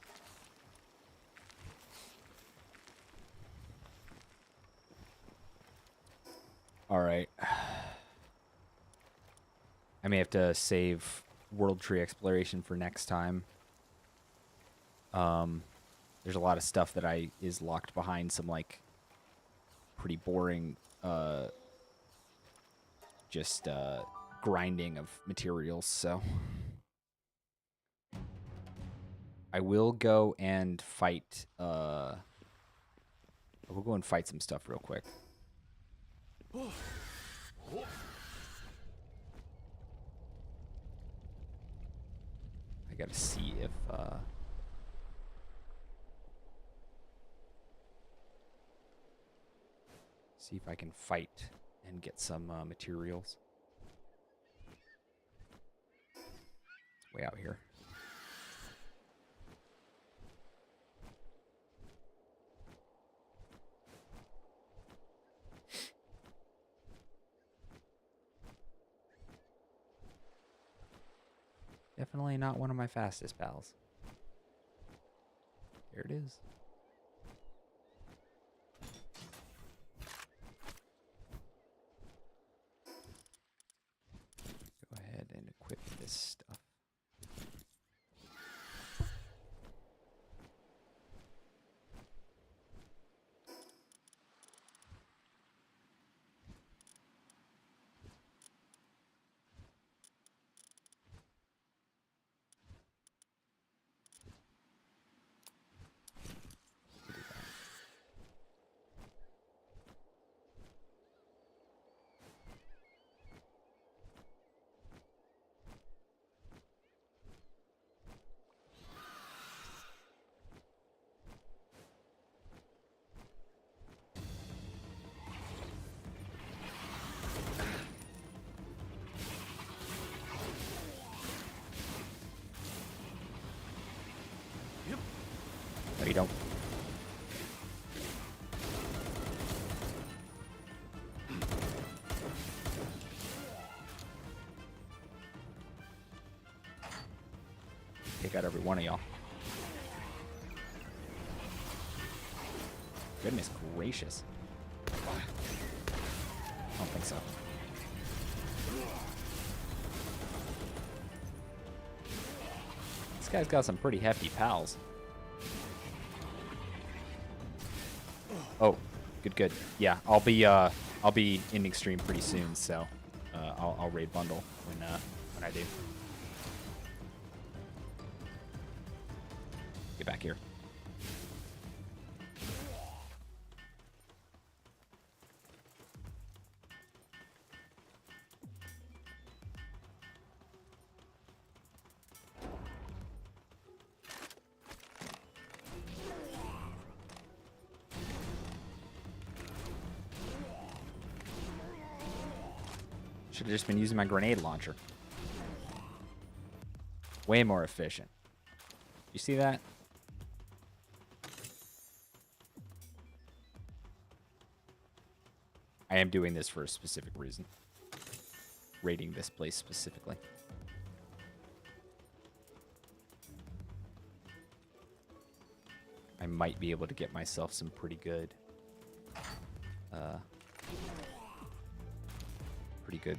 All right. I may have to save World Tree Exploration for next time. There's a lot of stuff that is locked behind some like pretty boring just grinding of materials, so I will go and fight I will go and fight some stuff real quick. I gotta see if I can fight and get some materials. Way out here. Definitely not one of my fastest pals. Here it is. Go ahead and equip this stuff. No, you don't. Take out every one of y'all. Goodness gracious. I don't think so. This guy's got some pretty hefty pals. Oh, Good. Yeah, I'll be ending stream pretty soon, so I'll raid bundle when I do. Get back here. Should have just been using my grenade launcher. Way more efficient. You see that? I am doing this for a specific reason. Raiding this place specifically. I might be able to get myself some pretty good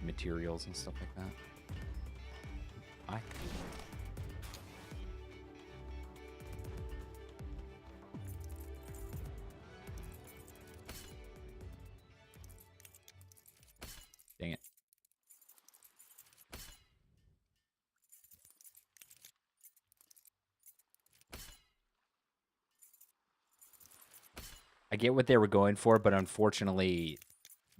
materials and stuff like that. Hi. Dang it. I get what they were going for, but unfortunately,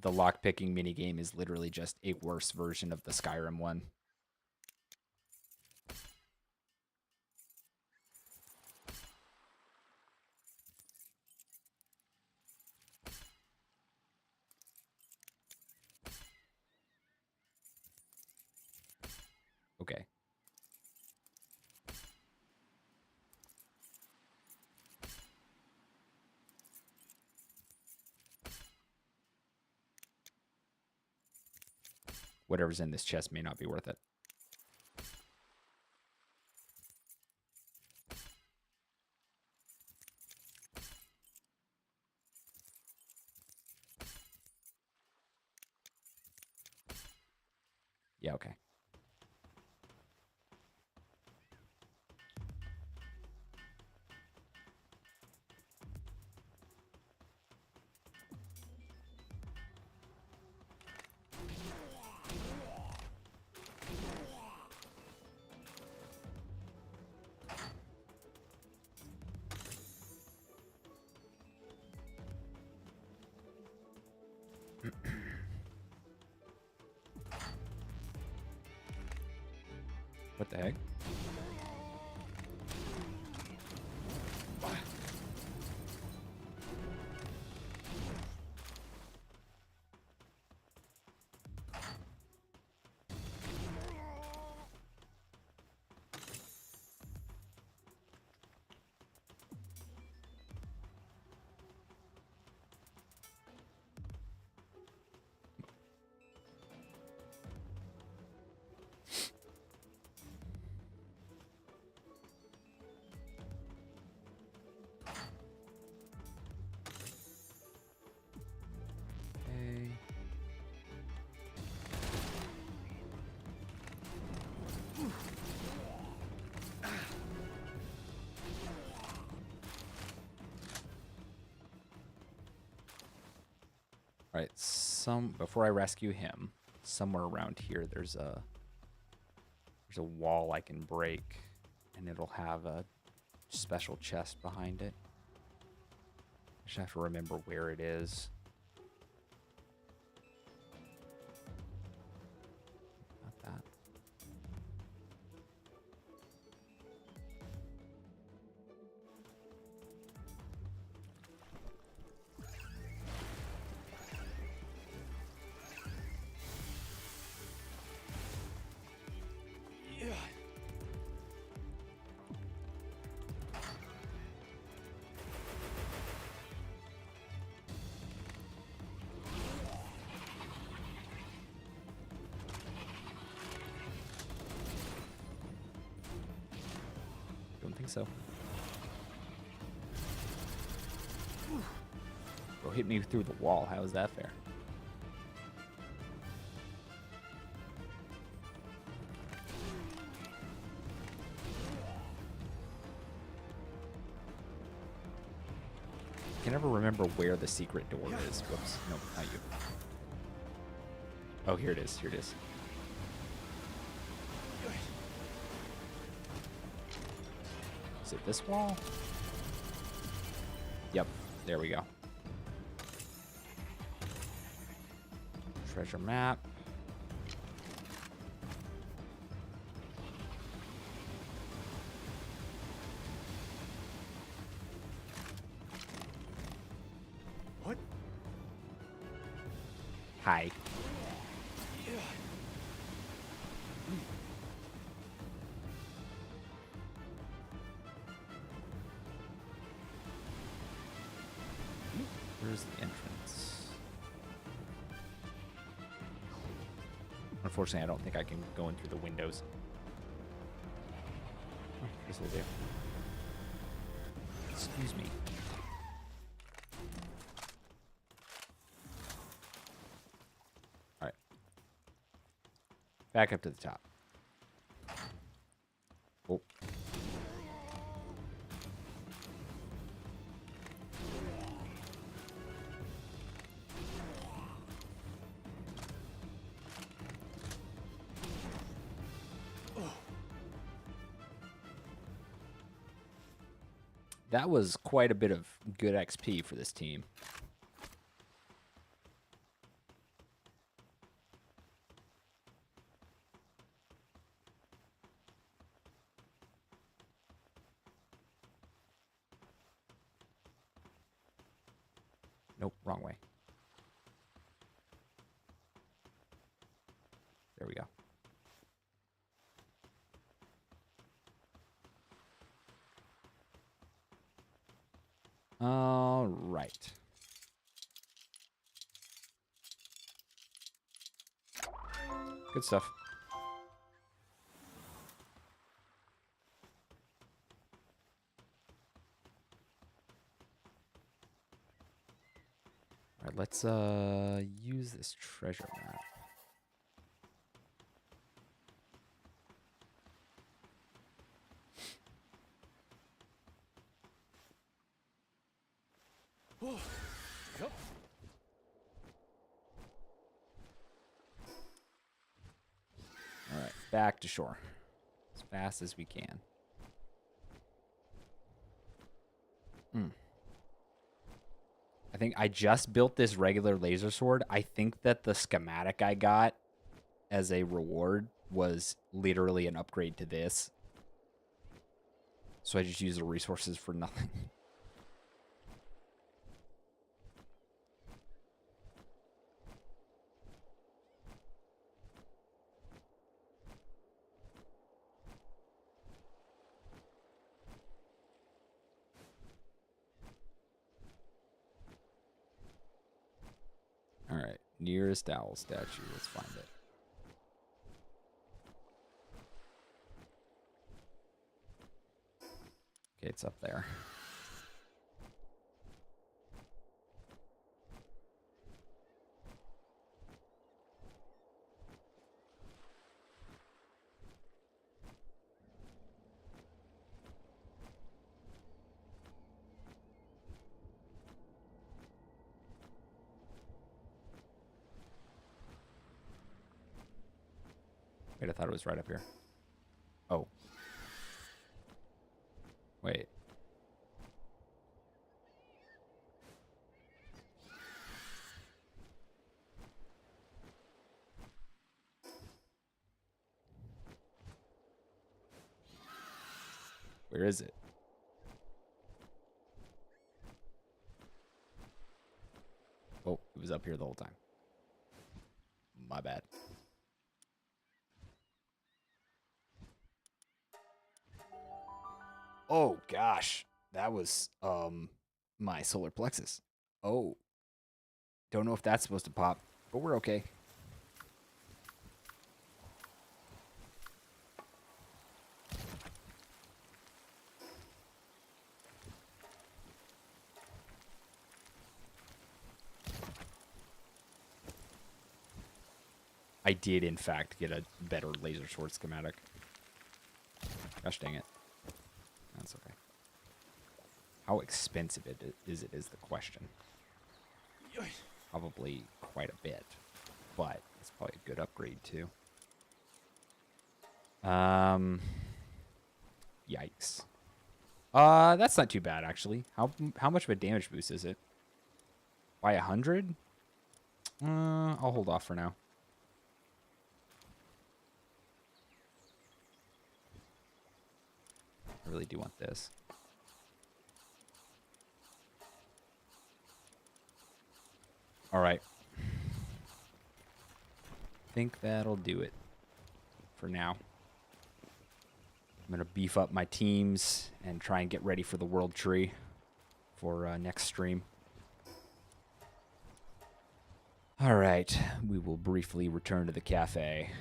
the lockpicking minigame is literally just a worse version of the Skyrim one. Okay. Whatever's in this chest may not be worth it. Yeah, okay. What the heck? All right, before I rescue him, somewhere around here there's a wall I can break, and it'll have a special chest behind it. I just have to remember where it is. Not that. So bro hit me through the wall. How is that fair? can never remember where the secret door is. Whoops. No, not you. Oh, here it is. Here it is. Is it this wall? Yep. There we go. Treasure map. What? Hi. Where's the entrance? Unfortunately, I don't think I can go in through the windows. Oh, this will do. Excuse me. All right. Back up to the top. Oh. That was quite a bit of good XP for this team. Nope, wrong way. There we go. All right. Good stuff. All right, let's use this treasure map. Yep. All right, back to shore as fast as we can. I think I just built this regular laser sword. I think that the schematic I got as a reward was literally an upgrade to this. So I just used the resources for nothing. All right, nearest owl statue. Let's find it. Okay, it's up there. Wait, I thought it was right up here. Oh. Wait. Where is it? Oh, it was up here the whole time. My bad. Oh gosh, that was my solar plexus. Oh. Don't know if that's supposed to pop, but we're okay. I did, in fact, get a better laser sword schematic. Gosh dang it. That's okay. How expensive is the question. Probably quite a bit, but it's probably a good upgrade too. Yikes. That's not too bad actually. How much of a damage boost is it? By 100? I'll hold off for now. I really do want this. All right. I think that'll do it for now. I'm going to beef up my teams and try and get ready for the World Tree for next stream. All right. We will briefly return to the cafe.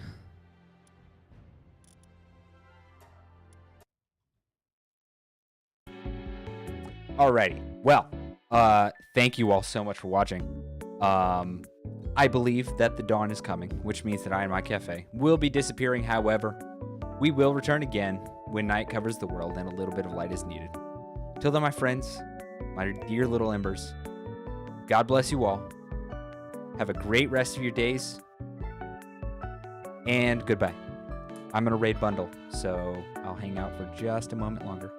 Alrighty. Well, thank you all so much for watching. I believe that the dawn is coming, which means that I and my cafe will be disappearing. However, we will return again when night covers the world and a little bit of light is needed. Till then, my friends, my dear little embers, God bless you all. Have a great rest of your days. And goodbye. I'm going to raid bundle, so I'll hang out for just a moment longer.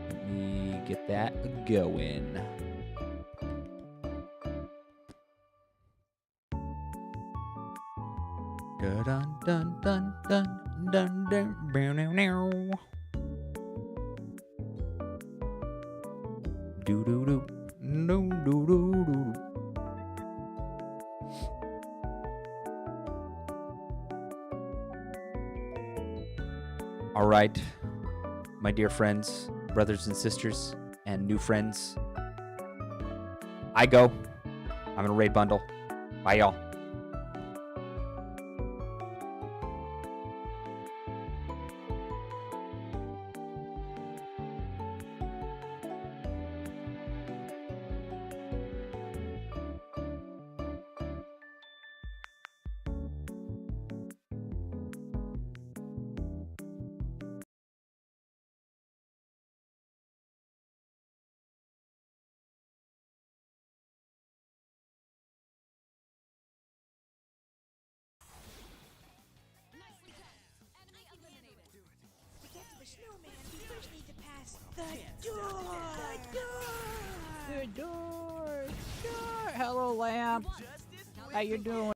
Let me get that going. Dun dun dun dun dun dun dun dun. Do do do do do do do. All right, my dear friends, brothers and sisters, and new friends. I go. I'm gonna raid bundle. Bye, y'all. To get to the snowman, we first need to pass the door. The door. Sure. Hello, Lamp. How you doing?